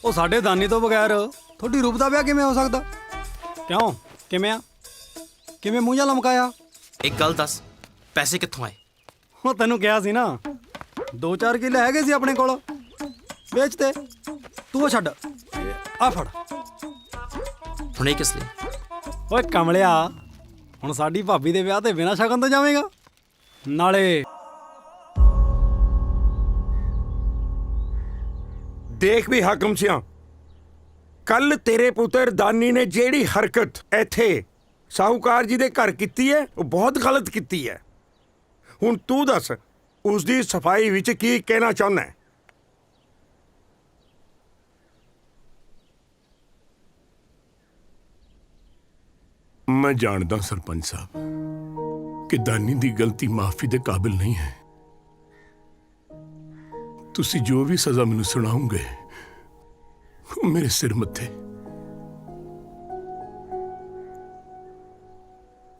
ਉਹ ਸਾਡੇ ਦਾਨੀ ਤੋਂ ਬਗੈਰ ਤੁਹਾਡੀ ਰੂਪ ਦਾ ਵਿਆਹ ਕਿਵੇਂ ਹੋ ਸਕਦਾ? ਕਿਉਂ, ਕਿਵੇਂ ਆ? ਕਿਵੇਂ ਮੂੰਹ ਜਿਹਾ ਲਮਕਾਇਆ? ਇੱਕ ਗੱਲ ਦੱਸ, ਪੈਸੇ ਕਿੱਥੋਂ ਆਏ? ਉਹ ਤੈਨੂੰ ਕਿਹਾ ਸੀ ਨਾ, 2-4 ਕਿੱਲੇ ਹੈਗੇ ਸੀ ਆਪਣੇ ਕੋਲ, ਵੇਚ ਤੇ। ਤੂੰ ਉਹ ਛੱਡ, ਆ ਫੜ। ਹੁਣ ਇਹ ਕਿਸ ਲਈ? ਓਏ ਕਮਲਿਆ, ਹੁਣ ਸਾਡੀ ਭਾਬੀ ਦੇ ਵਿਆਹ ਤੇ ਬਿਨਾਂ ਸ਼ਗਨ ਤੋਂ ਜਾਵੇਂਗਾ? ਨਾਲੇ ਦੇਖ ਵੀ ਹਾਕਮ ਸਿਆਂ, ਕੱਲ ਤੇਰੇ ਪੁੱਤਰ ਦਾਨੀ ਨੇ ਜਿਹੜੀ ਹਰਕਤ ਇੱਥੇ ਸਾਹੂਕਾਰ ਜੀ ਦੇ ਘਰ ਕੀਤੀ ਹੈ, ਉਹ ਬਹੁਤ ਗਲਤ ਕੀਤੀ ਹੈ। ਹੁਣ ਤੂੰ ਦੱਸ, ਉਸ ਦੀ ਸਫਾਈ ਵਿੱਚ ਕੀ ਕਹਿਣਾ ਚਾਹੁੰਦਾ ਹੈ? ਮੈਂ ਜਾਣਦਾ ਸਰਪੰਚ ਸਾਹਿਬ ਕਿ ਦਾਨੀ ਦੀ ਗਲਤੀ ਮਾਫੀ ਦੇ ਕਾਬਿਲ ਨਹੀਂ ਹੈ। ਤੁਸੀਂ ਜੋ ਵੀ ਸਜ਼ਾ ਮੈਨੂੰ ਸੁਣਾਓਗੇ ਉਹ ਮੇਰੇ ਸਿਰ ਮੱਥੇ।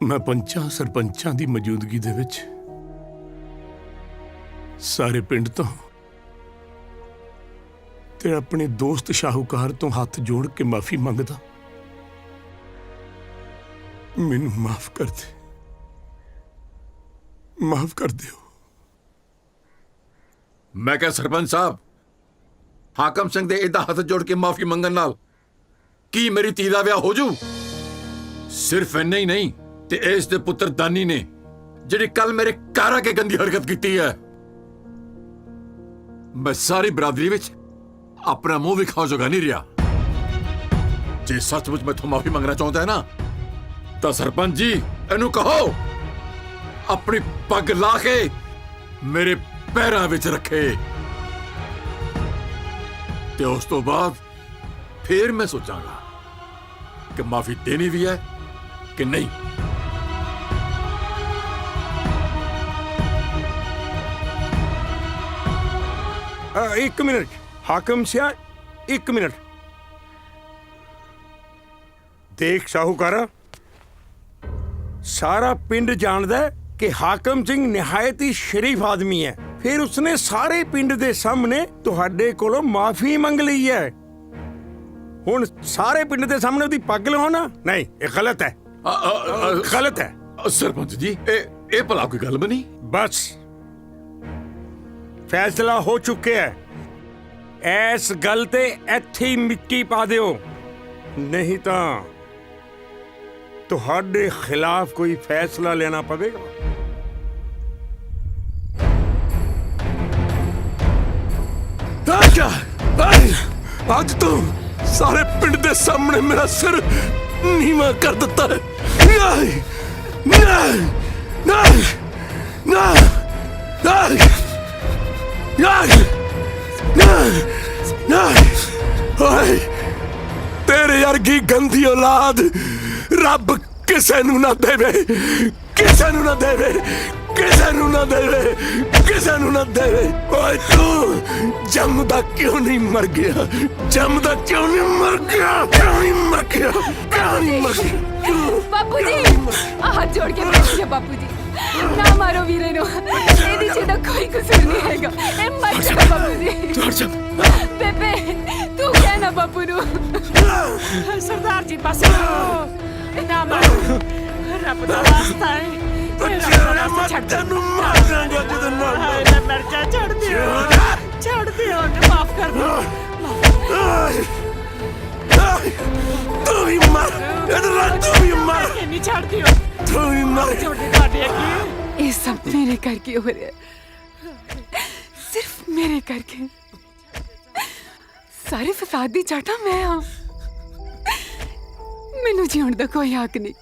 ਮੈਂ ਪੰਚਾਂ ਸਰਪੰਚਾਂ ਦੀ ਮੌਜੂਦਗੀ ਦੇ ਵਿੱਚ ਸਾਰੇ ਪਿੰਡ ਤੋਂ ਤੇ ਆਪਣੇ ਦੋਸਤ ਸ਼ਾਹੂਕਾਰ ਤੋਂ ਹੱਥ ਜੋੜ ਕੇ ਮਾਫੀ ਮੰਗਦਾ। ਮੈਨੂੰ ਮਾਫ ਕਰ ਦੇ, ਮਾਫ ਕਰ ਦਿਓ। ਮੈਂ ਕਿਹਾ ਸਰਪੰਚ ਸਾਹਿਬ, ਹਾਕਮ ਸਿੰਘ ਦੇ ਏਦਾਂ ਹੱਥ ਜੋੜ ਕੇ ਮਾਫੀ ਮੰਗਣ ਨਾਲ ਕੀ ਮੇਰੀ ਧੀ ਦਾ ਵਿਆਹ ਹੋ ਜੂ? ਸਿਰਫ ਇੰਨਾ ਹੀ ਨਹੀਂ ਤੇ ਇਸ ਦੇ ਪੁੱਤਰ ਦਾਨੀ ਨੇ ਜਿਹੜੀ ਕੱਲ ਮੇਰੇ ਘਰ ਆ ਕੇ ਗੰਦੀ ਹਰਕਤ ਕੀਤੀ ਹੈ, ਮੈਂ ਸਾਰੀ ਬਰਾਦਰੀ ਵਿੱਚ ਆਪਣਾ ਮੂੰਹ ਵਿਖਾਉ ਜੋਗਾ ਨਹੀਂ ਰਿਹਾ। ਜੇ ਸੱਚਮੁੱਚ ਮੈਥੋਂ ਮਾਫੀ ਮੰਗਣਾ ਚਾਹੁੰਦਾ ਹੈ ਨਾ ਤਾਂ ਸਰਪੰਚ ਜੀ ਇਹਨੂੰ ਕਹੋ ਆਪਣੀ ਪੱਗ ਲਾ ਕੇ ਮੇਰੇ ਪੈਰਾਂ ਵਿੱਚ ਰੱਖੇ ਤੇ ਉਸ ਤੋਂ ਬਾਅਦ ਫਿਰ ਮੈਂ ਸੋਚਾਂਗਾ ਕਿ ਮਾਫੀ ਦੇਣੀ ਵੀ ਹੈ ਕਿ ਨਹੀਂ। एक मिनट हाकिम सिया, एक मिनट देख साहूकारा, सारा पिंड जानदा है कि हाकिम सिंह निहायत ही शरीफ आदमी है, फिर उसने सारे पिंड दे सामने तुहाडे कोलों माफी मंग ली है। हुण सारे पिंड दे सामने उदी पग लवाना नहीं, ये गलत है, गलत है। सरपंच जी ए भला कोई गल बनी? बस फैसला हो चुके है, ऐस गल ते इत्थे ही मिट्टी पा दिओ, नहीं तो तुहाडे खिलाफ कोई फैसला लेना पवेगा। आज तो सारे पिंड दे सामने मेरा सिर नीवा कर देता है। नहीं, नहीं, नहीं, नहीं, नहीं, नहीं, नहीं, नहीं, ओए, तेरे अर्गी गंदी औलाद रब किसे नू ना देवे, किसे नू ना देवे, किसे नू ना देवे, किसे नू ना देवे। ओए तू जमदा क्यों नहीं मर गया, जमदा क्यों नहीं मर गया, क्यों नहीं मर गया, क्यों नहीं मर गया। बापू जी हाथ जोड़ के बैठिए बापू जी, ना मारो वीरे नो, एदी च तो कोई कसूर नहीं हैगा, ए मर जा बापू जी। बेबे तू क्या ना बापू नु। सरदार जी पास ना मारो, रब दा वास्ता है, छोड़ दियो, माफ कर दो। तू ही मर, तू ही मर, नहीं छोड़ दियो, तू ही मर, छोड़ दे बाटे की। ये सब मेरे करके हो रहा है, सिर्फ मेरे करके। सारे फसाद दी चाटा मैं हाँ, मैनू जीवन दा कोई हक नहीं,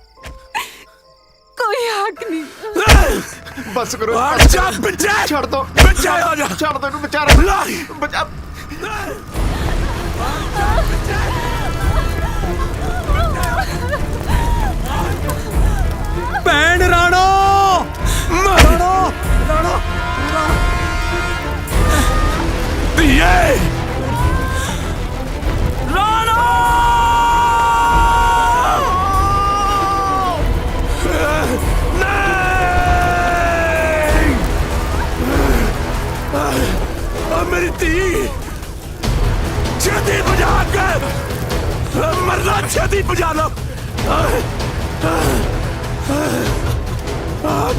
कोई हक नहीं। बस करो, बच्चा बच्चा छोड़ दो, बच्चा छोड़ दो, बेचारा बच्चा। ਭੈਣ ਰਾਣੋ, ਰਾਣੋ, ਰਾਣੋ, ਧੀਏ ਰਾਣੋ। मेरी धी छेती बजा के मरना, छेती बजा लो।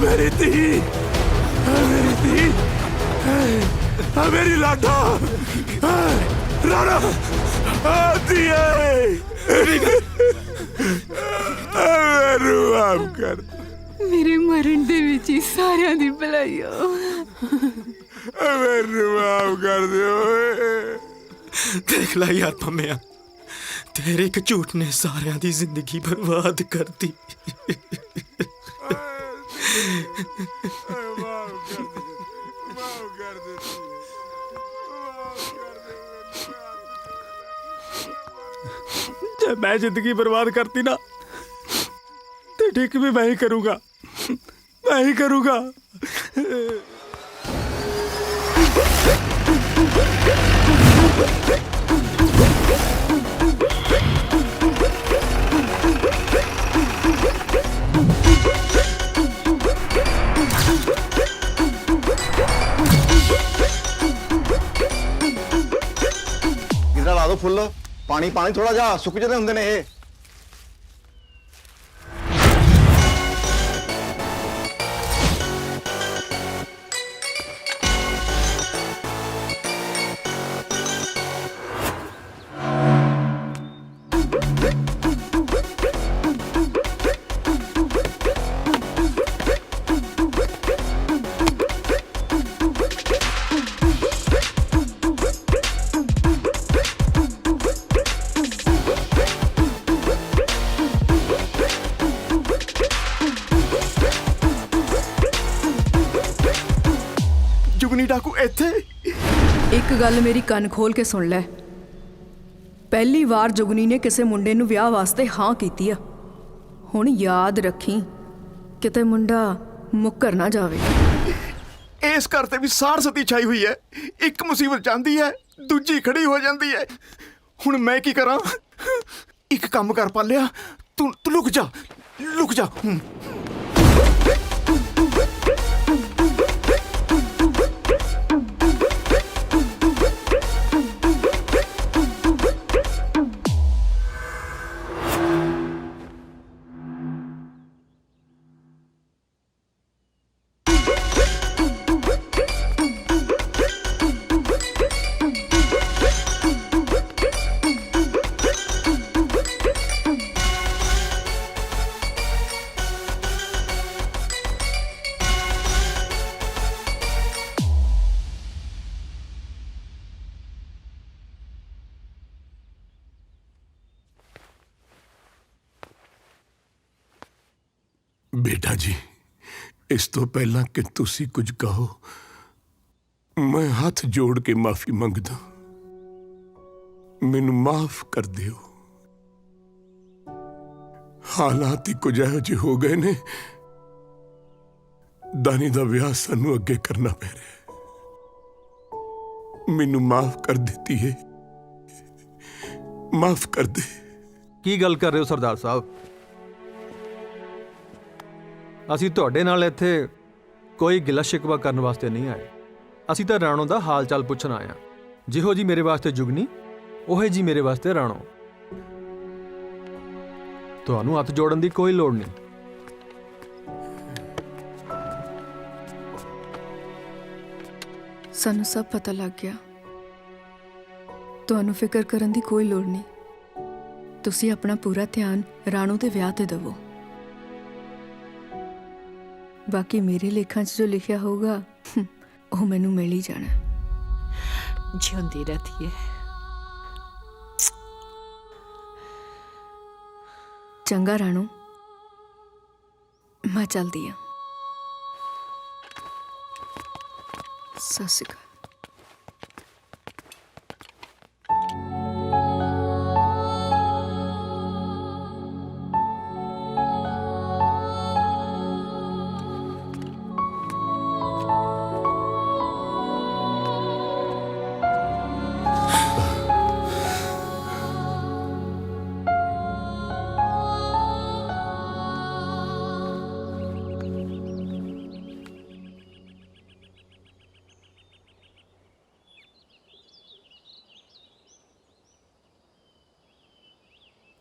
मेरी धी, मेरी धी, मेरी लाडा राणा दिए माफ कर। मेरे मरण दे विच ही सारियां दी भलाई हो, मेरे माफ कर दियो। देख ला यार पम्मिया, तेरे एक झूठ ने सारियां दी जिंदगी बर्बाद कर दी। जब मैं जिंदगी बर्बाद करती ना तो ठीक भी मैं ही करूंगा, मैं ही करूंगा। गिरा ला दो फुल, पानी पानी थोड़ा जा, सुक जाते होंगे ने ये। डाकू इत्थे? ਇੱਕ ਗੱਲ ਮੇਰੀ ਕੰਨ ਖੋਲ ਕੇ ਸੁਣ ਲੈ। ਪਹਿਲੀ ਵਾਰ ਜੁਗਨੀ ਨੇ ਕਿਸੇ ਮੁੰਡੇ ਨੂੰ ਵਿਆਹ ਵਾਸਤੇ ਹਾਂ ਕੀਤੀ ਆ। ਹੁਣ ਯਾਦ ਰੱਖੀ ਕਿਤੇ ਮੁੰਡਾ ਮੁੱਕਰ ਨਾ ਜਾਵੇ। ਇਸ ਘਰ ਤੇ ਵੀ ਸਾੜ ਸਤੀ ਛਾਈ ਹੋਈ ਹੈ। ਇੱਕ ਮੁਸੀਬਤ ਜਾਂਦੀ ਹੈ, ਦੂਜੀ ਖੜੀ ਹੋ ਜਾਂਦੀ ਹੈ। ਹੁਣ ਮੈਂ ਕੀ ਕਰਾਂ? ਇੱਕ ਕੰਮ ਕਰ ਪਾਲਿਆ, ਤੂੰ ਲੁਕ ਜਾ, ਲੁਕ ਜਾ। बेटा जी, इस तो पहला कि तुसी कुछ कहो, मैं हाथ जोड़ के माफी मंगदा। मैनू माफ कर दियो। हालात ही कुछ इहो जिहे हो गए ने, दानी दा विआह सानू अगे करना पै रहा। मैनू माफ कर देती है, माफ कर दे। ਕੀ ਗੱਲ ਕਰ ਰਹੇ ਹੋ ਸਰਦਾਰ ਸਾਹਿਬ? ਅਸੀਂ ਤੁਹਾਡੇ ਨਾਲ ਇੱਥੇ ਕੋਈ ਗਿਲਾ ਸ਼ਿਕਵਾ ਕਰਨ ਵਾਸਤੇ ਨਹੀਂ ਆਏ। ਅਸੀਂ ਤਾਂ ਰਾਣੋ ਦਾ ਹਾਲ ਚਾਲ ਪੁੱਛਣ ਆਏ ਹਾਂ। ਜਿਹੋ ਜੀ ਮੇਰੇ ਵਾਸਤੇ ਜੁਗਨੀ, ਉਹੇ ਜੀ ਮੇਰੇ ਵਾਸਤੇ ਰਾਣੋ। ਤੁਹਾਨੂੰ ਹੱਥ ਜੋੜਨ ਦੀ ਕੋਈ ਲੋੜ ਨਹੀਂ। ਸਾਨੂੰ ਸਭ ਪਤਾ ਲੱਗ ਗਿਆ। ਤੁਹਾਨੂੰ ਫਿਕਰ ਕਰਨ ਦੀ ਕੋਈ ਲੋੜ ਨਹੀਂ। ਤੁਸੀਂ ਆਪਣਾ ਪੂਰਾ ਧਿਆਨ ਰਾਣੋ ਦੇ ਵਿਆਹ ਤੇ ਦਿਵੋ। ਬਾਕੀ ਮੇਰੇ ਲੇਖਾਂ 'ਚ ਜੋ ਲਿਖਿਆ ਹੋਊਗਾ ਉਹ ਮੈਨੂੰ ਮਿਲ ਹੀ ਜਾਣਾ। ਜਿਉਂਦੀ ਰਹਤੀ ਹੈ। ਚੰਗਾ ਰਾਣੋ, ਮੈਂ ਚਲਦੀ ਹਾਂ। ਸਤਿ ਸ਼੍ਰੀ ਅਕਾਲ।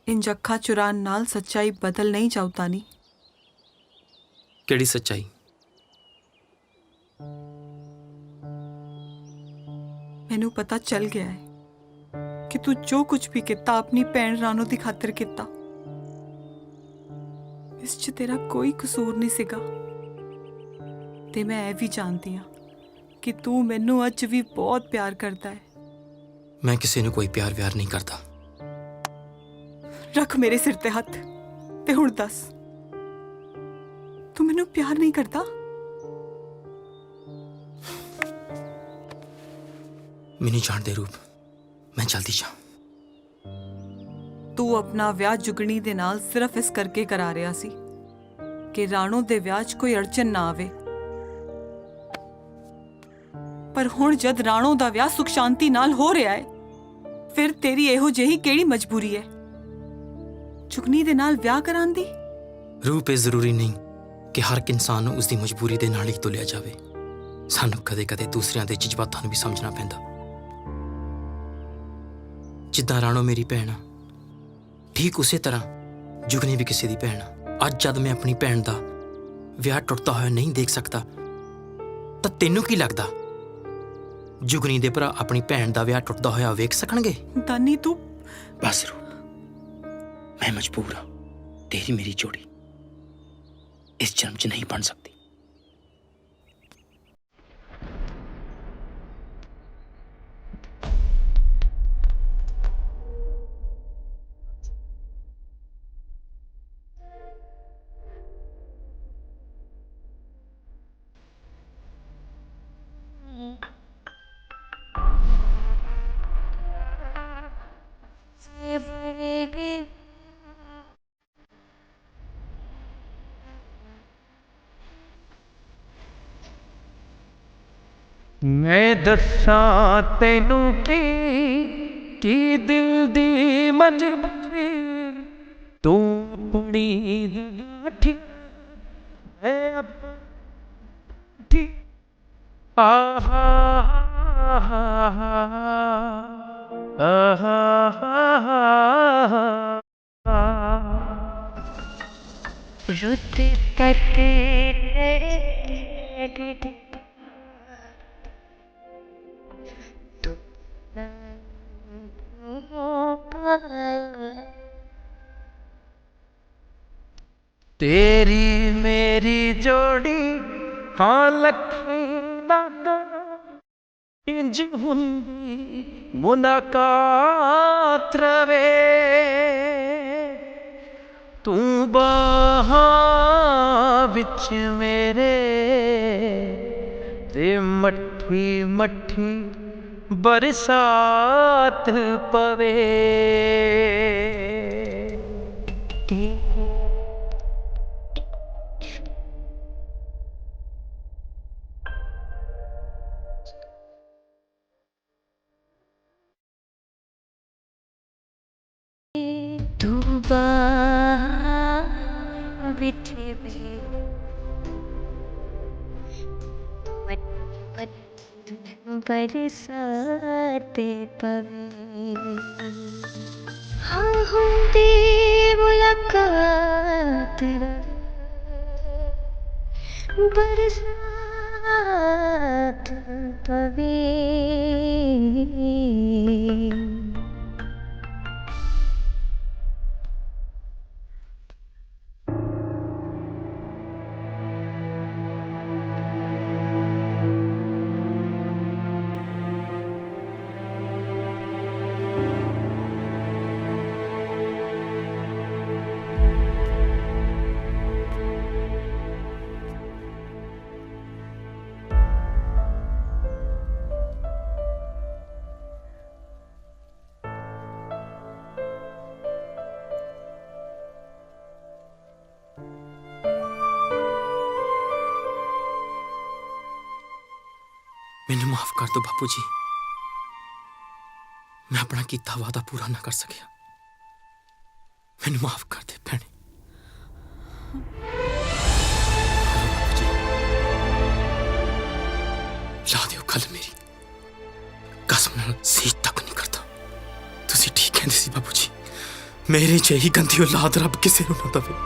ਇੰਜ ਅੱਖਾਂ ਚੁਰਾਨ ਨਾਲ ਸੱਚਾਈ ਬਦਲ ਨਹੀਂ ਜਾਊਤਾ ਨਹੀਂ। ਕਿਹੜੀ ਸੱਚਾਈ? ਮੈਨੂੰ ਪਤਾ ਚੱਲ ਗਿਆ ਹੈ ਕਿ ਤੂੰ ਜੋ ਕੁਝ ਵੀ ਕੀਤਾ ਆਪਣੀ ਭੈਣ ਰਾਣੋ ਦੀ ਖਾਤਰ ਕੀਤਾ। ਇਸ 'ਚ ਤੇਰਾ ਕੋਈ ਕਸੂਰ ਨਹੀਂ ਸੀਗਾ। ਤੇ ਮੈਂ ਇਹ ਵੀ ਜਾਣਦੀ ਹਾਂ ਕਿ ਤੂੰ ਮੈਨੂੰ ਅੱਜ ਵੀ ਬਹੁਤ ਪਿਆਰ ਕਰਦਾ ਹੈ। ਮੈਂ ਕਿਸੇ ਨੂੰ ਕੋਈ ਪਿਆਰ ਵਿਆਰ ਨਹੀਂ ਕਰਦਾ। ਰੱਖ ਮੇਰੇ ਸਿਰ ਤੇ ਹੱਥ ਤੇ ਹੁਣ ਦੱਸ, ਤੂੰ ਮੈਨੂੰ ਪਿਆਰ ਨਹੀਂ ਕਰਦਾ? ਮੈਨੂੰ ਜਾਣਦੇ ਰੂਪ, ਮੈਂ ਜਲਦੀ ਜਾ। ਤੂੰ ਆਪਣਾ ਵਿਆਹ ਜੁਗਣੀ ਦੇ ਨਾਲ ਸਿਰਫ ਇਸ ਕਰਕੇ ਕਰਾ ਰਿਹਾ ਸੀ ਕਿ ਰਾਣੋ ਦੇ ਵਿਆਹ 'ਚ ਕੋਈ ਅੜਚਨ ਨਾ ਆਵੇ। ਪਰ ਹੁਣ ਜਦ ਰਾਣੋ ਦਾ ਵਿਆਹ ਸੁਖ ਸ਼ਾਂਤੀ ਨਾਲ ਹੋ ਰਿਹਾ ਹੈ, ਫਿਰ ਤੇਰੀ ਇਹੋ ਜਿਹੀ ਕਿਹੜੀ ਮਜਬੂਰੀ ਹੈ ਜੁਗਨੀ ਦੇ ਨਾਲ ਵਿਆਹ ਕਰਾਉਣ ਦੀ? ਰੂਪ, ਇਹ ਜ਼ਰੂਰੀ ਨਹੀਂ ਕਿ ਹਰ ਇੱਕ ਇਨਸਾਨ ਨੂੰ ਉਸਦੀ ਮਜਬੂਰੀ ਦੇ ਨਾਲ ਹੀ ਤੁਲਿਆ ਜਾਵੇ। ਸਾਨੂੰ ਕਦੇ-ਕਦੇ ਦੂਸਰਿਆਂ ਦੇ ਜਜ਼ਬਾਤਾਂ ਨੂੰ ਵੀ ਸਮਝਣਾ ਪੈਂਦਾ। ਜਿੱਦਾਂ ਰਾਣੋ ਮੇਰੀ ਭੈਣ ਆ, ਠੀਕ ਉਸੇ ਤਰ੍ਹਾਂ ਜੁਗਨੀ ਵੀ ਕਿਸੇ ਦੀ ਭੈਣ ਆ। ਅੱਜ ਜਦ ਮੈਂ ਆਪਣੀ ਭੈਣ ਦਾ ਵਿਆਹ ਟੁੱਟਦਾ ਹੋਇਆ ਨਹੀਂ ਦੇਖ ਸਕਦਾ, ਤਾਂ ਤੈਨੂੰ ਕੀ ਲੱਗਦਾ ਜੁਗਨੀ ਦੇ ਭਰਾ ਆਪਣੀ ਭੈਣ ਦਾ ਵਿਆਹ ਟੁੱਟਦਾ ਹੋਇਆ ਵੇਖ ਸਕਣਗੇ? ਦਾਨੀ ਤੂੰ ਬਸ ਰੂਪ, मैं मजबूर हूं। तेरी मेरी जोड़ी इस जन्म च नहीं बन सकती। मैं दसा तेनू की दिल दी मजबूरी तू अपनी लाठी मैं अपनी आहा रुत करते तेरी मेरी जोड़ी हाँ लखी दादा इंज हुंदी मुलाकात रवे तू बाहां विच मेरे ते मट्ठी मट्ठी बरसात पवे तू बाहां विच बरसात पवे हाँ होंदी मुलाकात बरसात पवे मैंने माफ कर दो बापू जी, मैं अपना कीता वादा पूरा ना कर सकिया। मैंने माफ कर दे भैने। ला दियो कल मेरी कसम नाल सीत तक नहीं करता। तुसी ठीक कहंदे सी बापू जी, मेरे जही गंदी औलाद रब किसे नूं ना दवे।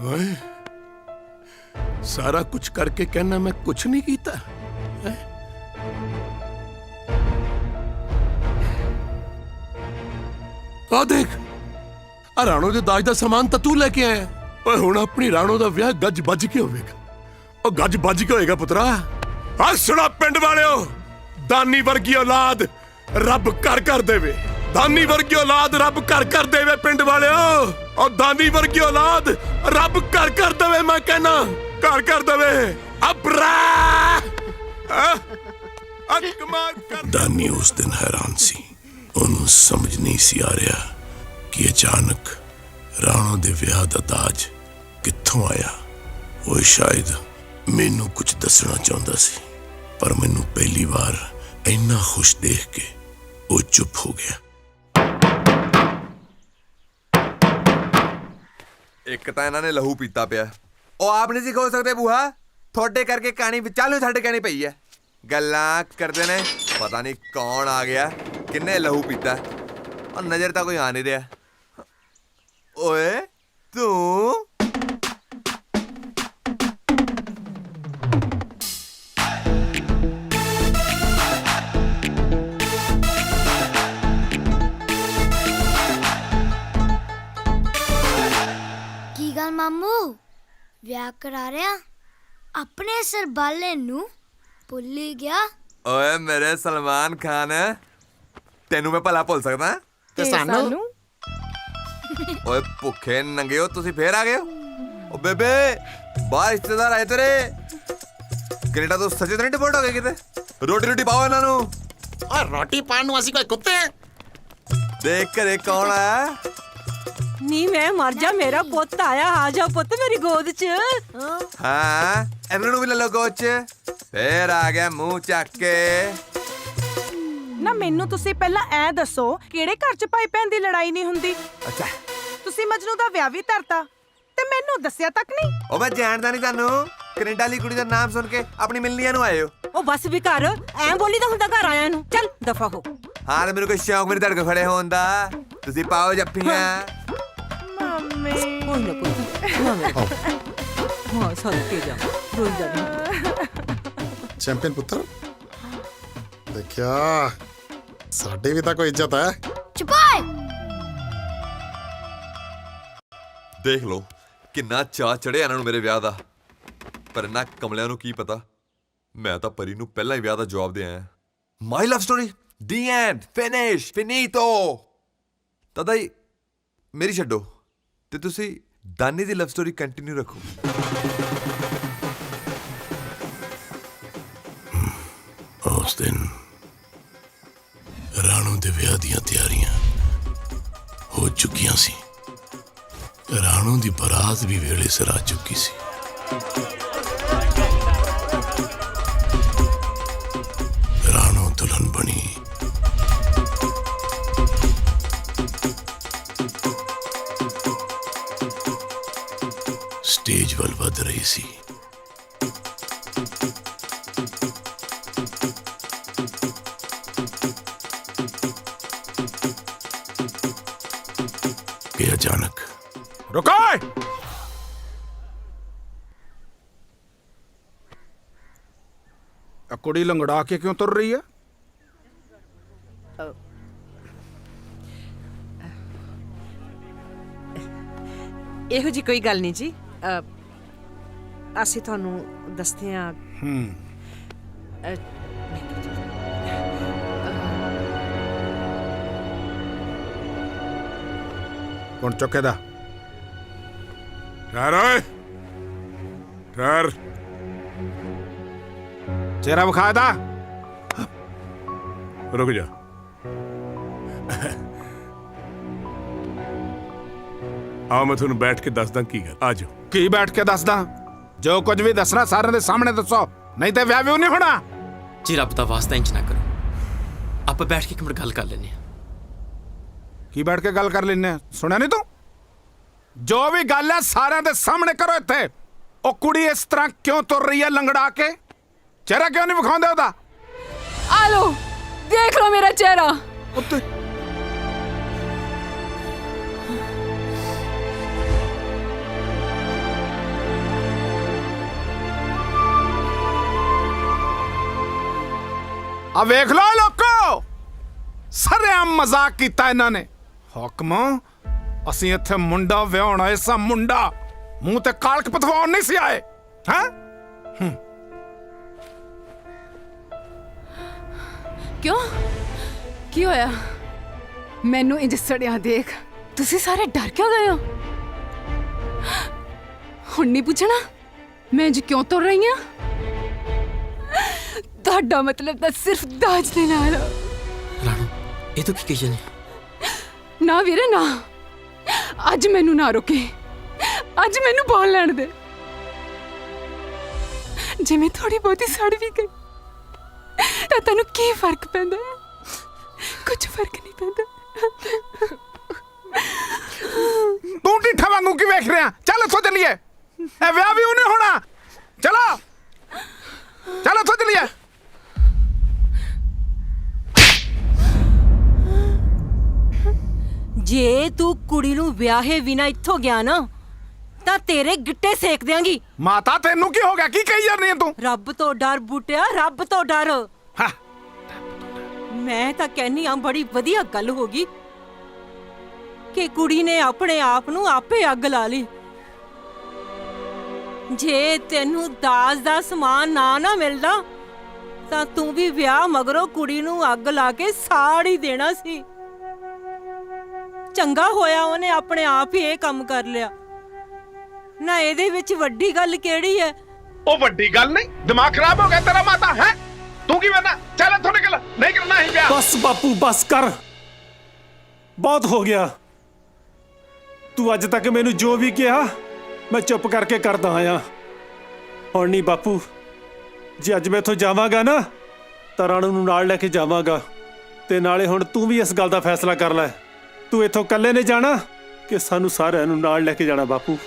ओए सारा कुछ करके कहना मैं कुछ नहीं कीता है? आ देख आ राणो दे दाज दा सामान तो तू लेके आया। ओए हुण अपनी राणो दा विआह गज बज के होवेगा। ओ गज बज के होएगा पुत्रा। आ सुना पिंड वालिओ, दानी वर्गी औलाद रब घर कर देवे। दानी वर्गी औलाद रब घर कर देवे पिंड वालिओ। और दानी वर्गी औलाद रब घर कर देवे। मैं कहना घर कर देवे। दानी उस दिन हैरान सी। ਉਹਨੂੰ ਸਮਝ ਨਹੀਂ ਸੀ ਆ ਰਿਹਾ ਕਿ ਅਚਾਨਕ ਰਾਣੋ ਦੇ ਵਿਆਹ ਦਾ ਦਾਜ ਕਿੱਥੋਂ ਆਇਆ। ਉਹ ਸ਼ਾਇਦ ਮੈਨੂੰ ਕੁਝ ਦੱਸਣਾ ਚਾਹੁੰਦਾ ਸੀ, ਪਰ ਮੈਨੂੰ ਪਹਿਲੀ ਵਾਰ ਇੰਨਾ ਖੁਸ਼ ਦੇਖ ਕੇ ਉਹ ਚੁੱਪ ਹੋ ਗਿਆ। ਇੱਕ ਤਾਂ ਇਹਨਾਂ ਨੇ ਲਹੂ ਪੀਤਾ ਪਿਆ। ਉਹ ਆਪ ਨਹੀਂ ਸੀ ਖੋ ਸਕਦੇ ਬੂਹਾ, ਤੁਹਾਡੇ ਕਰਕੇ ਕਹਾਣੀ ਵਿਚਾਲੇ ਛੱਡ ਕੇ ਨਹੀਂ ਪਈ ਐ। ਗੱਲਾਂ ਕਰਦੇ ਨੇ, ਪਤਾ ਨਹੀਂ ਕੌਣ ਆ ਗਿਆ, ਕਿੰਨੇ ਲਹੂ ਪੀਤਾ। ਔਰ ਨਜ਼ਰ ਤਾਂ ਕੋਈ ਆ ਨਹੀਂ ਰਿਹਾ। ਓਏ ਤੂੰ ਕੀ ਗੱਲ ਮਾਮੂ, ਵਿਆਹ ਕਰਾ ਰਿਆ? ਆਪਣੇ ਸਰਬਾਲੇ ਨੂੰ ਭੁੱਲ ਹੀ ਗਿਆ। ਓਏ ਮੇਰੇ ਸਲਮਾਨ ਖਾਨ, ਤੈਨੂੰ ਮੈਂ ਭਲਾ ਭੁੱਲ ਸਕਦਾ? ਤੇ ਸਾਨੂੰ ਓਏ ਭੁੱਖੇ ਨੰਗਿਓ ਤੁਸੀਂ ਫੇਰ ਆ ਗਏ ਹੋ? ਓ ਬੇਬੇ ਬਾਹਰ ਰਿਸ਼ਤੇਦਾਰ ਆਏ ਤੇਰੇ ਕੈਨੇਡਾ ਤੋਂ ਸੱਚੇ ਤਾਂ ਨਹੀਂ ਡਿਪੋਰਟ ਹੋ ਗਏ ਕਿਤੇ? ਰੋਟੀ ਰੋਟੀ ਪਾਓ ਇਹਨਾਂ ਨੂੰ। ਓਏ ਰੋਟੀ ਪਾਣ ਨੂੰ ਅਸੀਂ ਕੋਈ ਕੁੱਤੇ ਆ? ਦੇਖ ਘਰੇ ਕੌਣ ਆ? ਨੀ ਮੈਂ ਮਰ ਜਾ, ਮੇਰਾ ਪੁੱਤ ਆਇਆ। ਆ ਜਾ ਪੁੱਤ ਮੇਰੀ ਗੋਦ 'ਚ। ਹਾਂ ਇਹਨਾਂ ਨੂੰ ਵੀ ਲੈ ਲਓ ਗੋਦ 'ਚ। ਫੇਰ ਆ ਗਿਆ ਮੂੰਹ ਚੱਕ ਕੇ। ਨਾ ਮੈਨੂੰ ਤੁਸੀਂ ਪਹਿਲਾਂ ਐ ਦੱਸੋ, ਕਿਹੜੇ ਘਰ 'ਚ ਭਾਈ ਭੈਣ ਦੀ ਲੜਾਈ ਨਹੀਂ ਹੁੰਦੀ? ਅੱਛਾ ਤੁਸੀਂ ਮਜਨੂ ਦਾ ਵਿਆਹ ਵੀ ਧਰਤਾ ਤੇ ਮੈਨੂੰ ਦੱਸਿਆ ਤੱਕ ਨਹੀਂ। ਓ ਮੈਂ ਜਾਣਦਾ ਨਹੀਂ ਤੁਹਾਨੂੰ। ਕੈਨੇਡਾ ਵਾਲੀ ਕੁੜੀ ਦਾ ਨਾਮ ਸੁਣ ਕੇ ਆਪਣੀ ਮਿਲਨੀਆਂ ਨੂੰ ਆਏ ਹੋ। ਉਹ ਬਸ ਵੀ ਘਰ ਐ ਬੋਲੀ ਤਾਂ ਹੁੰਦਾ ਘਰ ਆਇਆ ਨੂੰ। ਚੱਲ ਦਫਾ ਹੋ। ਹਾਂ ਤੇ ਮੈਨੂੰ ਕੋਈ ਸ਼ੌਂਕ ਮੇਰੇ ਧੜਕ ਖੜੇ ਹੋਣ ਦਾ। ਤੁਸੀਂ ਪਾਓ ਜੱਫੀਆਂ। ਮੰਮੀ ਕੋਈ ਨਾ ਕੋਈ ਹਾਂ ਸਦਕੇ ਜਾ, ਰੋਈ ਜਾ ਨਹੀਂ। ਚੈਂਪੀਅਨ ਪੁੱਤਰ, ਦੇਖਿਆ ਸਾਡੀ ਵੀ ਤਾਂ ਕੋਈ ਇੱਜ਼ਤ ਹੈ। ਚੁਪਾਏ ਦੇਖ ਲਓ ਕਿੰਨਾ ਚਾਅ ਚੜਿਆ ਇਹਨਾਂ ਨੂੰ ਮੇਰੇ ਵਿਆਹ ਦਾ। ਪਰ ਇਹਨਾਂ ਕਮਲਿਆਂ ਨੂੰ ਕੀ ਪਤਾ ਮੈਂ ਤਾਂ ਪਰੀ ਨੂੰ ਪਹਿਲਾਂ ਹੀ ਵਿਆਹ ਦਾ ਜਵਾਬ ਦੇ ਆਇਆ। ਮਾਈ love story the and, finish, ਫਿਨੀਟੋ। ਤਦਾ ਹੀ ਮੇਰੀ ਛੱਡੋ ਤੇ ਤੁਸੀਂ ਦਾਨੀ ਦੀ ਲਵ ਸਟੋਰੀ ਕੰਟੀਨਿਊ ਰੱਖੋ। ਉਸ ਦਿਨ ਰਾਣੋ ਦੇ ਵਿਆਹ ਦੀਆਂ ਤਿਆਰੀਆਂ ਹੋ ਚੁੱਕੀਆਂ ਸੀ। ਰਾਣੋ ਦੀ ਬਰਾਤ ਵੀ ਵੇਲੇ ਸਿਰ ਆ ਚੁੱਕੀ ਸੀ। ਰਾਣੋ ਦੁਲਹਨ ਬਣੀ। ਸਟੇਜ ਵੱਲ ਵਧ ਰਹੀ ਸੀ। कि अचानक रुको! कुड़ी लंगड़ा के क्यों तुर रही है? ਇਹੋ ਜੀ ਕੋਈ ਗੱਲ ਨਹੀਂ ਜੀ। ਅਸੀਂ ਤੁਹਾਨੂੰ ਦੱਸਦੇ ਹਾਂ। कौन चौकेदा? ठहर ओए, ठहर। चेहरा बखाया था? रुक जा। आओ मैं ਤੁਹਾਨੂੰ बैठ के दसदा की गल। आ जाओ। की बैठ के दसदा? जो कुछ भी दसना सारे दे सामने दसो, नहीं ते विआह भी नहीं होना। ਜੀ ਰੱਬ ਦਾ ਵਾਸਤਾ ਇੰਜ ਨਾ ਕਰੋ, ਆਪਾਂ ਬੈਠ ਕੇ ਇੱਕ ਮਿੰਟ ਗੱਲ ਕਰ ਲੈਂਦੇ ਹਾਂ। की बैठ के गल कर लेने? सुनिया नहीं तू? जो भी गल है सारे दे सामने करो इत्थे। ओ कुड़ी इस तरह क्यों तुर रही है लंगड़ा के? चेहरा क्यों नहीं विखाउंदे ओदा? आ लो, देख लो मेरा चेहरा। आ वेख लो लोको, सरेआम मजाक कीता इन्हां ने। हुक्म ਅਸੀਂ ਇੱਥੇ ਮੁੰਡਾ ਵਿਆਹਣਾ, ਐਸਾ ਮੁੰਡਾ ਮੂੰਹ ਤੇ ਕਾਲਕ ਪਤਵਾਉਣ ਨਹੀਂ ਸੀ ਆਏ। ਹੈਂ? ਕਿਉਂ? ਕੀ ਹੋਇਆ? ਮੈਨੂੰ ਇੰਜ ਸੜਿਆ ਦੇਖ ਤੁਸੀਂ ਸਾਰੇ ਡਰ ਕਿਉਂ ਗਏ ਹੋ? ਹੁਣ ਨਹੀਂ ਪੁੱਛਣਾ ਮੈਂ ਇੰਜ ਕਿਉਂ ਤੁਰ ਰਹੀ ਹਾਂ? ਤੁਹਾਡਾ ਮਤਲਬ ਤਾਂ ਸਿਰਫ ਦਾਜ ਦੇ ਨਾਲ। ਰਾਣੋ ਇਹ ਤਾਂ ਕੀ ਕਹੀ ਜਾਂਦੀ? ਨਾ ਵੀਰੇ ਨਾ, ਅੱਜ ਮੈਨੂੰ ਨਾ ਰੋਕੇ, ਅੱਜ ਮੈਨੂੰ ਬੋਲ ਲੈਣ ਦੇ। ਜੇ ਮੈਂ ਥੋੜੀ ਬਹੁਤੀ ਸੜ ਵੀ ਗਈ ਤਾਂ ਤੈਨੂੰ ਕੀ ਫਰਕ ਪੈਂਦਾ? ਕੁਝ ਫਰਕ ਨਹੀਂ ਪੈਂਦਾ। ਤੂੰ ਢਿੱਠਾ ਵਾਂਗੂ ਕੀ ਵੇਖ ਰਿਹਾ? ਚੱਲ ਇੱਥੋਂ ਚੱਲੀਏ, ਇਹ ਵਿਆਹ ਵੀ ਉਹਨੇ ਹੋਣਾ। ਚਲੋ ਚੱਲ ਇੱਥੋਂ ਚੱਲੀਏ। ਜੇ ਤੂੰ ਕੁੜੀ ਨੂੰ ਵਿਆਹੇ ਬਿਨਾ ਇੱਥੋਂ ਗਿਆ ਨਾ ਤਾਂ ਤੇਰੇ ਗਿੱਟੇ ਸੇਕ ਦਿਆਂਗੀ। ਮਾਤਾ ਤੈਨੂੰ ਕੀ ਹੋ ਗਿਆ? ਕੀ ਕਹੀ ਜਾਂਦੀ ਹੈ ਤੂੰ? ਰੱਬ ਤੋਂ ਡਰ ਬੂਟਿਆ, ਰੱਬ ਤੋਂ ਡਰ। ਮੈਂ ਤਾਂ ਕਹਿੰਨੀ ਆ ਬੜੀ ਵਧੀਆ ਗੱਲ ਹੋ ਗਈ ਕਿ ਕੁੜੀ ਨੇ ਆਪਣੇ ਆਪ ਨੂੰ ਆਪੇ ਅੱਗ ਲਾ ਲਈ। ਜੇ ਤੈਨੂੰ ਦਾਜ ਦਾ ਸਮਾਨ ਨਾ ਮਿਲਦਾ ਤਾਂ ਤੂੰ ਵੀ ਵਿਆਹ ਮਗਰੋਂ ਕੁੜੀ ਨੂੰ ਅੱਗ ਲਾ ਕੇ ਸਾੜ ਹੀ ਦੇਣਾ ਸੀ। ਚੰਗਾ ਹੋਇਆ ਉਹਨੇ ਆਪਣੇ ਆਪ ਹੀ ਇਹ ਕੰਮ ਕਰ ਲਿਆ। ਨਾ ਇਹਦੇ ਵਿੱਚ ਵੱਡੀ ਗੱਲ ਕਿਹੜੀ ਹੈ? ਉਹ ਵੱਡੀ ਗੱਲ ਨਹੀਂ, ਦਿਮਾਗ ਖਰਾਬ ਹੋ ਗਿਆ ਤੇਰਾ ਮਾਤਾ ਹੈ। ਤੂੰ ਕੀ ਵੇਨਾ? ਚੱਲ ਇੱਥੋਂ ਨਿਕਲ, ਨਹੀਂ ਕਰਨਾ ਹੀ ਪਿਆ। ਬਸ ਬਾਪੂ ਬਸ ਕਰ, ਬਹੁਤ ਹੋ ਗਿਆ। ਤੂੰ ਅੱਜ ਤੱਕ ਮੈਨੂੰ ਜੋ ਵੀ ਕਿਹਾ ਮੈਂ ਚੁੱਪ ਕਰਕੇ ਕਰਦਾ ਆਇਆ। ਹੁਣ ਨਹੀਂ ਬਾਪੂ, ਜੇ ਅੱਜ ਮੈਂ ਇੱਥੋਂ ਜਾਵਾਂਗਾ ਨਾ ਤਾਂ ਰਾਣੋ ਨੂੰ ਨਾਲ ਲੈ ਕੇ ਜਾਵਾਂਗਾ। ਤੇ ਨਾਲੇ ਹੁਣ ਤੂੰ ਵੀ ਇਸ ਗੱਲ ਦਾ ਫੈਸਲਾ ਕਰ ਲੈ, ਤੂੰ ਇੱਥੋਂ ਇਕੱਲੇ ਨੇ ਜਾਣਾ ਕਿ ਸਾਨੂੰ ਸਾਰਿਆਂ ਨੂੰ ਨਾਲ ਲੈ ਕੇ ਜਾਣਾ ਬਾਪੂ?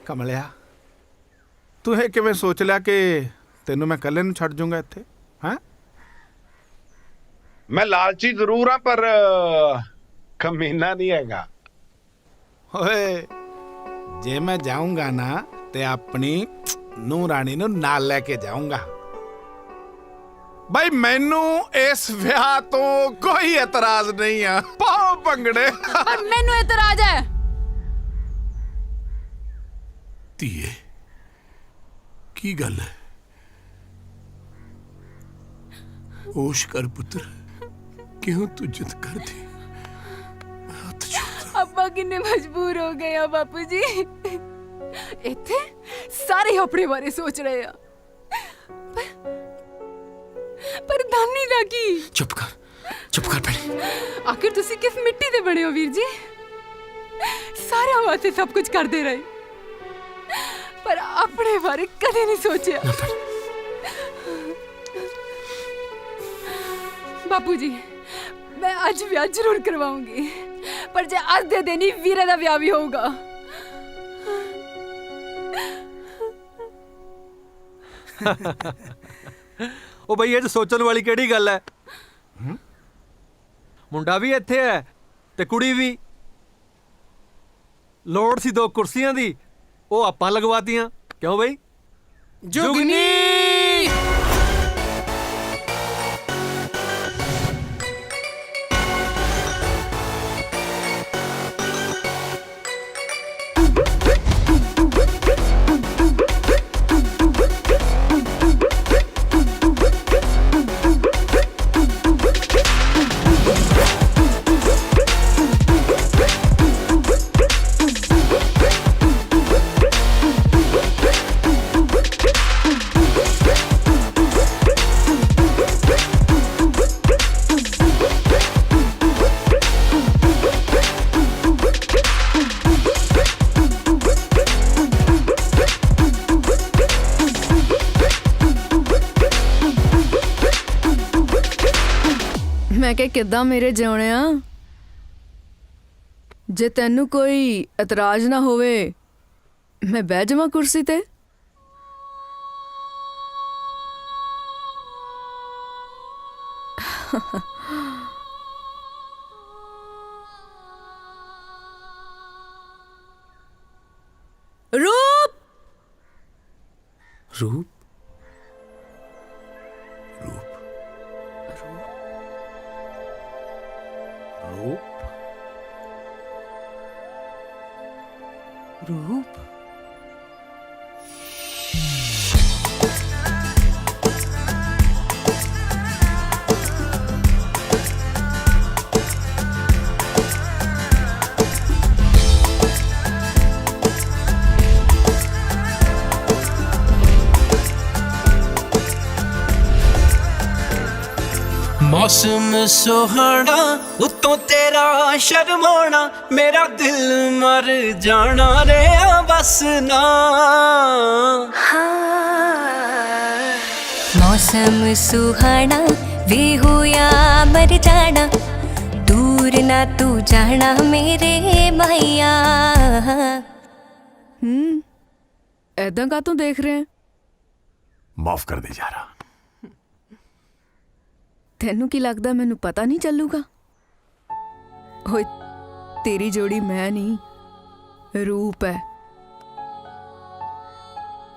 ਕਮਲਿਆ, ਤੂੰ ਇਹ ਕਿਵੇਂ ਸੋਚ ਲਿਆ ਕਿ ਤੈਨੂੰ ਮੈਂ ਇਕੱਲੇ ਨੂੰ ਛੱਡ ਜਾਊਂਗਾ ਇੱਥੇ? ਹੈਂ? ਮੈਂ ਲਾਲਚੀ ਜ਼ਰੂਰ ਹਾਂ ਪਰ ਕਮੀਨਾ ਨਹੀਂ ਹੈਗਾ। ਓਏ, ਜੇ ਮੈਂ ਜਾਊਂਗਾ ਨਾ ਤੇ ਆਪਣੀ ਨੂੰਹ ਰਾਣੀ ਨੂੰ ਨਾਲ ਲੈ ਕੇ ਜਾਊਂਗਾ। ਭਾਈ ਮੈਨੂੰ ਇਸ ਵਿਆਹ ਤੋਂ ਕੋਈ ਇਤਰਾਜ਼ ਨਹੀਂ ਆ। ਪਾਓ ਭੰਗੜੇ। ਪਰ ਮੈਨੂੰ ਇਤਰਾਜ਼ ਹੈ। ਧੀਏ, ਕੀ ਗੱਲ ਹੈ? ਹੋਸ਼ ਕਰ ਪੁੱਤਰ, ਕਿਉਂ ਤੂੰ ਜਿੱਦ ਕਰਦੀ? ਅੱਬਾ ਕਿੰਨੇ ਮਜਬੂਰ ਹੋ ਗਏ ਆ ਬਾਪੂ ਜੀ। ਇੱਥੇ ਸਾਰੇ ਆਪਣੇ ਬਾਰੇ ਸੋਚ ਰਹੇ ਆ, ਪਰ ਦਾਨੀ ਦਾ ਕੀ? ਚੁੱਪ ਕਰ ਭੈਣੇ। ਆਖਿਰ ਤੁਸੀਂ ਕਿਸ ਮਿੱਟੀ ਦੇ ਬਣੇ ਹੋ ਵੀਰ ਜੀ? ਸਾਰਿਆਂ ਵਾਸਤੇ ਸਭ ਕੁਝ ਕਰਦੇ ਰਹੇ, ਪਰ ਆਪਣੇ ਬਾਰੇ ਕਦੇ ਨਹੀਂ ਸੋਚਿਆ। ਬਾਪੂ ਜੀ, ਮੈਂ ਅੱਜ ਵਿਆਹ ਜ਼ਰੂਰ ਕਰਵਾਉਂਗੀ, ਪਰ ਜੇ ਅੱਜ ਦੇ ਦਿਨ ਹੀ ਵੀਰੇ ਦਾ ਵਿਆਹ ਵੀ ਹੋਊਗਾ। ਉਹ ਬਈ, ਇਹ 'ਚ ਸੋਚਣ ਵਾਲੀ ਕਿਹੜੀ ਗੱਲ ਹੈ? ਮੁੰਡਾ ਵੀ ਇੱਥੇ ਹੈ ਤੇ ਕੁੜੀ ਵੀ। ਲੋੜ ਸੀ 2 ਕੁਰਸੀਆਂ ਦੀ, ਉਹ ਆਪਾਂ ਲਗਵਾਤੀਆਂ। ਕਿਉਂ ਬਈ? ਜੁਗਨੀ। ਮੈਂ ਕਿ ਕਿੱਦਾਂ ਮੇਰੇ ਜਿਉਣਿਆ? ਜੇ ਤੈਨੂੰ ਕੋਈ ਇਤਰਾਜ਼ ਨਾ ਹੋਵੇ, ਮੈਂ ਬਹਿ ਜਾਵਾਂ ਕੁਰਸੀ ਤੇ? रूप रूप रूप मौसम सुहाना उत्तों तेरा शर्माना मेरा दिल मर जाना रे बस ना। मौसम सुहाना वे हो या मर जाना दूर ना तू जाना मेरे मैया। ऐदा का तू देख रहे हैं? माफ कर दे जा रहा। ਤੈਨੂੰ ਕੀ ਲੱਗਦਾ ਮੈਨੂੰ ਪਤਾ ਨਹੀਂ ਚੱਲੂਗਾ? ਓਏ, ਤੇਰੀ ਜੋੜੀ ਮੈਂ ਨਹੀਂ, ਰੂਪ ਹੈ।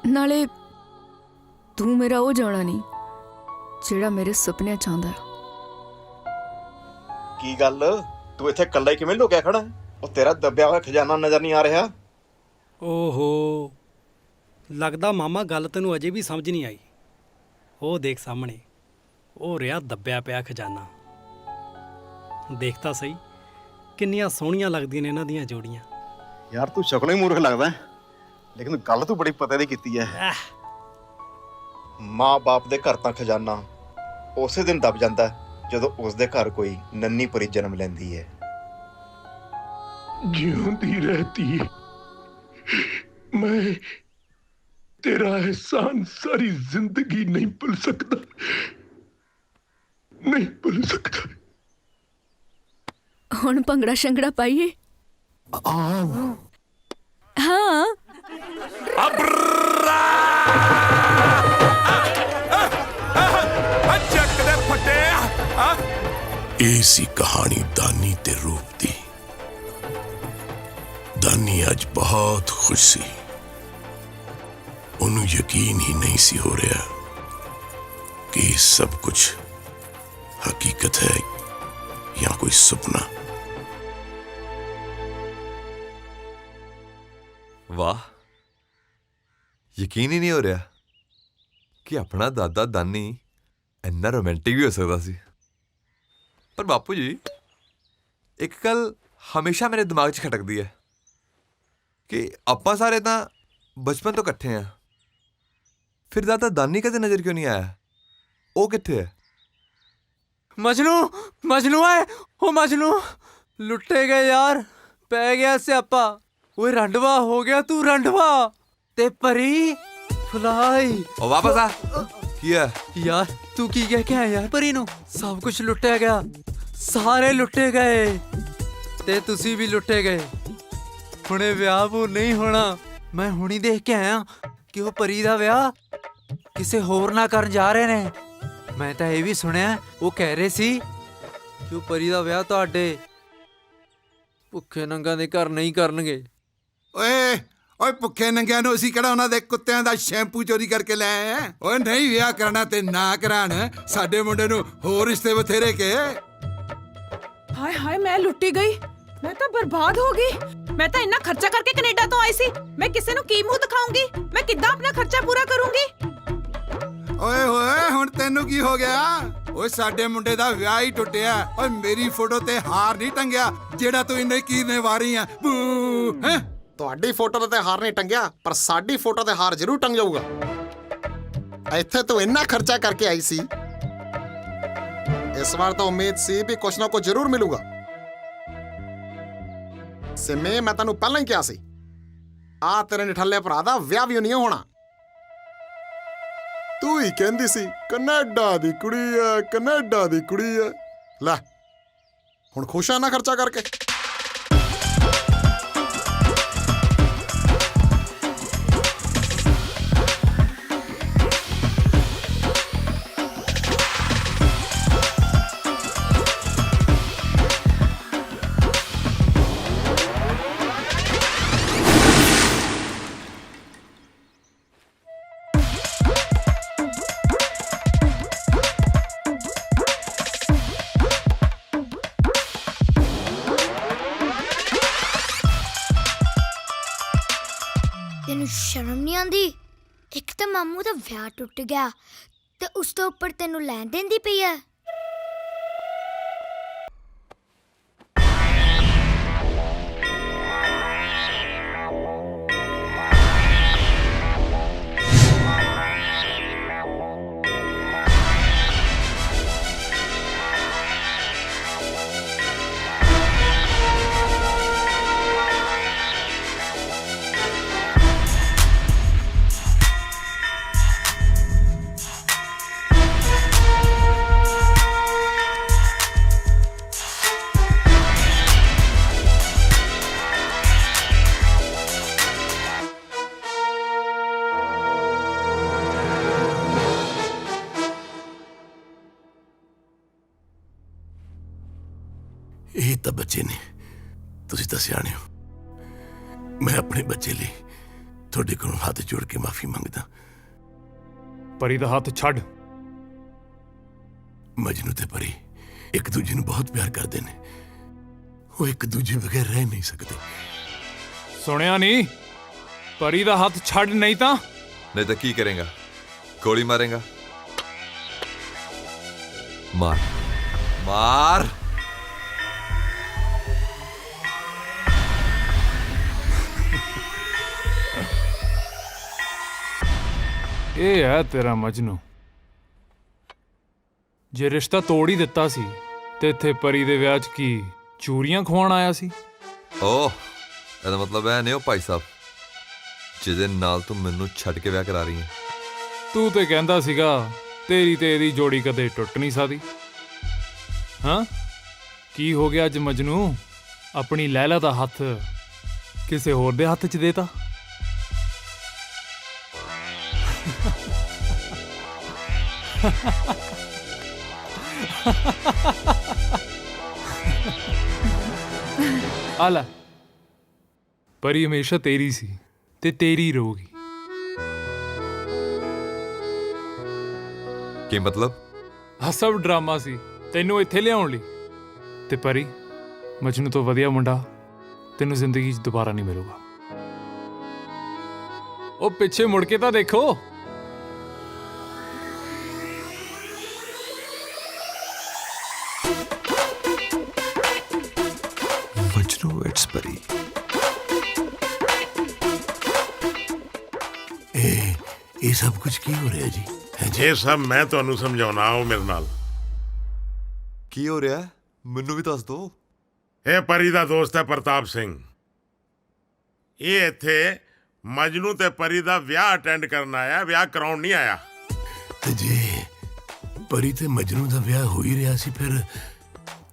ਨਾਲੇ ਤੂੰ ਮੇਰਾ ਉਹ ਜਾਣਾ ਨਹੀਂ ਜਿਹੜਾ ਮੇਰੇ ਸੁਪਨਿਆਂ ਚ ਆਉਂਦਾ। ਕੀ ਗੱਲ, ਤੂੰ ਇੱਥੇ ਇਕੱਲਾ ਹੀ ਕਿਵੇਂ ਲੁਕਿਆ ਖੜਾ ਹੈ? ਉਹ ਤੇਰਾ ਦੱਬਿਆ ਹੋਇਆ ਖਜ਼ਾਨਾ ਨਜ਼ਰ ਨਹੀਂ ਆ ਰਿਹਾ? ਓਹੋ, ਲੱਗਦਾ ਮਾਮਾ ਗੱਲ ਤੈਨੂੰ ਅਜੇ ਵੀ ਸਮਝ ਨਹੀਂ ਆਈ। ਉਹ ਦੇਖ ਸਾਹਮਣੇ, ਉਹ ਰਿਹਾ ਦੱਬਿਆ ਪਿਆ ਖਜ਼ਾਨਾ। ਦੇਖ ਤਾਂ ਸਹੀ ਕਿੰਨੀਆਂ ਸੋਹਣੀਆਂ ਲੱਗਦੀਆਂ ਨੇ ਇਹਨਾਂ ਦੀਆਂ ਜੋੜੀਆਂ। ਯਾਰ ਤੂੰ ਸ਼ਕਲੋਂ ਹੀ ਮੂਰਖ ਲੱਗਦਾ ਲੇਕਿਨ ਗੱਲ ਤੂੰ ਬੜੀ ਪਤੇ ਦੀ ਕੀਤੀ ਹੈ। ਮਾਂ-ਬਾਪ ਦੇ ਘਰ ਤਾਂ ਖਜ਼ਾਨਾ ਉਸੇ ਦਿਨ ਦਬ ਜਾਂਦਾ ਜਦੋਂ ਉਸਦੇ ਘਰ ਕੋਈ ਨੰਨੀ ਪਰੀ ਜਨਮ ਲੈਂਦੀ ਹੈ। ਜਿਉਂਦੀ ਰਹਤੀ ਮੈਂ तेरा एहसान सारी जिंदगी नहीं भूल सकता, नहीं भूल सकता। ਹੁਣ ਭੰਗੜਾ ਸ਼ੰਗੜਾ ਪਾਈਏ? ਹਾਂ। ऐसी कहानी दानी ते रूप दी। दानी अज बहुत खुश सी। ਉਹਨੂੰ ਯਕੀਨ ਹੀ ਨਹੀਂ ਸੀ ਹੋ ਰਿਹਾ ਕਿ ਇਹ ਸਭ ਕੁਝ ਹਕੀਕਤ ਹੈ ਜਾਂ ਕੋਈ ਸੁਪਨਾ। ਵਾਹ, ਯਕੀਨ ਹੀ ਨਹੀਂ ਹੋ ਰਿਹਾ ਕਿ ਆਪਣਾ ਦਾਦਾ ਦਾਨੀ ਇੰਨਾ ਰੋਮਾਂਟਿਕ ਵੀ ਹੋ ਸਕਦਾ ਸੀ। ਪਰ ਬਾਪੂ ਜੀ, ਇੱਕ ਗੱਲ ਹਮੇਸ਼ਾ ਮੇਰੇ ਦਿਮਾਗ 'ਚ ਖਟਕਦੀ ਹੈ ਕਿ ਆਪਾਂ ਸਾਰੇ ਤਾਂ ਬਚਪਨ ਤੋਂ ਇਕੱਠੇ ਆ, ਫਿਰ ਦਾਦਾ ਦਾਨੀ ਕਦੇ ਨਜ਼ਰ ਕਿਉਂ ਨਹੀਂ ਆਇਆ? ਉਹ ਕਿੱਥੇ ਹੈ? ਮਜਨੂ ਹੈ ਉਹ ਮਜਨੂ ਲੁੱਟੇ ਗਏ ਯਾਰ, ਪੈ ਗਿਆ ਸਿਆਪਾ। ਓਏ ਰੰਡਵਾ ਹੋ ਗਿਆ ਤੂੰ, ਰੰਡਵਾ ਤੇ ਪਰੀ ਫੁਲਾਈ। ਉਹ ਵਾਪਸ ਆ। ਕੀ ਹੈ ਯਾਰ ਤੂੰ ਕੀ ਕਹਿ ਕੇ ਆਇਆ ਯਾਰ? ਪਰੀ ਨੂੰ ਸਭ ਕੁਝ ਲੁੱਟਿਆ ਗਿਆ, ਸਾਰੇ ਲੁੱਟੇ ਗਏ ਤੇ ਤੁਸੀਂ ਵੀ ਲੁੱਟੇ ਗਏ। ਹੁਣੇ ਵਿਆਹ ਉਹ ਨਹੀਂ ਹੋਣਾ। ਮੈਂ ਹੁਣੀ ਦੇਖ ਕੇ ਆਇਆ ਕਿ ਉਹ ਪਰੀ ਦਾ ਵਿਆਹ ਕਿਸੇ ਹੋਰ ਨਾਲ ਕਰਨ ਜਾ ਰਹੇ ਨੇ। ਮੈਂ ਤਾਂ ਇਹ ਵੀ ਸੁਣਿਆ ਉਹ ਕਹਿ ਰਹੇ ਸੀ ਕਿ ਉਹ ਪਰੀ ਦਾ ਵਿਆਹ ਤੁਹਾਡੇ ਭੁੱਖੇ ਨੰਗਾਂ ਦੇ ਘਰ ਨਹੀਂ ਕਰਨਗੇ। ਓਏ ਭੁੱਖੇ ਨੰਗਿਆਂ ਨੂੰ ਅਸੀਂ ਕਿਹੜਾ ਉਹਨਾਂ ਦੇ ਕੁੱਤਿਆਂ ਦਾ ਸ਼ੈਂਪੂ ਚੋਰੀ ਕਰਕੇ ਲੈ ਆਏ ਆ? ਓਏ ਨਹੀਂ ਵਿਆਹ ਕਰਨਾ ਤੇ ਨਾ ਕਰਾਣ, ਸਾਡੇ ਮੁੰਡੇ ਨੂੰ ਹੋਰ ਰਿਸ਼ਤੇ ਬਥੇਰੇ ਕੇ। ਹਾਏ ਹਾਏ, ਮੈਂ ਲੁੱਟੀ ਗਈ, ਮੈਂ ਤਾਂ ਬਰਬਾਦ ਹੋ ਗਈ। ਮੈਂ ਤਾਂ ਇੰਨਾ ਖਰਚਾ ਕਰਕੇ ਕੈਨੇਡਾ ਤੋਂ ਆਈ ਸੀ, ਮੈਂ ਕਿਸੇ ਨੂੰ ਕੀ ਮੂੰਹ ਦਿਖਾਉਂਗੀ? ਮੈਂ ਕਿੱਦਾਂ ਆਪਣਾ ਖਰਚਾ ਪੂਰਾ ਕਰੂੰਗੀ? ਓਏ ਹੋਏ, ਹੁਣ ਤੈਨੂੰ ਕੀ ਹੋ ਗਿਆ? ਓਏ ਸਾਡੇ ਮੁੰਡੇ ਦਾ ਵਿਆਹ ਹੀ ਟੁੱਟਿਆ। ਓਏ ਮੇਰੀ ਫੋਟੋ ਤੇ ਹਾਰ ਨਹੀਂ ਟੰਗਿਆ ਜਿਹੜਾ ਤੂੰ ਇੰਨੇ ਕੀਰਨੇ ਵਾਰੀ ਆ। ਬੂ ਹੈ ਤੁਹਾਡੀ ਫੋਟੋ ਤੇ ਹਾਰ ਨਹੀਂ ਟੰਗਿਆ, ਪਰ ਸਾਡੀ ਫੋਟੋ ਤੇ ਹਾਰ ਜ਼ਰੂਰ ਟੰਗ ਜਾਊਗਾ। ਇੱਥੇ ਤੂੰ ਇੰਨਾ ਖਰਚਾ ਕਰਕੇ ਆਈ ਸੀ, ਇਸ ਵਾਰ ਤਾਂ ਉਮੀਦ ਸੀ ਵੀ ਕੁਛ ਨਾ ਕੁਛ ਜ਼ਰੂਰ ਮਿਲੂਗਾ। ਸਿਮੇ, ਮੈਂ ਤੈਨੂੰ ਪਹਿਲਾਂ ਹੀ ਕਿਹਾ ਸੀ ਆ ਤੇਰੇ ਨਿਠੱਲੇ ਭਰਾ ਦਾ ਵਿਆਹ ਵੀ ਨਹੀਂ ਹੋਣਾ। ਤੂੰ ਹੀ ਕਹਿੰਦੀ ਸੀ ਕੈਨੇਡਾ ਦੀ ਕੁੜੀ ਐ, ਕੈਨੇਡਾ ਦੀ ਕੁੜੀ ਐ। ਲੈ ਹੁਣ ਖੁਸ਼ ਆ ਨਾ ਖਰਚਾ ਕਰਕੇ? ਤੈਨੂੰ ਸ਼ਰਮ ਨਹੀਂ ਆਉਂਦੀ? ਇੱਕ ਤਾਂ ਮਾਮੂ ਦਾ ਵਿਆਹ ਟੁੱਟ ਗਿਆ ਤੇ ਉਸ ਤੋਂ ਉੱਪਰ ਤੈਨੂੰ ਲੈਣ ਦੇਂਦੀ ਪਈ ਹੈ। ਇਹ ਤਾਂ ਬੱਚੇ ਨੇ, ਤੁਸੀਂ ਤਾਂ ਸਿਆਣੇ ਹੋ। ਮੈਂ ਆਪਣੇ ਬੱਚੇ ਲਈ ਤੁਹਾਡੇ ਕੋਲੋਂ ਹੱਥ ਜੋੜ ਕੇ ਮਾਫੀ ਮੰਗਦਾ। ਪਰੀ ਦਾ ਹੱਥ ਛੱਡ। ਮਜਨੂ ਤੇ ਪਰੀ ਇੱਕ ਦੂਜੇ ਨੂੰ ਬਹੁਤ ਪਿਆਰ ਕਰਦੇ ਨੇ, ਉਹ ਇੱਕ ਦੂਜੇ ਬਗੈਰ ਰਹਿ ਨਹੀਂ ਸਕਦੇ। ਸੁਣਿਆ ਨਹੀਂ? ਪਰੀ ਦਾ ਹੱਥ ਛੱਡ, ਨਹੀਂ ਤਾਂ नहीं तो की करेगा? गोली मारेगा? मार मार। ਇਹ ਹੈ ਤੇਰਾ ਮਜਨੂ। ਜੇ ਰਿਸ਼ਤਾ ਤੋੜ ਹੀ ਦਿੱਤਾ ਸੀ ਤੇ ਇੱਥੇ ਪਰੀ ਦੇ ਵਿਆਹ 'ਚ ਕੀ ਚੂਰੀਆਂ ਖਵਾਉਣ ਆਇਆ ਸੀ? ਓਹ, ਇਹਦਾ ਮਤਲਬ ਇਹ ਨਹੀਂ ਹੋ ਭਾਈ ਸਾਹਿਬ ਜਿਹਦੇ ਨਾਲ ਤੂੰ ਮੈਨੂੰ ਛੱਡ ਕੇ ਵਿਆਹ ਕਰਾ ਰਹੀ ਹੈ। ਤੂੰ ਤੇ ਕਹਿੰਦਾ ਸੀਗਾ ਤੇਰੀ ਤੇ ਇਹਦੀ ਜੋੜੀ ਕਦੇ ਟੁੱਟ ਨਹੀਂ ਸਕਦੀ। ਹਾਂ, ਕੀ ਹੋ ਗਿਆ ਅੱਜ ਮਜਨੂ? ਆਪਣੀ ਲੈਲਾ ਦਾ ਹੱਥ ਕਿਸੇ ਹੋਰ ਦੇ ਹੱਥ 'ਚ ਦੇਤਾ? ਆ ਲੈ, ਪਰੀ ਹਮੇਸ਼ਾ ਤੇਰੀ ਸੀ ਤੇ ਤੇਰੀ ਰਹੂਗੀ। ਕੀ ਮਤਲਬ? ਆ ਸਭ ਡਰਾਮਾ ਸੀ ਤੈਨੂੰ ਇੱਥੇ ਲਿਆਉਣ ਲਈ। ਤੇ ਪਰੀ, ਮਜਨੂ ਤੋਂ ਵਧੀਆ ਮੁੰਡਾ ਤੈਨੂੰ ਜ਼ਿੰਦਗੀ 'ਚ ਦੁਬਾਰਾ ਨਹੀਂ ਮਿਲੂਗਾ। ਉਹ ਪਿੱਛੇ ਮੁੜ ਕੇ ਤਾਂ ਦੇਖੋ। ਮਜਨੂ ਇਟਸ ਪਰੀ। ਇਹ ਸਭ ਕੁਝ ਕੀ ਹੋ ਰਿਹਾ ਜੀ? ਇਹ ਸਭ ਮੈਂ ਤੁਹਾਨੂੰ ਸਮਝਾਉਣਾ, ਆਓ ਮੇਰੇ ਨਾਲ। ਕੀ ਹੋ ਰਿਹਾ ਮੈਨੂੰ ਵੀ ਦੱਸ ਦੋ। ਇਹ ਪਰੀ ਦਾ ਦੋਸਤ ਹੈ ਪ੍ਰਤਾਪ ਸਿੰਘ। ਇਹ ਇੱਥੇ ਮਜਨੂ ਤੇ ਪਰੀ ਦਾ ਵਿਆਹ ਅਟੈਂਡ ਕਰਨ ਆਇਆ, ਵਿਆਹ ਕਰਾਉਣ ਨਹੀਂ ਆਇਆ। ਤੇ ਜੇ ਪਰੀ ਤੇ ਮਜਨੂ ਦਾ ਵਿਆਹ ਹੋ ਹੀ ਰਿਹਾ ਸੀ, ਫਿਰ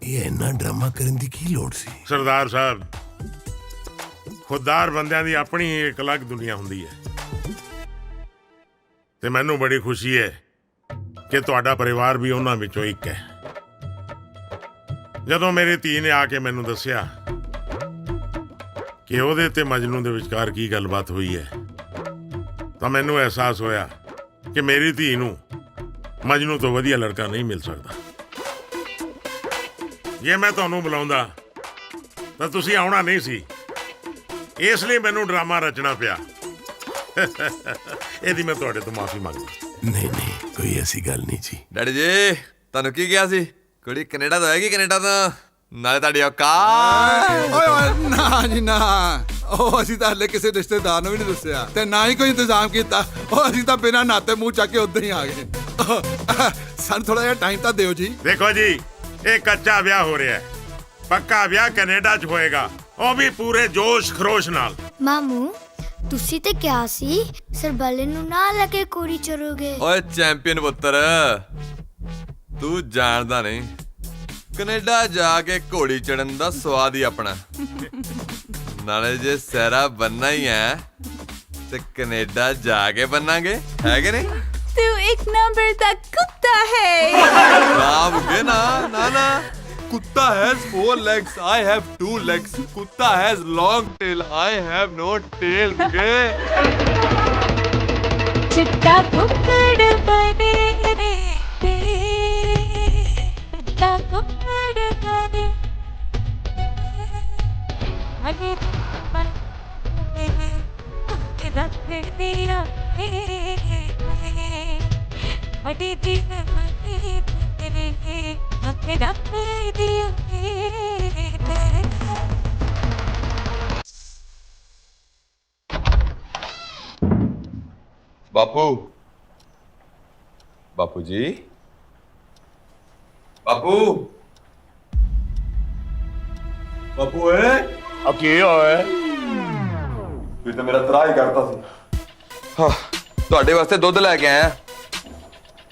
ਇਹ ਇੰਨਾ ਡਰਾਮਾ ਕਰਨ ਦੀ ਕੀ ਲੋੜ ਸੀ? ਸਰਦਾਰ ਸਾਹਿਬ, ਖੁਦਦਾਰ ਬੰਦਿਆਂ ਦੀ ਆਪਣੀ ਹੀ ਇੱਕ ਅਲੱਗ ਦੁਨੀਆ ਹੁੰਦੀ ਹੈ ਤੇ ਮੈਨੂੰ ਬੜੀ ਖੁਸ਼ੀ ਹੈ ਕਿ ਤੁਹਾਡਾ ਪਰਿਵਾਰ ਵੀ ਉਹਨਾਂ ਵਿੱਚੋਂ ਇੱਕ ਹੈ। ਜਦੋਂ ਮੇਰੀ ਧੀ ਨੇ ਆ ਕੇ ਮੈਨੂੰ ਦੱਸਿਆ ਕਿ ਉਹਦੇ ਤੇ ਮਜਨੂ ਦੇ ਵਿਚਕਾਰ ਕੀ ਗੱਲਬਾਤ ਹੋਈ ਹੈ, ਤਾਂ ਮੈਨੂੰ ਅਹਿਸਾਸ ਹੋਇਆ ਕਿ ਮੇਰੀ ਧੀ ਨੂੰ ਮਜਨੂ ਤੋਂ ਵਧੀਆ ਲੜਕਾ ਨਹੀਂ ਮਿਲ ਸਕਦਾ। ਜੇ ਮੈਂ ਤੁਹਾਨੂੰ ਬੁਲਾਉਂਦਾ ਤਾਂ ਤੁਸੀਂ ਆਉਣਾ ਨਹੀਂ ਸੀ, ਇਸ ਲਈ ਮੈਨੂੰ ਡਰਾਮਾ ਰਚਣਾ ਪਿਆ। ਇਹਦੀ ਮੈਂ ਤੁਹਾਡੇ ਤੋਂ ਮਾਫੀ ਮੰਗਦਾ। ਨਹੀਂ ਨਹੀਂ, ਕੋਈ ਐਸੀ ਗੱਲ ਨਹੀਂ ਜੀ। ਡੈਡੀ ਜੀ, ਤੁਹਾਨੂੰ ਕੀ ਕਿਹਾ ਸੀ? ਕੁੜੀ ਕੈਨੇਡਾ ਤੋਂ ਆਏਗੀ, ਕੈਨੇਡਾ ਤੋਂ, ਨਾਲੇ ਤੁਹਾਡੀ ਔਕਾਤ। ਓਏ ਓਏ ਨਾ ਜੀ ਨਾ, ਉਹ ਅਸੀਂ ਤਾਂ ਹਲੇ ਕਿਸੇ ਰਿਸ਼ਤੇਦਾਰ ਨੂੰ ਵੀ ਨਹੀਂ ਦੱਸਿਆ ਤੇ ਨਾ ਹੀ ਕੋਈ ਇੰਤਜ਼ਾਮ ਕੀਤਾ। ਉਹ ਅਸੀਂ ਤਾਂ ਬਿਨਾਂ ਨਾਤੇ ਮੂੰਹ ਚੱਕ ਕੇ ਉੱਧਰ ਹੀ ਆ ਗਏ। ਸਾਨੂੰ ਥੋੜਾ ਜਿਹਾ ਟਾਈਮ ਤਾਂ ਦਿਓ ਜੀ। ਦੇਖੋ ਜੀ, ਇਹ ਕੱਚਾ ਵਿਆਹ ਹੋ ਰਿਹਾ ਹੈ, ਪੱਕਾ ਵਿਆਹ ਕੈਨੇਡਾ 'ਚ ਹੋਏਗਾ, ਉਹ ਵੀ ਪੂਰੇ ਜੋਸ਼ ਖਰੋਸ਼ ਨਾਲ। ਮਾਮੂ, ਤੁਸੀਂ ਤੇ ਕਿਹਾ ਸੀ ਸਰਬਾਲੇ ਨੂੰ ਨਾਲ ਲੈ ਕੇ ਕੋਰੀ ਚਰੋਗੇ। ਓਏ ਚੈਂਪੀਅਨ ਪੁੱਤਰ, ਤੂੰ ਜਾਣਦਾ ਨਹੀਂ, ਕੈਨੇਡਾ ਜਾ ਕੇ ਘੋੜੀ ਚੜਨ ਦਾ ਸਵਾਦ ਹੀ ਆਪਣਾ। ਨਾਲੇ ਜੇ ਸਹਿਰਾ ਬੰਨਾ ਹੀ ਹੈ ਤੇ ਕੈਨੇਡਾ ਜਾ ਕੇ ਬੰਨਾਂਗੇ, ਹੈ ਕਿ ਨਹੀਂ? ਤੂੰ ਇੱਕ ਨੰਬਰ ਦਾ ਕੁੱਤਾ ਹੈ। ਨਾ ਬੁੱਗੇ, ਨਾ ਨਾ ਨਾ। Kutta has 4 legs, I have 2 legs. Kutta has long tail, I have no tail. चिट्टा कुक्कड़ बने रे, चिट्टा कुक्कड़ बने, अरे बने रख दिया, अरे दिल बने तेरे, रख दिया। बापू, बापू जी, बापू, बापू है? अब की होए? तू तो मेरा तरा ही करता सी। हाँ, ਤੁਹਾਡੇ ਵਾਸਤੇ ਦੁੱਧ ਲੈ ਕੇ ਆਇਆ,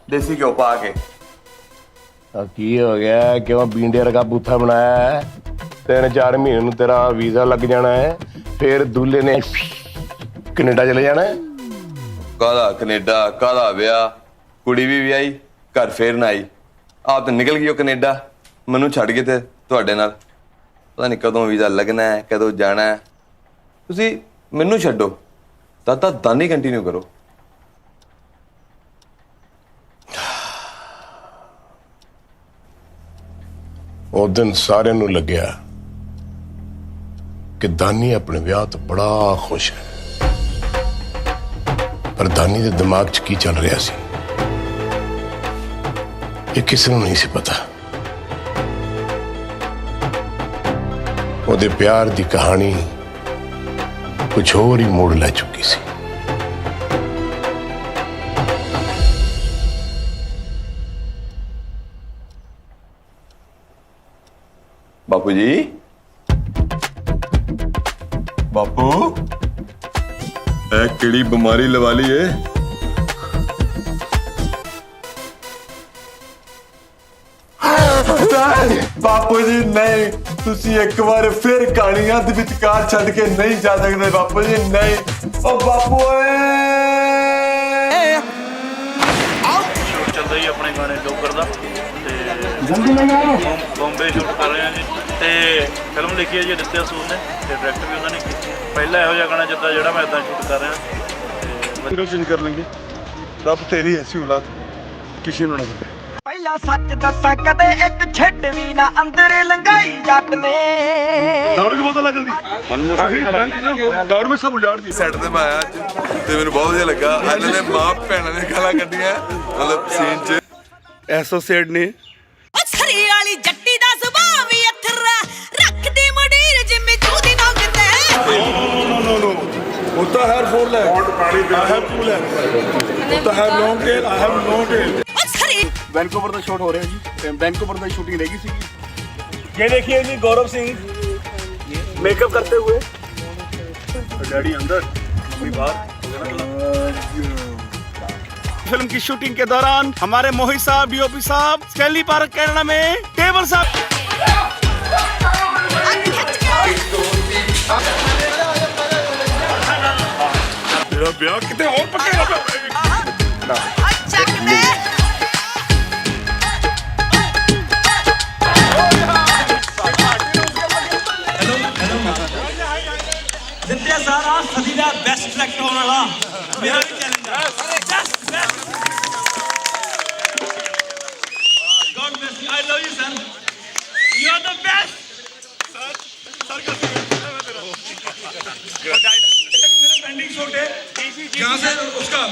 ਦੇਸੀ ਘਿਓ ਪਾ ਕੇ। ਕੀ ਹੋ ਗਿਆ? ਕਿਉਂ ਬੀਂਡੇ ਰਗਾ ਬੂਥਾ ਬਣਾਇਆ ਹੈ? 3-4 ਮਹੀਨੇ ਨੂੰ ਤੇਰਾ ਵੀਜ਼ਾ ਲੱਗ ਜਾਣਾ ਹੈ, ਫਿਰ ਦੂਲੇ ਨੇ ਕੈਨੇਡਾ ਚਲੇ ਜਾਣਾ ਹੈ। ਕਾਹਦਾ ਕੈਨੇਡਾ, ਕਾਹਦਾ ਵਿਆਹ? ਕੁੜੀ ਵੀ ਵਿਆਹੀ, ਘਰ ਫੇਰ ਨਾ ਆਈ। ਆਪ ਤਾਂ ਨਿਕਲ ਗਈ ਉਹ ਕੈਨੇਡਾ, ਮੈਨੂੰ ਛੱਡ ਕੇ ਤੇ ਤੁਹਾਡੇ ਨਾਲ। ਪਤਾ ਨਹੀਂ ਕਦੋਂ ਵੀਜ਼ਾ ਲੱਗਣਾ ਹੈ, ਕਦੋਂ ਜਾਣਾ ਹੈ। ਤੁਸੀਂ ਮੈਨੂੰ ਛੱਡੋ, ਦਾਦਾ ਦਾਨੀ ਕੰਟੀਨਿਊ ਕਰੋ। ਉਹ ਦਿਨ ਸਾਰਿਆਂ ਨੂੰ ਲੱਗਿਆ ਕਿ ਦਾਨੀ ਆਪਣੇ ਵਿਆਹ ਤੋਂ ਬੜਾ ਖੁਸ਼ ਹੈ, ਪਰ ਦਾਨੀ ਦੇ ਦਿਮਾਗ 'ਚ ਕੀ ਚੱਲ ਰਿਹਾ ਸੀ ਇਹ ਕਿਸੇ ਨੂੰ ਨਹੀਂ ਸੀ ਪਤਾ। ਉਹਦੇ ਪਿਆਰ ਦੀ ਕਹਾਣੀ ਕੁਝ ਹੋਰ ਹੀ ਮੋੜ ਲੈ ਚੁੱਕੀ ਸੀ। ਬਾਪੂ ਜੀ, ਬਾਪੂ ਇਹ ਕਿਹੜੀ ਬਿਮਾਰੀ ਲਵਾ ਲਈ ਏ? ਬਾਪੂ ਜੀ ਨਹੀਂ, ਤੁਸੀਂ ਇੱਕ ਵਾਰ ਫਿਰ ਕਹਾਣੀਆਂ ਦੇ ਵਿਚਕਾਰ ਛੱਡ ਕੇ ਨਹੀਂ ਜਾ ਸਕਦੇ ਬਾਪੂ ਜੀ, ਨਹੀਂ। ਉਹ ਬਾਪੂ ਓਏ ਚੱਲਦਾ ਹੀ ਆਪਣੇ ਗਾਣੇ ਡੋਗਰ ਦਾ ਤੇ ਜਲਦੀ ਲੈ ਆਓ। ਬੰਬੇ ਸ਼ੂਟ ਕਰ ਰਹੇ ਹਾਂ ਜੀ ਤੇ ਫਿਲਮ ਲਿਖੀ ਹੈ ਜੀ ਦਿੱਤਿਆ ਸੂਰ ਨੇ ਤੇ ਡਾਇਰੈਕਟ ਵੀ ਉਹਨਾਂ ਨੇ ਕੀਤੀ। ਪਹਿਲਾ ਇਹੋ ਜਿਹਾ ਗਾਣਾ ਜਿੱਦਾਂ ਜਿਹੜਾ ਮੈਂ ਇਦਾਂ ਸ਼ੂਟ ਕਰ ਰਿਹਾ ਰੋਸ਼ਨ ਕਰ ਲੈਂਗੇ। ਰੱਬ ਤੇਰੀ ਐਸੀ ਔਲਾਦ ਕਿਸੇ ਨੂੰ ਨਾ ਦੇ। ਪਹਿਲਾਂ ਸੱਚ ਦੱਸਾਂ ਕਦੇ ਇੱਕ ਛੱਡ ਵੀ ਨਾ ਅੰਦਰ ਲੰਗਾਈ ਜੱਟ ਨੇ। ਦੌੜ ਕੇ ਪਤਾ ਲੱਗਦੀ ਦੌੜ ਵਿੱਚ ਸਭ ਉਜਾੜ ਦੀ। ਸੈੱਟ ਤੇ ਮੈਂ ਆਇਆ ਅੱਜ ਤੇ ਮੈਨੂੰ ਬਹੁਤ ਵਧੀਆ ਲੱਗਾ। ਇਹਨਾਂ ਨੇ ਮਾਂ ਭੈਣਾਂ ਨੇ ਗਾਲਾਂ ਕੱਢੀਆਂ ਮਤਲਬ ਸੀਨ 'ਚ। ਐਸੋਸੀਏਟ ਨੇ ਛਰੀ ਵਾਲੀ ਜੱਟੀ ਦਾ ਸੁਭਾਅ ਵੀ ਅਥਰਾ ਰੱਖਦੀ ਮੁੰਡੀਰ ਜਿਵੇਂ ਜੂਦੀ ਨੰਗਦੇ। No. होता है four lakh I have 2 lakh होता है long tail I have no tail। Vancouver the shoot ਹੋ ਰਿਹਾ ਜੀ। वैंकूवर ਦਾ ਸ਼ੂਟਿੰਗ रहेगी सीगी। ये देखिए जी गौरव सिंह मेकअप करते हुए। डैडी अंदर मम्मी बाहर। फिल्म की शूटिंग के दौरान हमारे मोहित साहब डीओपी साहब स्टैनली पार्क कनाडा में टेबल साहब मेरा ब्याह कितने और पक्के जितने सारा सदी का बेस्ट सिलेक्ट होने वाला मेरा भी चैलेंज है। God bless you. I love you, son. You are the best. Sir का मेरा पेंडिंग शॉट है। यहाँ से उसका